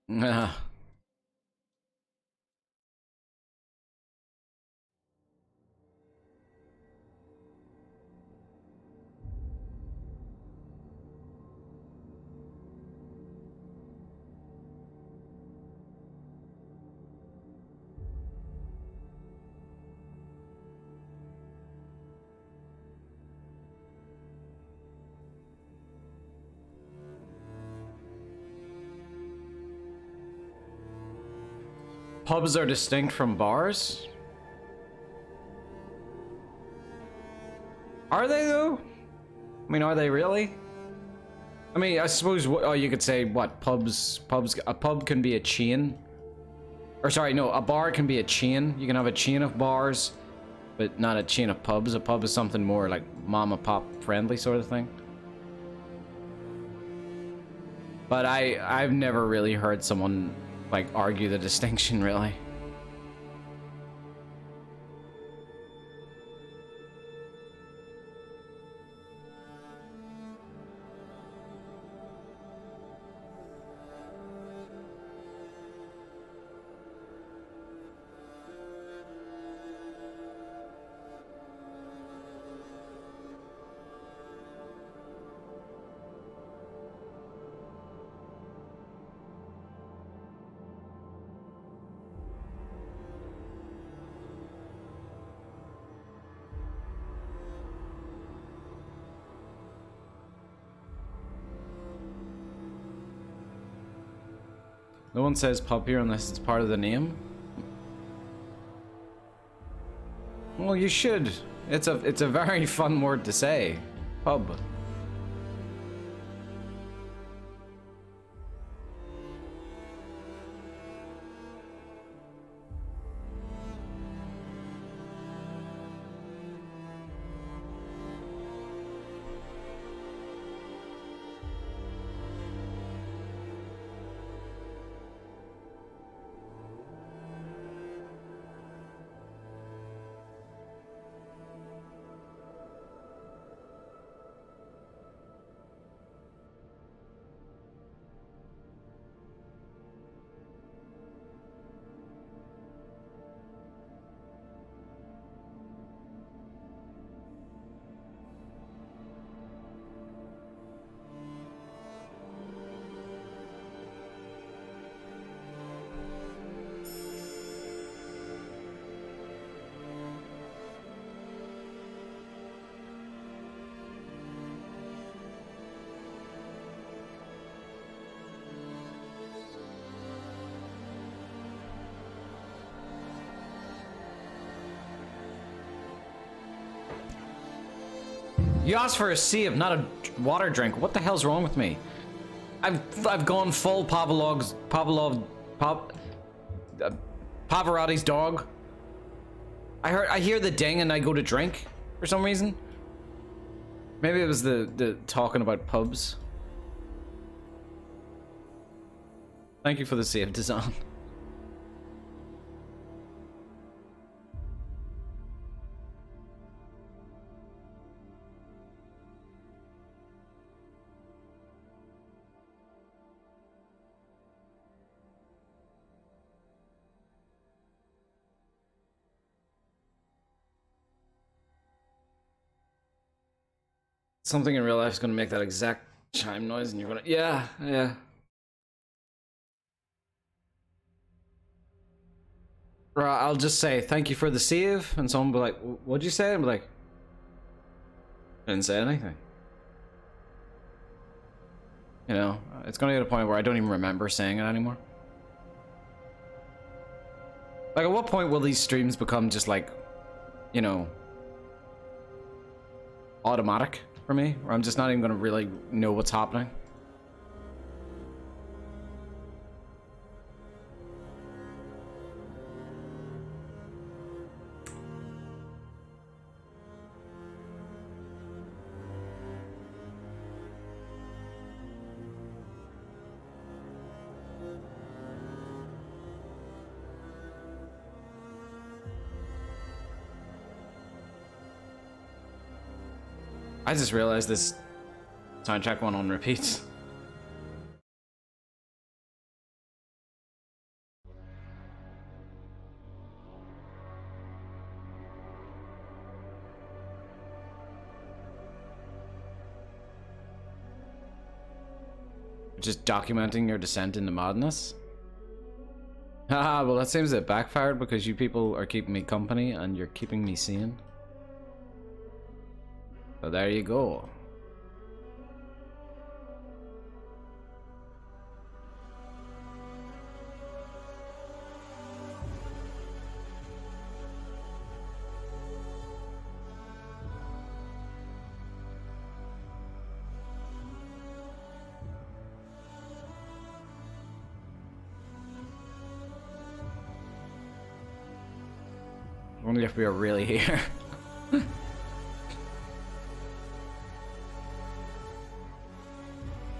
Ah. Pubs are distinct from bars? Are they though? I mean, are they really? I mean, I suppose oh, you could say what a pub can be a chain. Or sorry, no, a bar can be a chain. You can have a chain of bars, but not a chain of pubs. A pub is something more like mom and pop friendly sort of thing. But I've never really heard someone like argue the distinction really. No one says pub here unless it's part of the name. Well, you should. It's a very fun word to say. Pub. You asked for a save, not a water drink. What the hell's wrong with me? I've gone full Pavarotti's dog. I hear the ding and I go to drink for some reason. Maybe it was the talking about pubs. Thank you for the save, Dazan. Something in real life is gonna make that exact chime noise, and you're gonna yeah. Right, I'll just say thank you for the save, and someone will be like, "What'd you say?" And I'll be like, "I didn't say anything." You know, it's gonna get to a point where I don't even remember saying it anymore. Like, at what point will these streams become just like, you know, automatic for me, where I'm just not even gonna really know what's happening? I just realized this soundtrack went on repeat. Just documenting your descent into madness. Haha, well that seems it backfired because you people are keeping me company and you're keeping me sane. So there you go. I wonder if we are really here.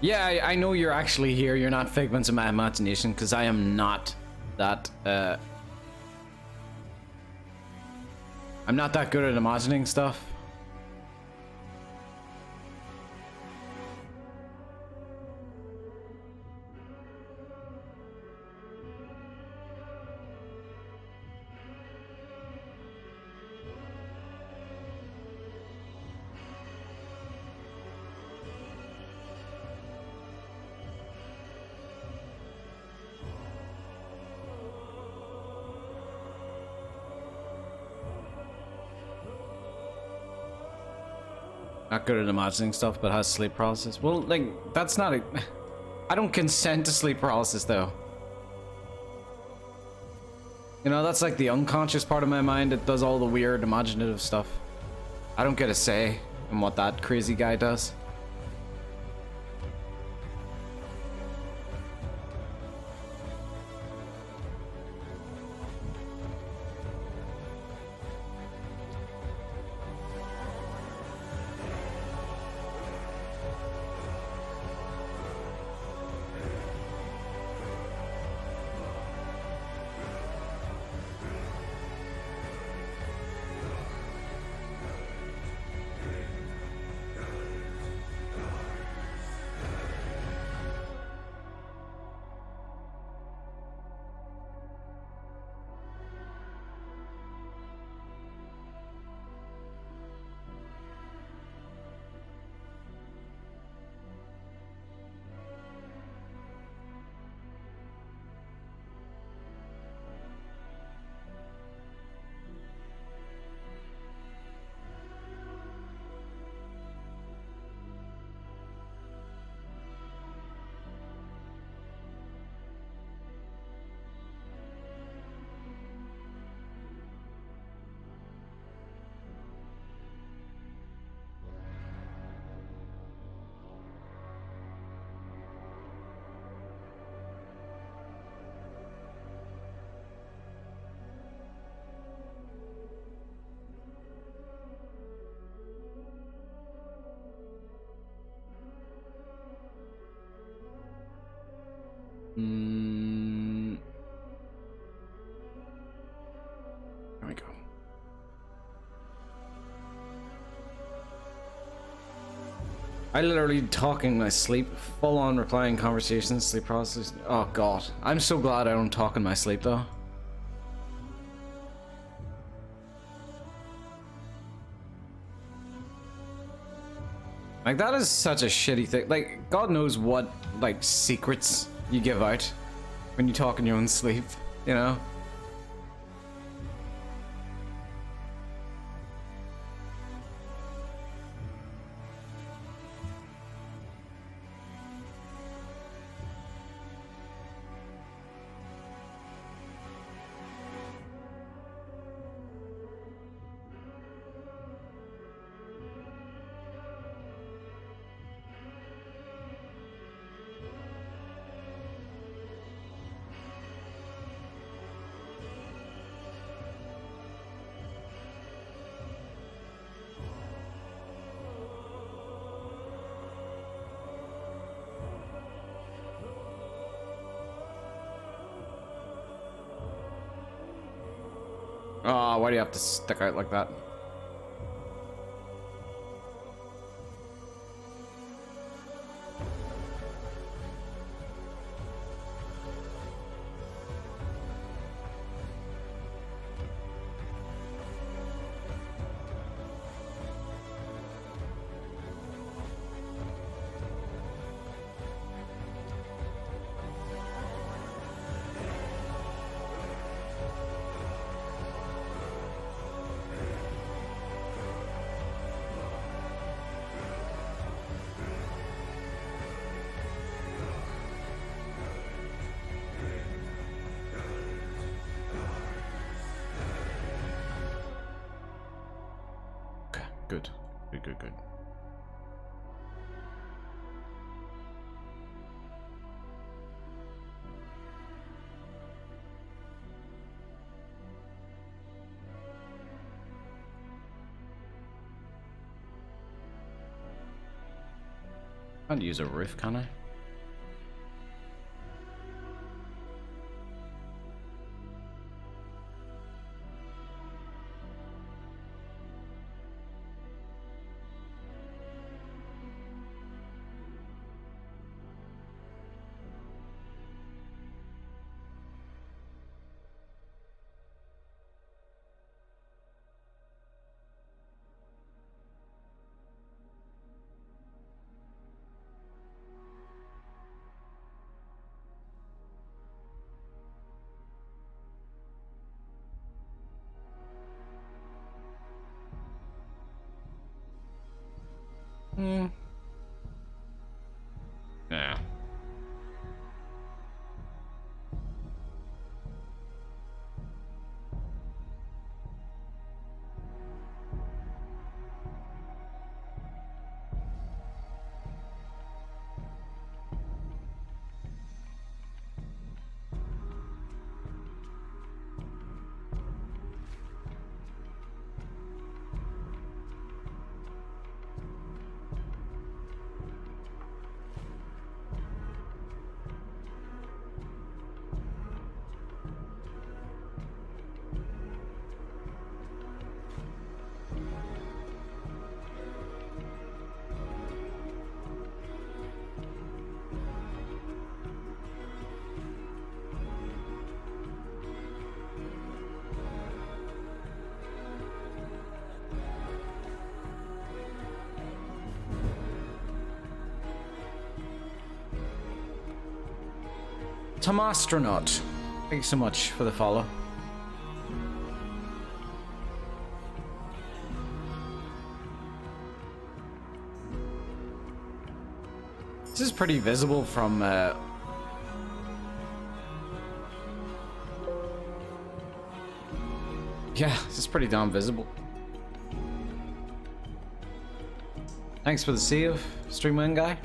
Yeah, I know you're actually here. You're not figments of my imagination, because I am not that, I'm not that good at imagining stuff. Not good at imagining stuff, but has sleep paralysis. Well, like, that's not a... I don't consent to sleep paralysis, though. You know, that's like the unconscious part of my mind that does all the weird imaginative stuff. I don't get a say in what that crazy guy does. There we go. I literally talking in my sleep, full on replying conversations, sleep paralysis. Oh god. I'm so glad I don't talk in my sleep though. Like that is such a shitty thing. Like God knows what like secrets you give out when you talk in your own sleep, you know? Oh, why do you have to stick out like that? Good. Good, good, good. Can't use a roof, can I? Hmm. Yeah. Tom Astronaut, thank you so much for the follow. This is pretty visible from yeah, this is pretty damn visible. Thanks for the save, Streamwing guy.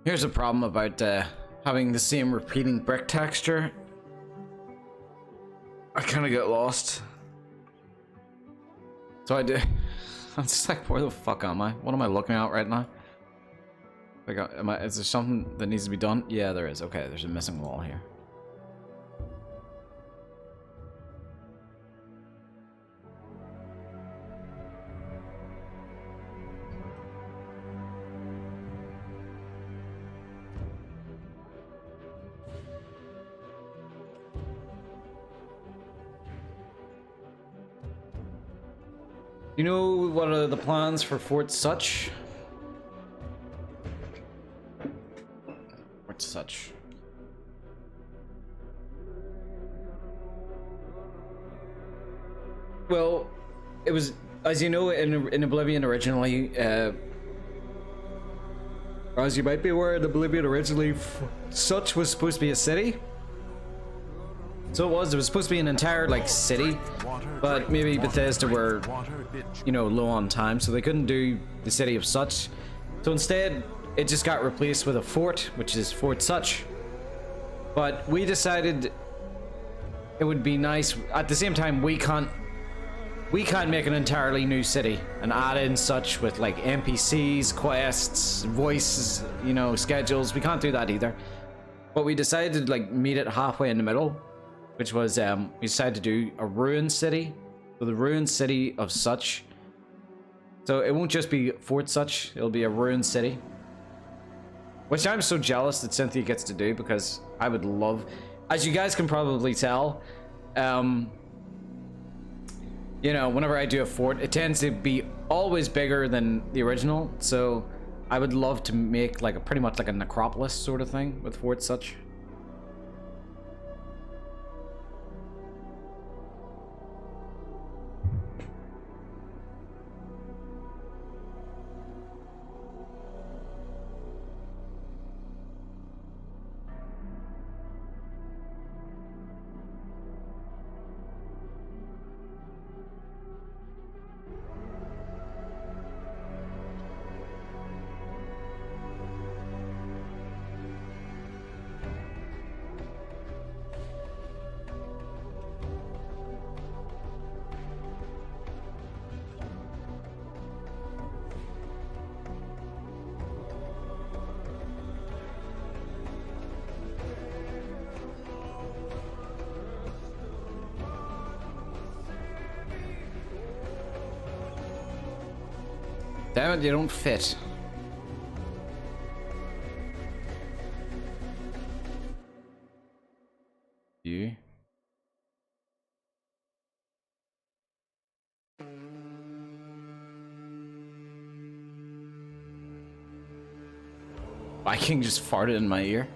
Here's a problem about having the same repeating brick texture. I kind of get lost. So I do. I'm just like, where the fuck am I? What am I looking at right now? Like, is there something that needs to be done? Yeah, there is. Okay, there's a missing wall here. You know what are the plans for Fort Such? Fort Such. Well, it was, as you know, in Oblivion originally, as you might be aware, in Oblivion originally, Such was supposed to be a city. So it was supposed to be an entire, like, city, but maybe Bethesda were, you know, low on time, so they couldn't do the city of Such. So instead, it just got replaced with a fort, which is Fort Such. But we decided it would be nice, at the same time, we can't make an entirely new city and add in Such with, like, NPCs, quests, voices, you know, schedules. We can't do that either. But we decided to, like, meet it halfway in the middle, which was, we decided to do a ruined city. So the ruined city of Such. So it won't just be Fort Such, it'll be a ruined city. Which I'm so jealous that Cynthia gets to do, because I would love, as you guys can probably tell, you know, whenever I do a fort, it tends to be always bigger than the original. So I would love to make like a pretty much like a necropolis sort of thing with Fort Such. Damn it, you don't fit. You? Viking just farted in my ear.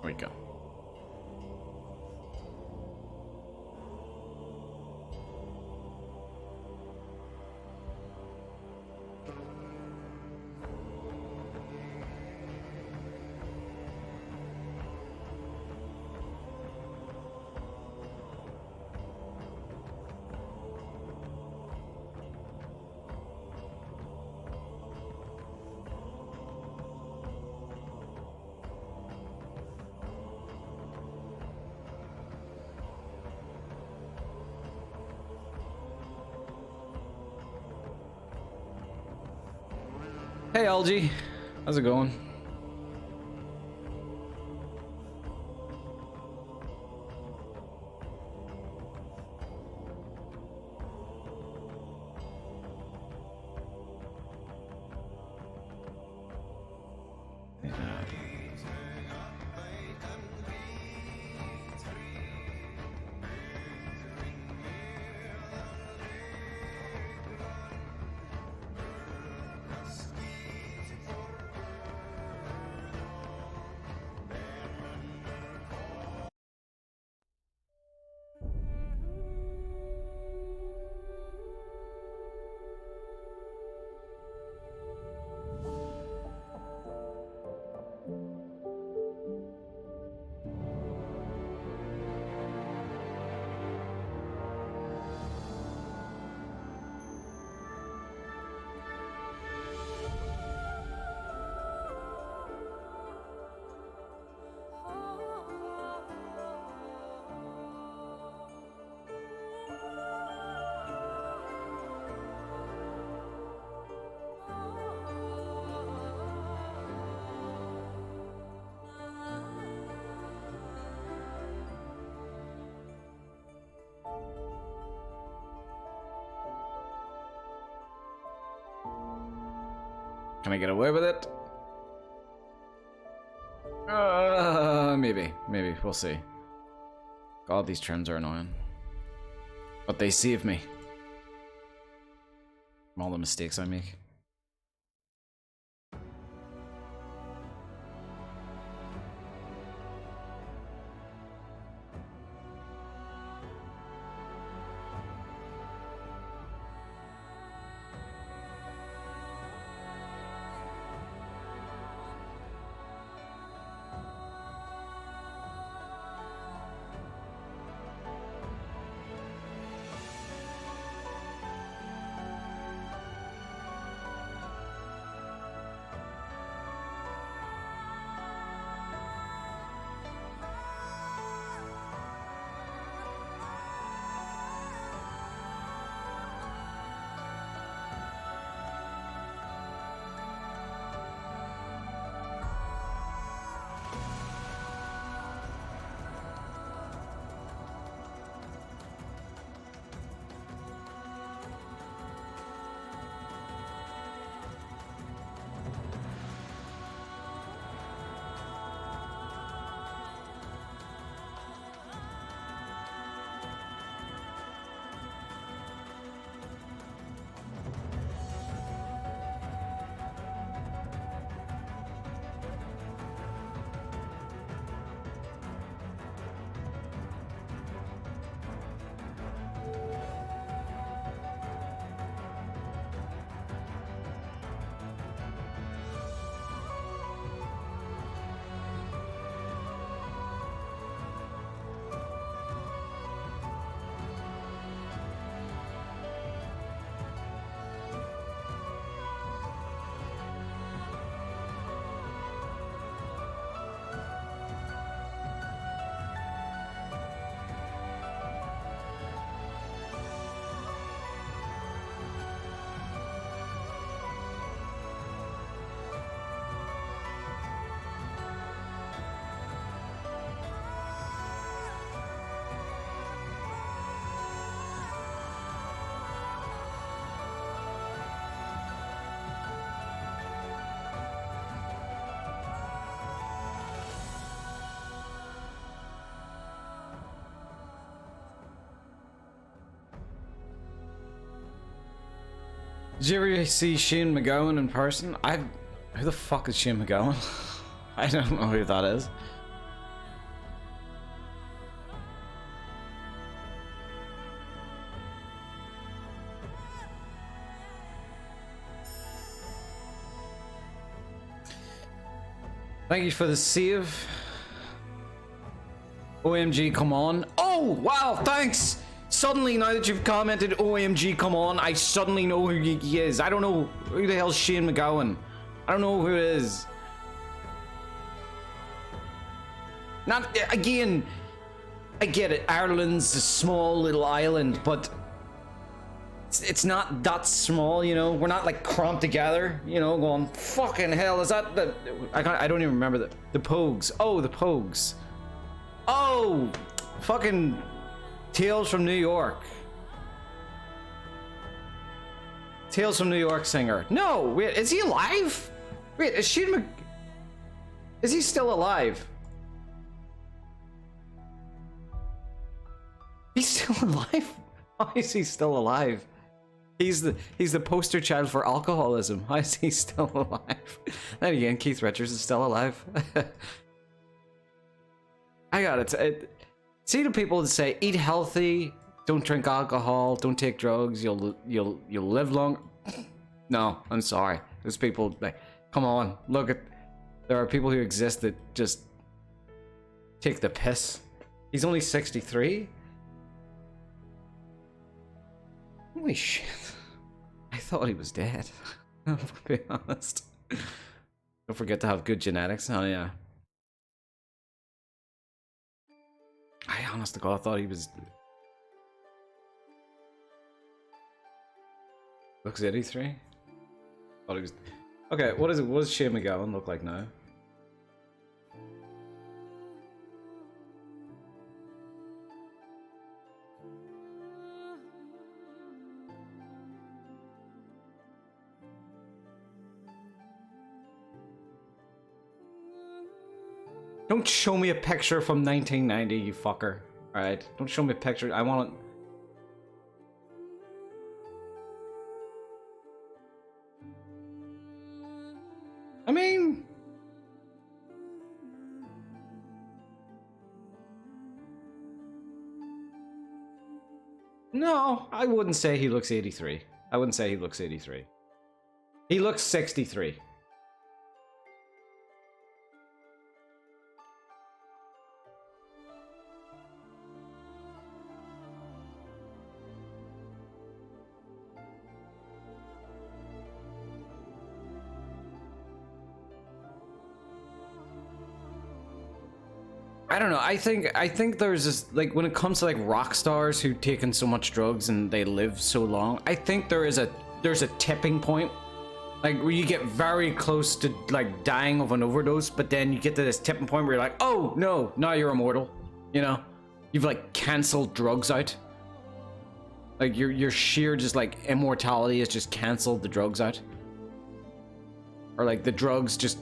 There we go. Hey, Algie. How's it going? Can I get away with it? Maybe. Maybe. We'll see. God, these trims are annoying. But they save me from all the mistakes I make. Did you ever see Shane McGowan in person? Who the fuck is Shane McGowan? I don't know who that is. Thank you for the save. OMG, come on. Oh, wow, thanks! Suddenly, now that you've commented OMG, come on, I suddenly know who he is. I don't know who the hell's Shane McGowan. I don't know who it is. Not, again, I get it. Ireland's a small little island, but it's not that small, you know? We're not like cramped together, you know, going, fucking hell, is that the... I don't even remember the Pogues. Oh, the Pogues. Oh, fucking... Tales from New York. Tales from New York singer. No, wait, is he alive? Wait, is Shane is he still alive? He's still alive? Why is he still alive? He's the poster child for alcoholism. Why is he still alive? Then again, Keith Richards is still alive. I got it. See the people that say eat healthy, don't drink alcohol, don't take drugs, you'll live long. No, I'm sorry. There's people like, come on, look at. There are people who exist that just take the piss. He's only 63. Holy shit! I thought he was dead. To be honest. Don't forget to have good genetics. Oh yeah. I honest to God thought he was. Looks 83. Thought he was. Okay, what is it? What does Shane McGowan look like now? Don't show me a picture from 1990, you fucker. Alright? Don't show me a picture. I want it. I mean... No, I wouldn't say he looks 83. I wouldn't say he looks 83. He looks 63. I don't know. I think there's this, like, when it comes to like rock stars who've taken so much drugs and they live so long, I think there's a tipping point, like where you get very close to like dying of an overdose, but then you get to this tipping point where you're like, oh no, now you're immortal. You know, you've like canceled drugs out. Like your sheer just like immortality has just canceled the drugs out, or like the drugs just.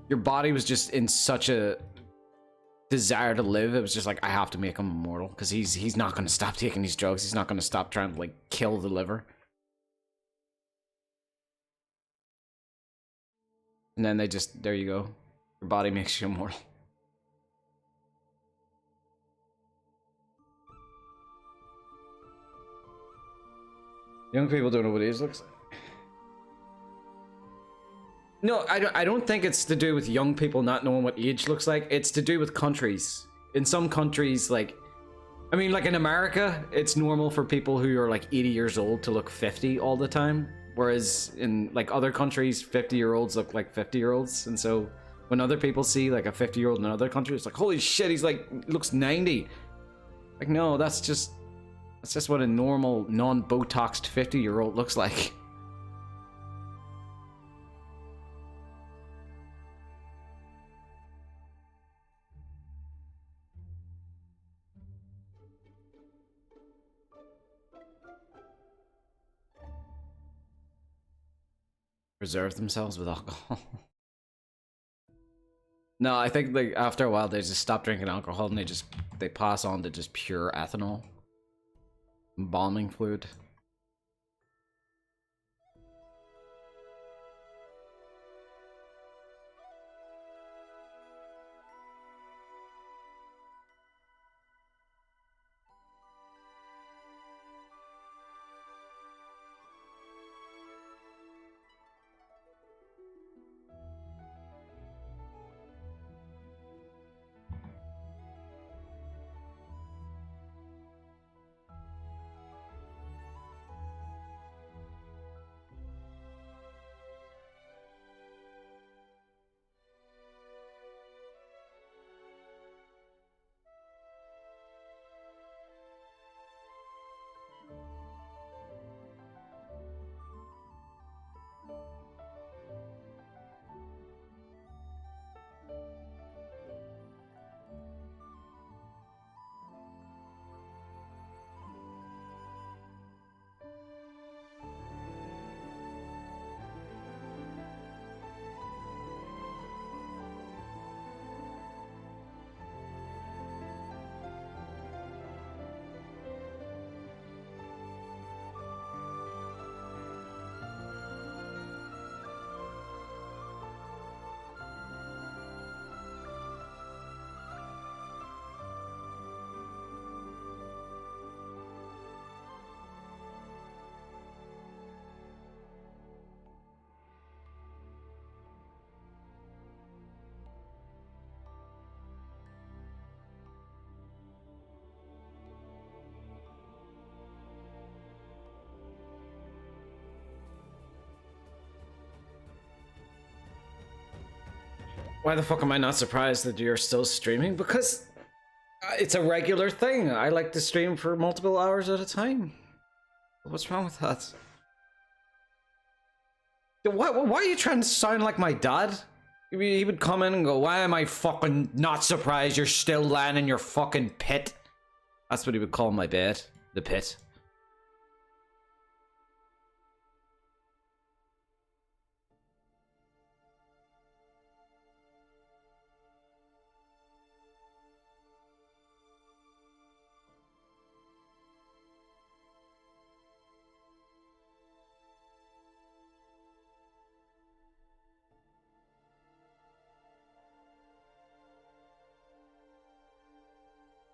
Your body was just in such a desire to live. It was just like, I have to make him immortal because he's not going to stop taking these drugs. He's not going to stop trying to like kill the liver. And then they just, there you go. Your body makes you immortal. Young people don't know what age looks like. No, I don't think it's to do with young people not knowing what age looks like. It's to do with countries. In some countries, like, I mean, like in America, it's normal for people who are like 80 years old to look 50 all the time. Whereas in like other countries, 50-year-olds look like 50-year-olds. And so when other people see like a 50-year-old in another country, it's like, holy shit, he's like, looks 90. Like, no, that's just what a normal, non-Botoxed 50-year-old looks like. Preserve themselves with alcohol. No, I think like after a while they just stop drinking alcohol and they pass on to just pure ethanol, embalming fluid. Why the fuck am I not surprised that you're still streaming? Because it's a regular thing. I like to stream for multiple hours at a time. What's wrong with that? Why are you trying to sound like my dad? He would come in and go, why am I fucking not surprised you're still lying in your fucking pit? That's what he would call my bed. The pit.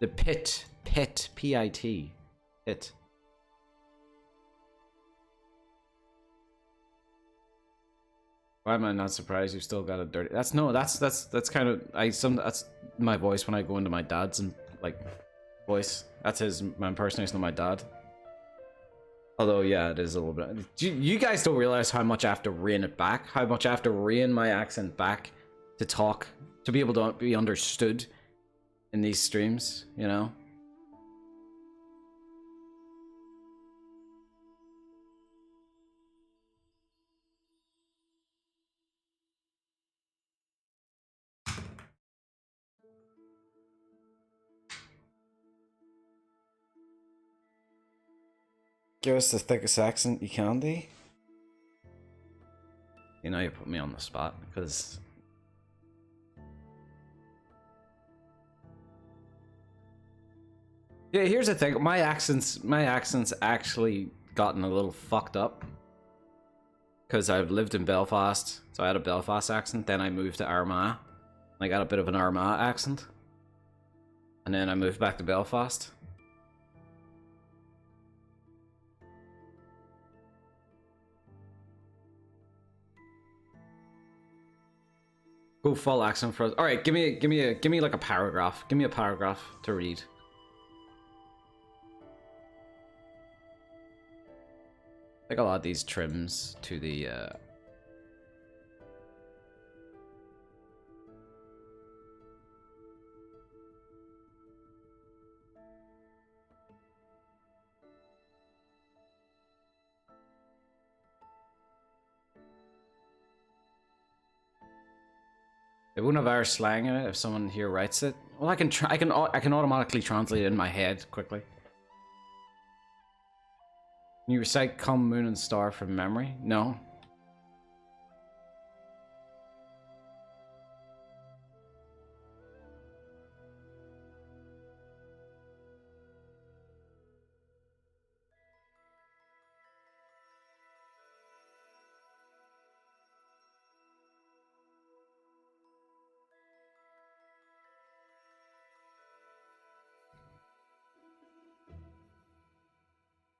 The pit. Pit. P-I-T. Pit. Why am I not surprised you've still got a dirty... That's kind of... That's my voice when I go into my dad's and, like, voice. That's his... My impersonation of my dad. Although, yeah, it is a little bit... You guys don't realize how much I have to rein it back? How much I have to rein my accent back to talk, to be able to be understood in these streams, you know? Give us the thickest accent you can, D. You know, you put me on the spot because... Yeah, here's the thing. My accent's actually gotten a little fucked up. Because I've lived in Belfast, so I had a Belfast accent. Then I moved to Armagh. I got a bit of an Armagh accent. And then I moved back to Belfast. Go full accent for us. All right, give me like a paragraph. Give me a paragraph to read. I think I'll add these trims to the. It wouldn't have Irish slang in it if someone here writes it. Well, I can automatically translate it in my head quickly. Can you recite "Come, Moon, and Star" from memory? No.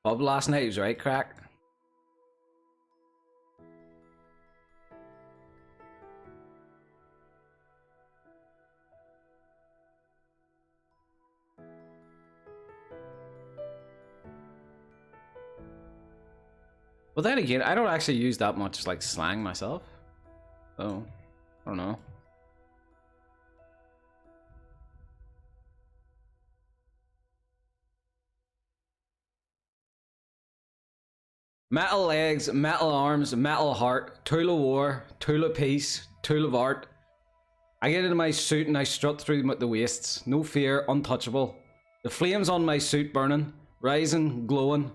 Bob last night was right, crack. Well, then again, I don't actually use that much like slang myself, so I don't know. Metal legs, metal arms, metal heart, tool of war, tool of peace, tool of art. I get into my suit and I strut through the wastes. No fear, untouchable. The flames on my suit burning, rising, glowing.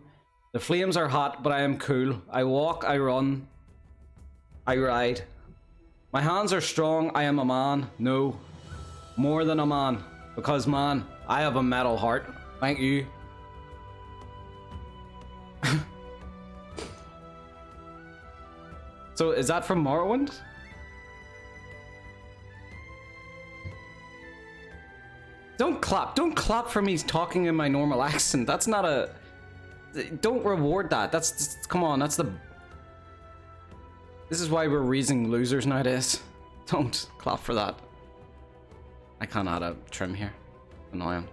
The flames are hot, but I am cool. I walk, I run, I ride. My hands are strong, I am a man. No, more than a man. Because, man, I have a metal heart. Thank you. So, is that from Morrowind? Don't clap for me talking in my normal accent. That's not a... Don't reward that. That's come on, that's the... This is why we're raising losers nowadays. Don't clap for that. I can't add a trim here. Annoying.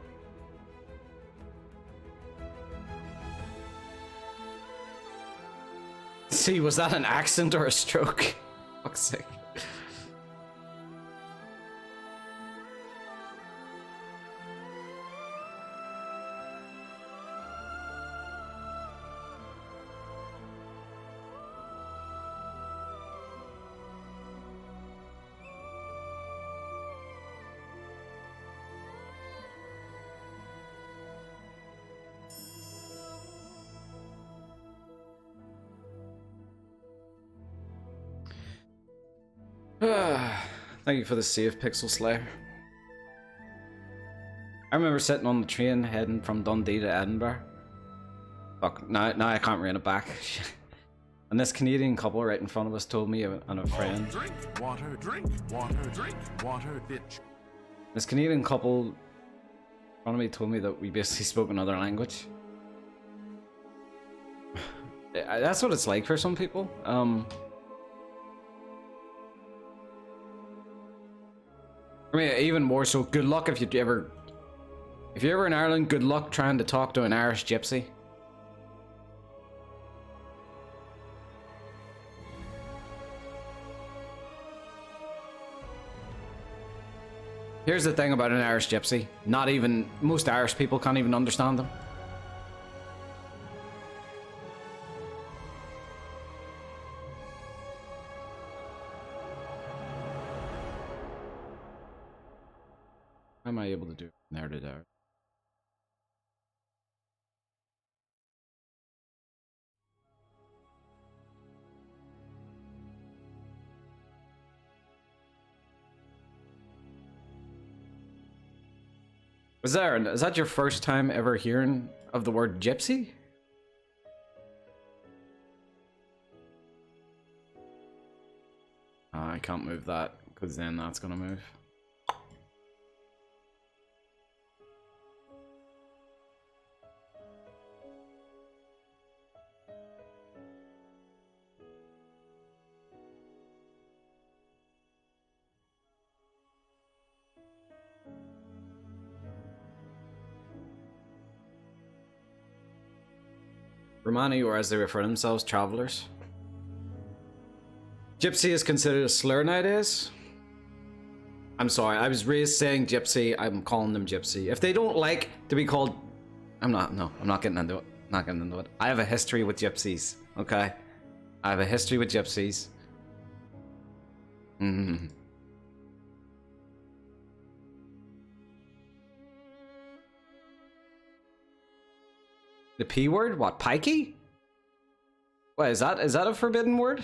See, was that an accent or a stroke? Fuck's sake. Thank you for the save, Pixel Slayer. I remember sitting on the train heading from Dundee to Edinburgh. Fuck, now I can't rein it back. And this Canadian couple right in front of us told me and a friend. Drink water, drink water, drink water, bitch. This Canadian couple Astronomy told me that we basically spoke another language. That's what it's like for some people. I mean, even more so, good luck if you're ever in Ireland, good luck trying to talk to an Irish gypsy. Here's the thing about an Irish gypsy. Not even, most Irish people can't even understand them. How am I able to do it from there to there? Is that your first time ever hearing of the word gypsy? I can't move that, because then that's gonna move. Romani, or as they refer to themselves, travelers. Gypsy is considered a slur nowadays. I'm sorry, I was raised saying gypsy, I'm calling them gypsy. If they don't like to be called... I'm not getting into it. Not getting into it. I have a history with gypsies, okay? I have a history with gypsies. The P word? What, pikey? What, is that a forbidden word?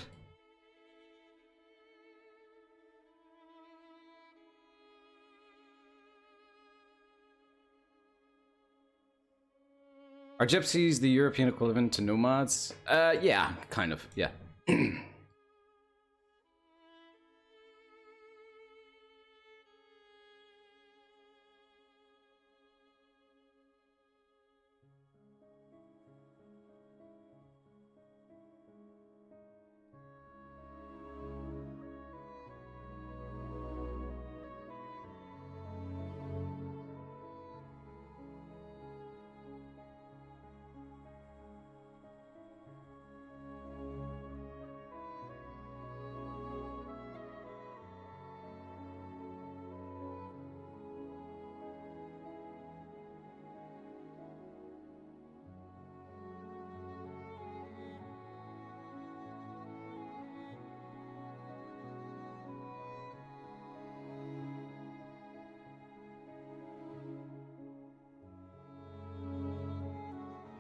Are gypsies the European equivalent to nomads? Yeah, kind of, yeah.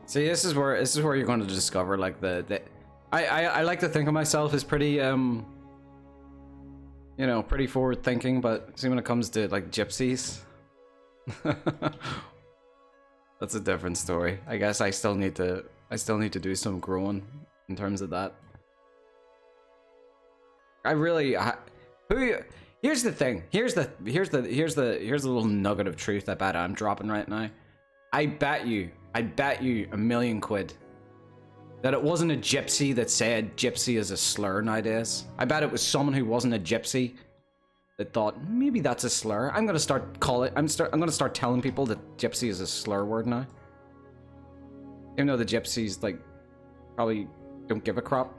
See, this is where you're going to discover like I like to think of myself as pretty you know, pretty forward thinking, but see, when it comes to like gypsies, that's a different story. I guess I still need to do some growing in terms of that. Here's the thing. Here's the little nugget of truth I bet I'm dropping right now. I bet you £1,000,000 that it wasn't a gypsy that said gypsy is a slur nowadays. I bet it was someone who wasn't a gypsy that thought maybe that's a slur. I'm gonna start telling people that gypsy is a slur word now. Even though the gypsies like probably don't give a crap.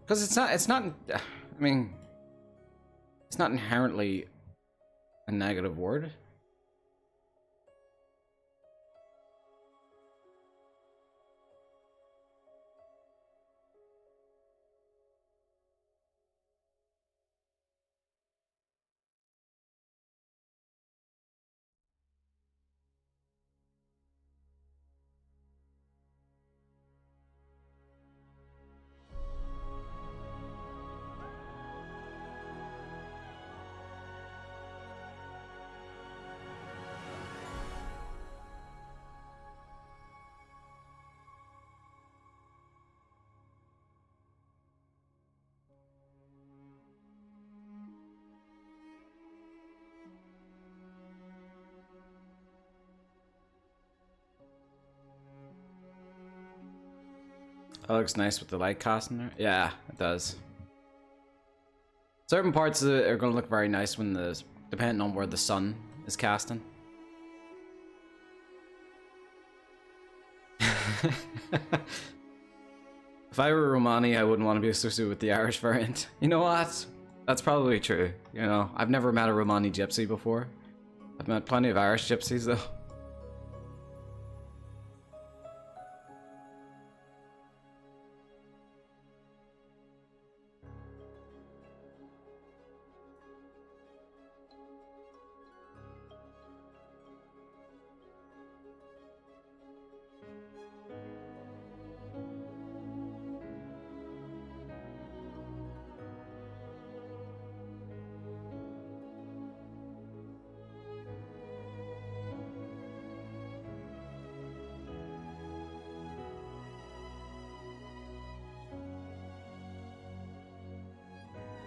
Because it's not, I mean, it's not inherently a negative word. That looks nice with the light casting there. Yeah, it does. Certain parts of it are going to look very nice when depending on where the sun is casting. If I were Romani, I wouldn't want to be associated with the Irish variant. You know what? That's probably true. You know, I've never met a Romani gypsy before. I've met plenty of Irish gypsies though.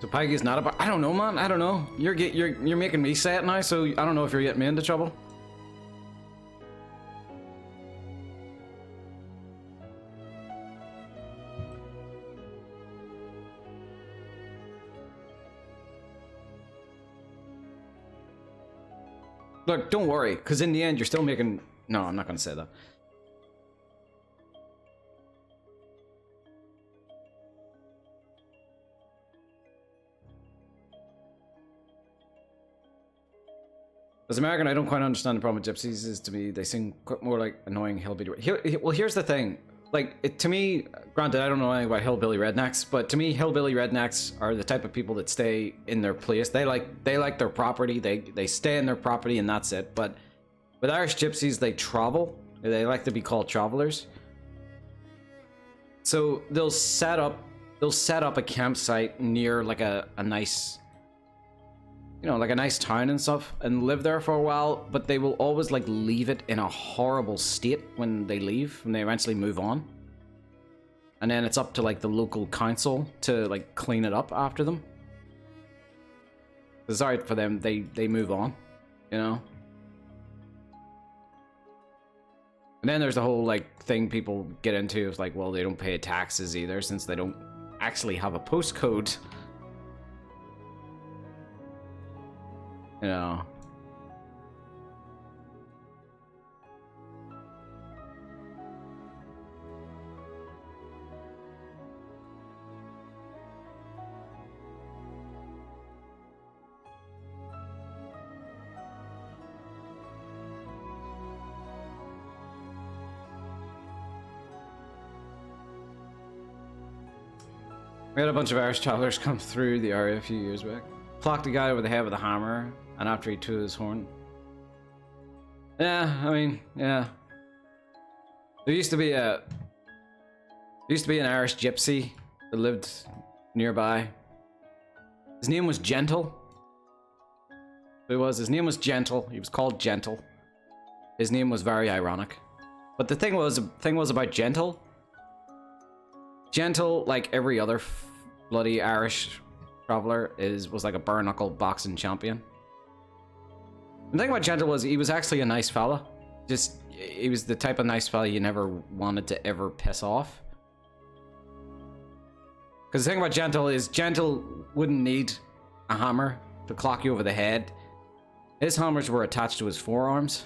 So Peggy's not about. I don't know, man. I don't know. You're making me say it now, so I don't know if you're getting me into trouble. Look, don't worry, because in the end, you're still making. No, I'm not going to say that. As American, I don't quite understand the problem with gypsies. Is to me, they seem quite more like annoying hillbilly. Well, here's the thing. Like, to me, granted, I don't know anything about hillbilly rednecks, but to me, hillbilly rednecks are the type of people that stay in their place. They like their property. They stay in their property, and that's it. But with Irish gypsies, they travel. They like to be called travelers. So they'll set up a campsite near like a nice, you know, like a nice town and stuff, and live there for a while, but they will always like leave it in a horrible state when they leave, when they eventually move on. And then it's up to like the local council to like clean it up after them. It's alright for them, they move on, you know? And then there's the whole like thing people get into is like, well, they don't pay taxes either since they don't actually have a postcode. You know. We had a bunch of Irish travelers come through the area a few years back. Clocked a guy over the head with a hammer, and after he tooted his horn. Yeah, I mean, yeah. There used to be an Irish gypsy that lived nearby. His name was Gentle. His name was Gentle. He was called Gentle. His name was very ironic. But the thing was about Gentle. Gentle, like every other bloody Irish traveler, was like a bare knuckle boxing champion. The thing about Gentle was he was actually a nice fella. Just, he was the type of nice fella you never wanted to ever piss off. Because the thing about Gentle is Gentle wouldn't need a hammer to clock you over the head. His hammers were attached to his forearms.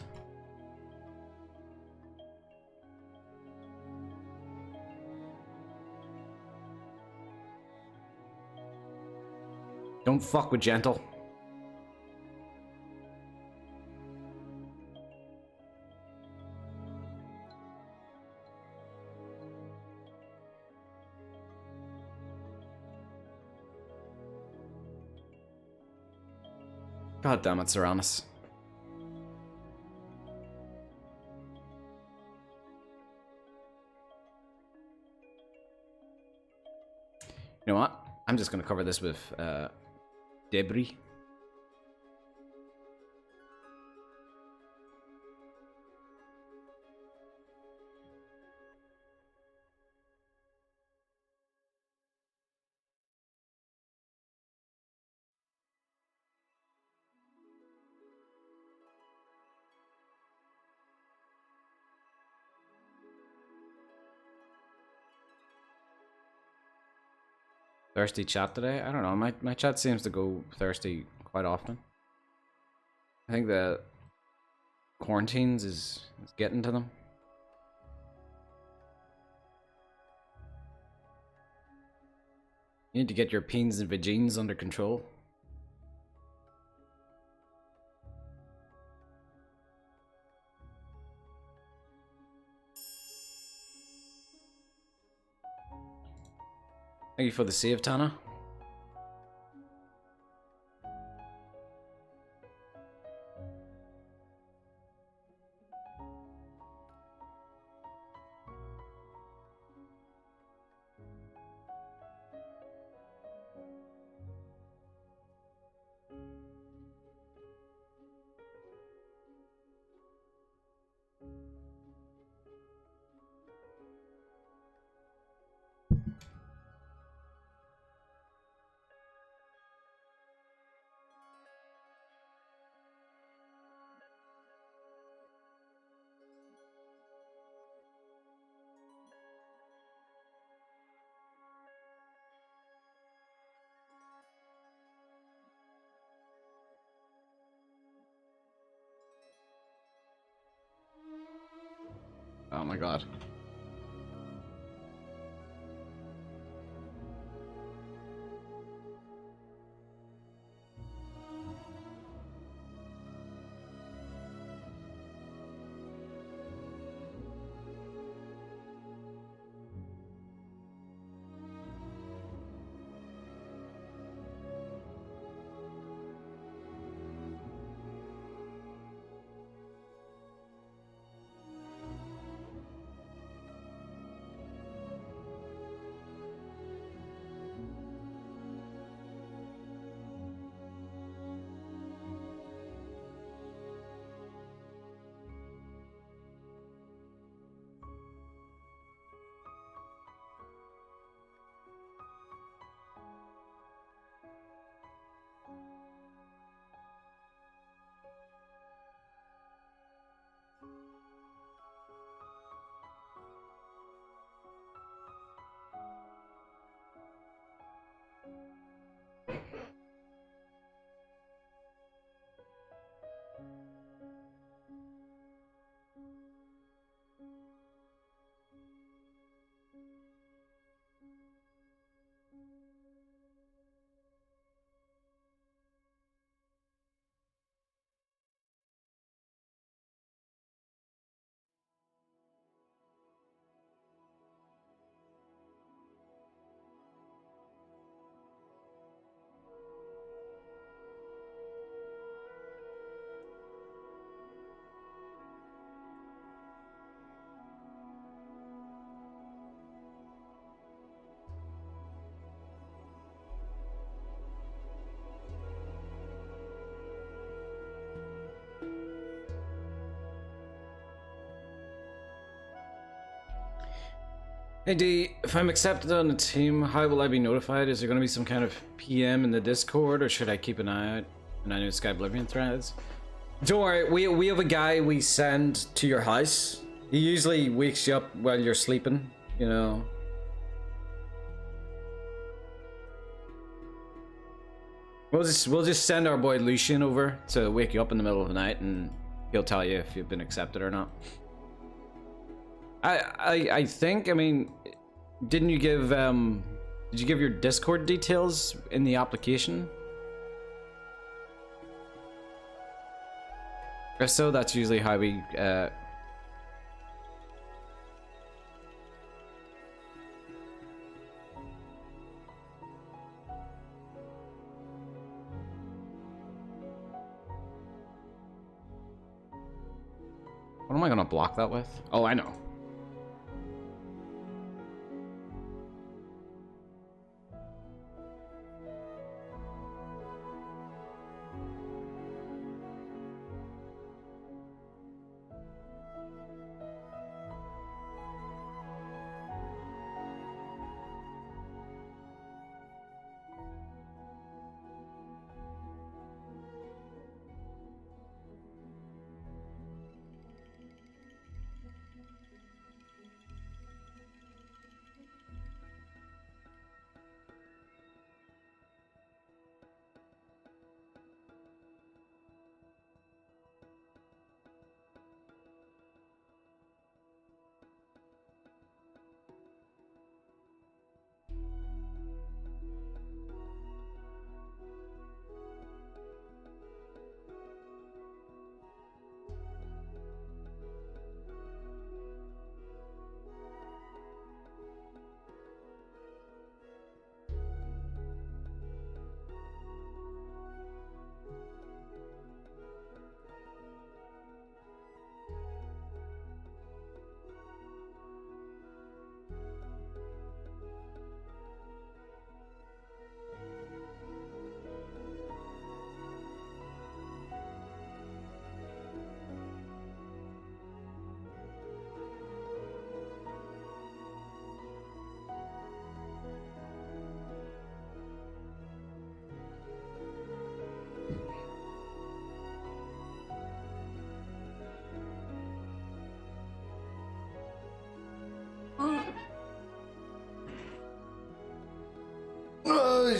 Don't fuck with Gentle. God damn it, Serranus. You know what? I'm just gonna cover this with debris. thirsty chat today. I don't know. My chat seems to go thirsty quite often. I think the quarantines is getting to them. You need to get your peens and vagines under control. Thank you for the save, Tana. Oh my god. Hey D, if I'm accepted on the team, how will I be notified? Is there going to be some kind of PM in the Discord, or should I keep an eye out on any Skyblivion threads? Don't worry, we have a guy we send to your house. He usually wakes you up while you're sleeping, you know. We'll just send our boy Lucian over to wake you up in the middle of the night, and he'll tell you if you've been accepted or not. I think, I mean, didn't you give did you give your Discord details in the application? If so, that's usually how we what am I gonna block that with? Oh, I know.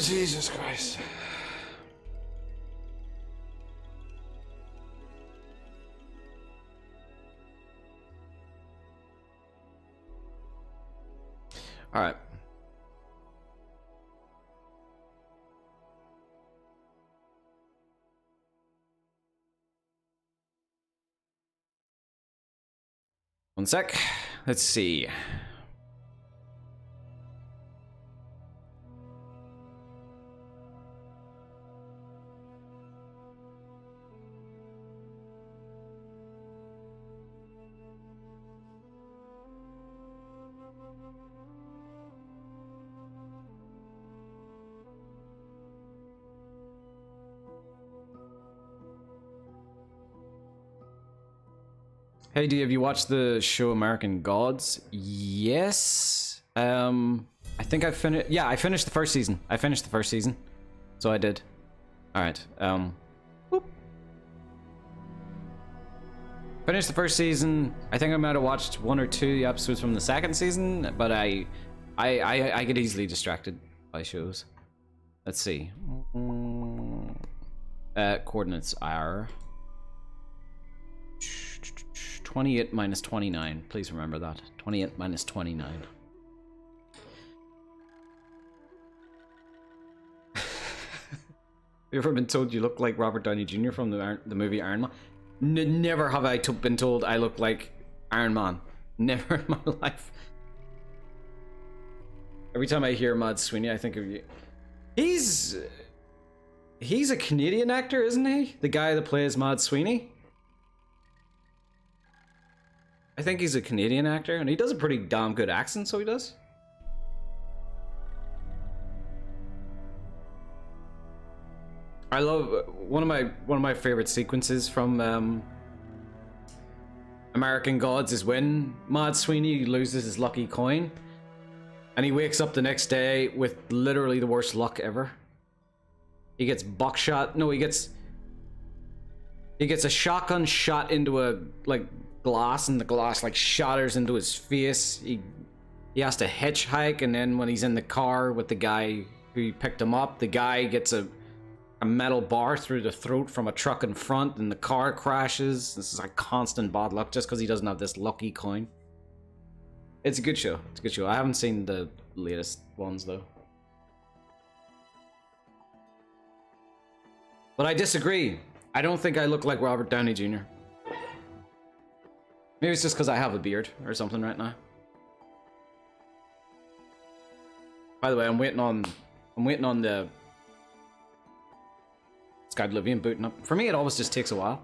Jesus Christ. All right. One sec. Let's see. Hey D, have you watched the show American Gods? Yes. I think I finished. Yeah, I finished the first season. So I did. All right. Whoop. Finished the first season. I think I might have watched 1 or 2 episodes from the second season, but I get easily distracted by shows. Let's see. Coordinates are 28 minus 29. Please remember that. 28 minus 29. Have you ever been told you look like Robert Downey Jr. from the movie Iron Man? Never have I been told I look like Iron Man. Never in my life. Every time I hear Mad Sweeney, I think of you. He's a Canadian actor, isn't he? The guy that plays Mad Sweeney? I think he's a Canadian actor, and he does a pretty damn good accent, so he does. I love one of my favorite sequences from American Gods is when Mad Sweeney loses his lucky coin, and he wakes up the next day with literally the worst luck ever. He gets buckshot. No, he gets a shotgun shot into a glass, and the glass shatters into his face. He has to hitchhike, and then when he's in the car with the guy who picked him up, the guy gets a metal bar through the throat from a truck in front, and the car crashes. This is constant bad luck just because he doesn't have this lucky coin. It's a good show. I haven't seen the latest ones though. But I disagree. I don't think I look like Robert Downey Jr. Maybe it's just because I have a beard or something right now. By the way, I'm waiting on the Skyblivion booting up. For me, it always just takes a while.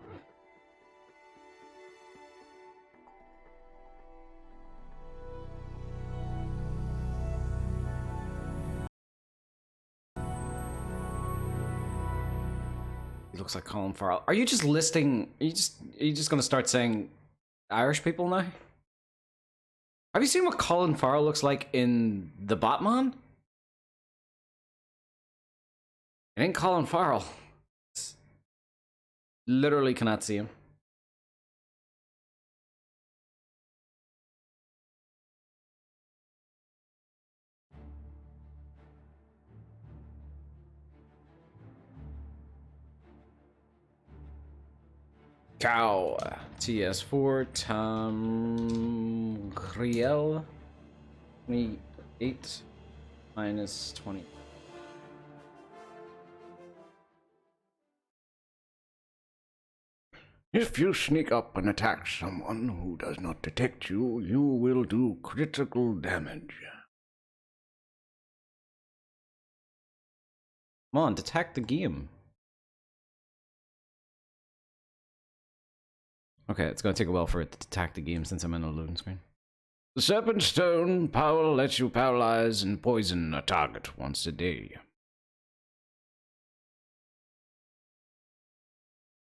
He looks like Colin Farrell. Are you just listing? Are you just gonna start saying Irish people now? Have you seen what Colin Farrell looks like in The Batman? It ain't Colin Farrell. Literally cannot see him. Cow. TS4. Tom Griel. 28 minus 20. If you sneak up and attack someone who does not detect you, you will do critical damage. Come on, detect the game. Okay, it's gonna take a while for it to detect the game since I'm in a loading screen. The Serpent Stone power lets you paralyze and poison a target once a day.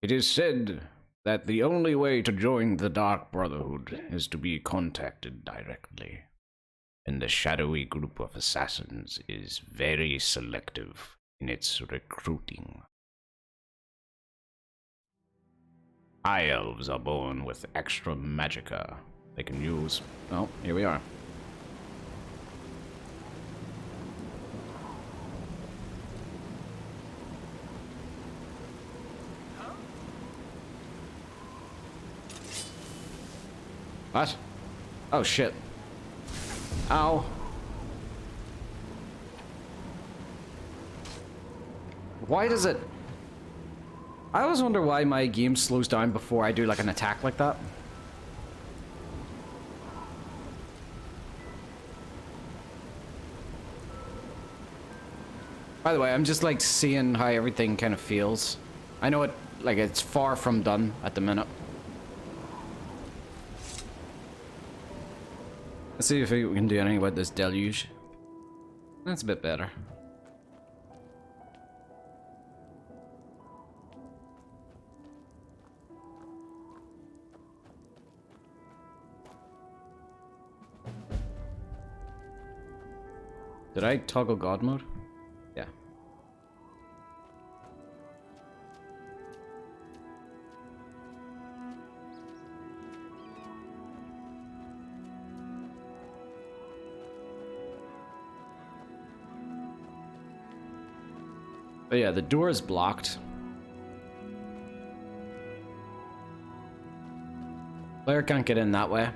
It is said that the only way to join the Dark Brotherhood is to be contacted directly, and the shadowy group of assassins is very selective in its recruiting. High elves are born with extra magicka they can use. Oh, here we are. What? Oh shit. Ow. Why does it... I always wonder why my game slows down before I do like an attack like that. By the way, I'm just like seeing how everything kind of feels. I know it, like it's far from done at the minute. Let's see if we can do anything about this deluge. That's a bit better. Did I toggle God mode? Yeah. But yeah, the door is blocked. Player can't get in that way.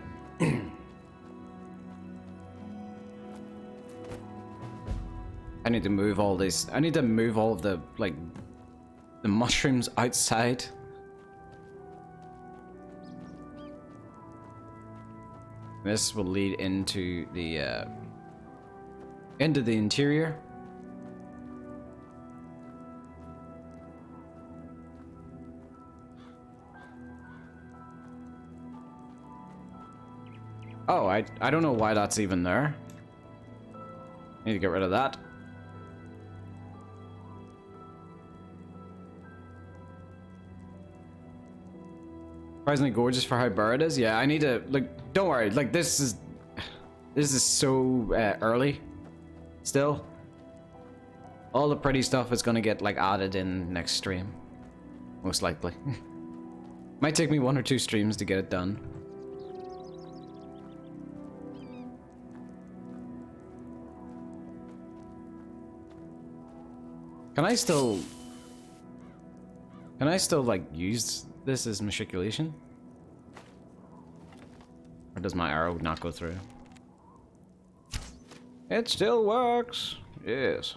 I need to move all these. I need to move all of the, like, the mushrooms outside. This will lead into the interior. Oh, I don't know why that's even there. Need to get rid of that. Surprisingly gorgeous for how bare it is. Yeah, I need to, like, don't worry, like this is so early still. All the pretty stuff is gonna get like added in next stream, most likely. Might take me 1 or 2 streams to get it done. Can I still like use this as matriculation? Or does my arrow not go through? It still works. Yes.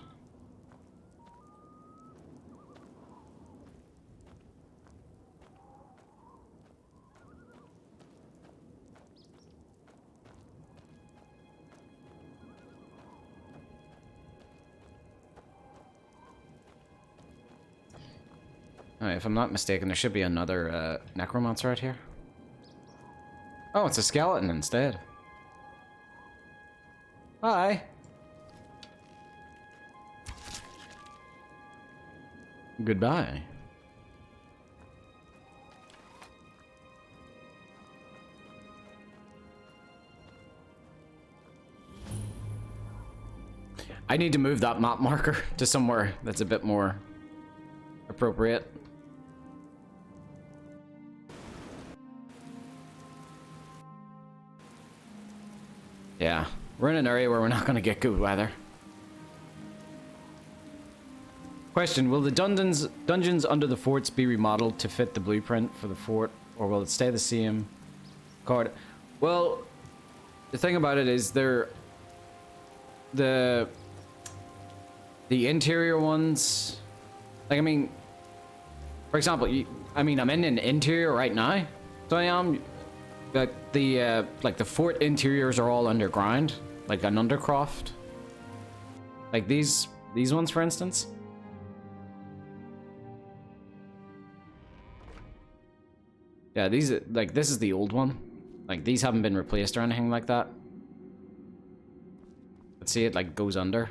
Alright, if I'm not mistaken, there should be another necromancer right here. Oh, it's a skeleton instead. Hi. Goodbye. I need to move that map marker to somewhere that's a bit more appropriate. Yeah, we're in an area where we're not going to get good weather. Question, will the dungeons under the forts be remodeled to fit the blueprint for the fort, or will it stay the same card? Well, the thing about it is the interior ones, like, I mean, for example, I'm in an interior right now, so I am. But the like the fort interiors are all underground, like an undercroft. Like these ones, for instance. Yeah, these like this is the old one. Like these haven't been replaced or anything like that. Let's see, it like goes under.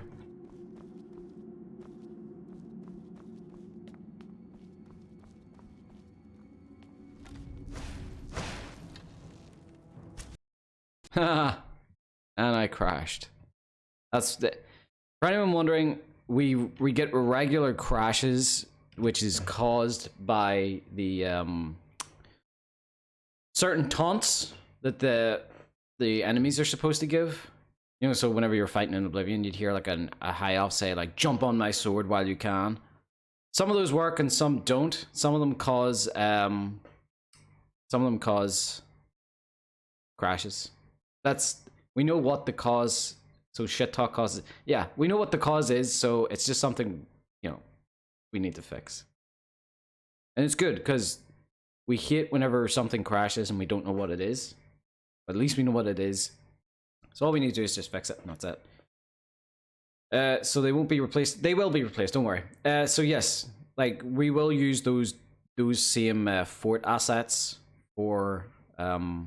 And I crashed. That's the, for anyone wondering, we get regular crashes, which is caused by the certain taunts that the enemies are supposed to give. You know, so whenever you're fighting in Oblivion, you'd hear like a high elf say like, "Jump on my sword while you can." Some of those work and some don't. Some of them cause crashes. We know what the cause. So shit talk causes. Yeah, we know what the cause is. So it's just something, you know, we need to fix. And it's good because we hate whenever something crashes and we don't know what it is. But at least we know what it is. So all we need to do is just fix it, and that's it. So they won't be replaced. They will be replaced. Don't worry. So yes, like we will use those same fort assets for the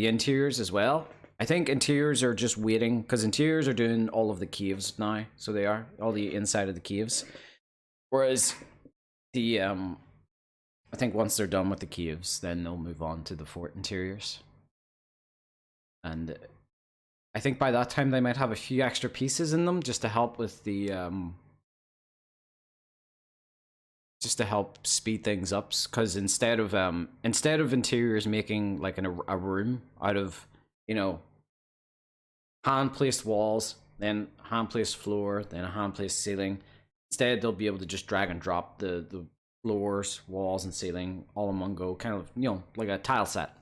interiors as well. I think interiors are just waiting because interiors are doing all of the caves now. So they are all the inside of the caves, whereas the I think once they're done with the caves, then they'll move on to the fort interiors. And I think by that time they might have a few extra pieces in them just to help with the just to help speed things up, because instead of interiors making like a room out of, you know, hand placed walls, then hand placed floor, then a hand placed ceiling, instead they'll be able to just drag and drop the floors, walls, and ceiling all in one go, kind of, you know, like a tile set.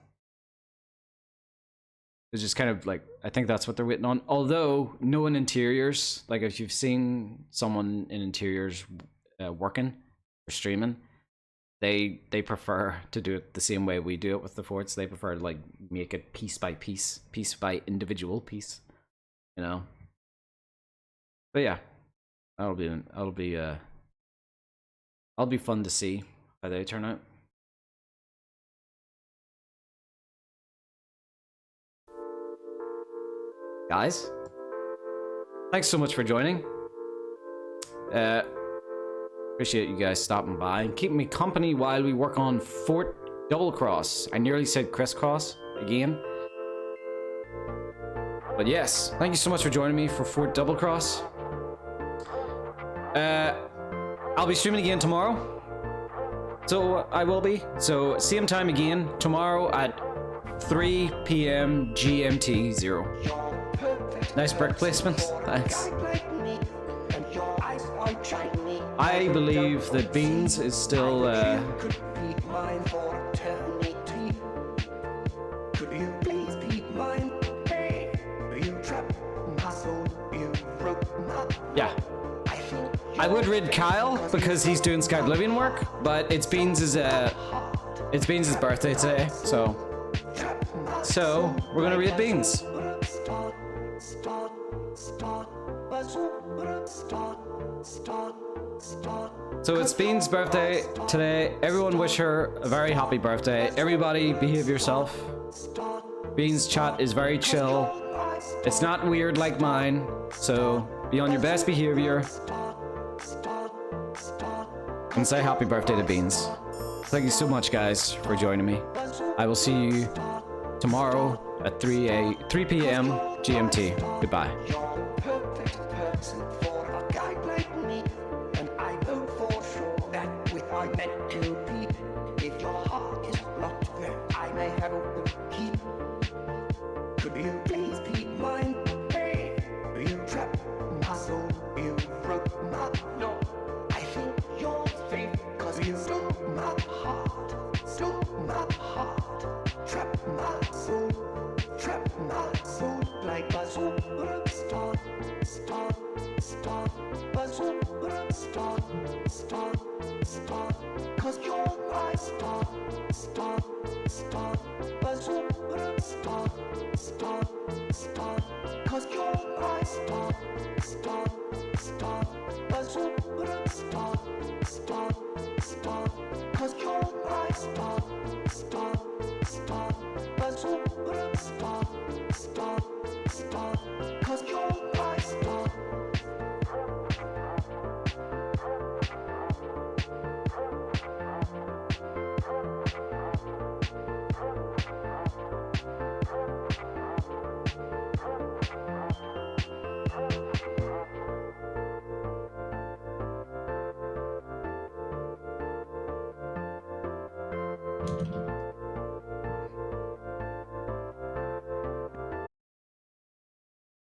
It's just kind of like, I think that's what they're waiting on. Although, knowing interiors, like if you've seen someone in interiors working or streaming, they prefer to do it the same way we do it with the forts. They prefer to like make it piece by piece by individual piece, you know. But yeah, that'll be fun to see how they turn out. Guys, thanks so much for joining. Appreciate you guys stopping by and keeping me company while we work on Fort Doublecross. I nearly said crisscross again. But yes, thank you so much for joining me for Fort Doublecross. I'll be streaming again tomorrow. So I will be. So same time again tomorrow at 3 p.m. GMT 0. Nice brick placement. Thanks. I believe that Beans is still yeah. I would read Kyle because he's doing Skyblivion work, but it's Beans' birthday today, so we're gonna read Beans. So it's Beans' birthday today. Everyone wish her a very happy birthday. Everybody behave yourself. Beans' chat is very chill. It's not weird like mine, so be on your best behavior. And say happy birthday to Beans. Thank you so much, guys, for joining me. I will see you tomorrow at 3 p.m. GMT. Goodbye.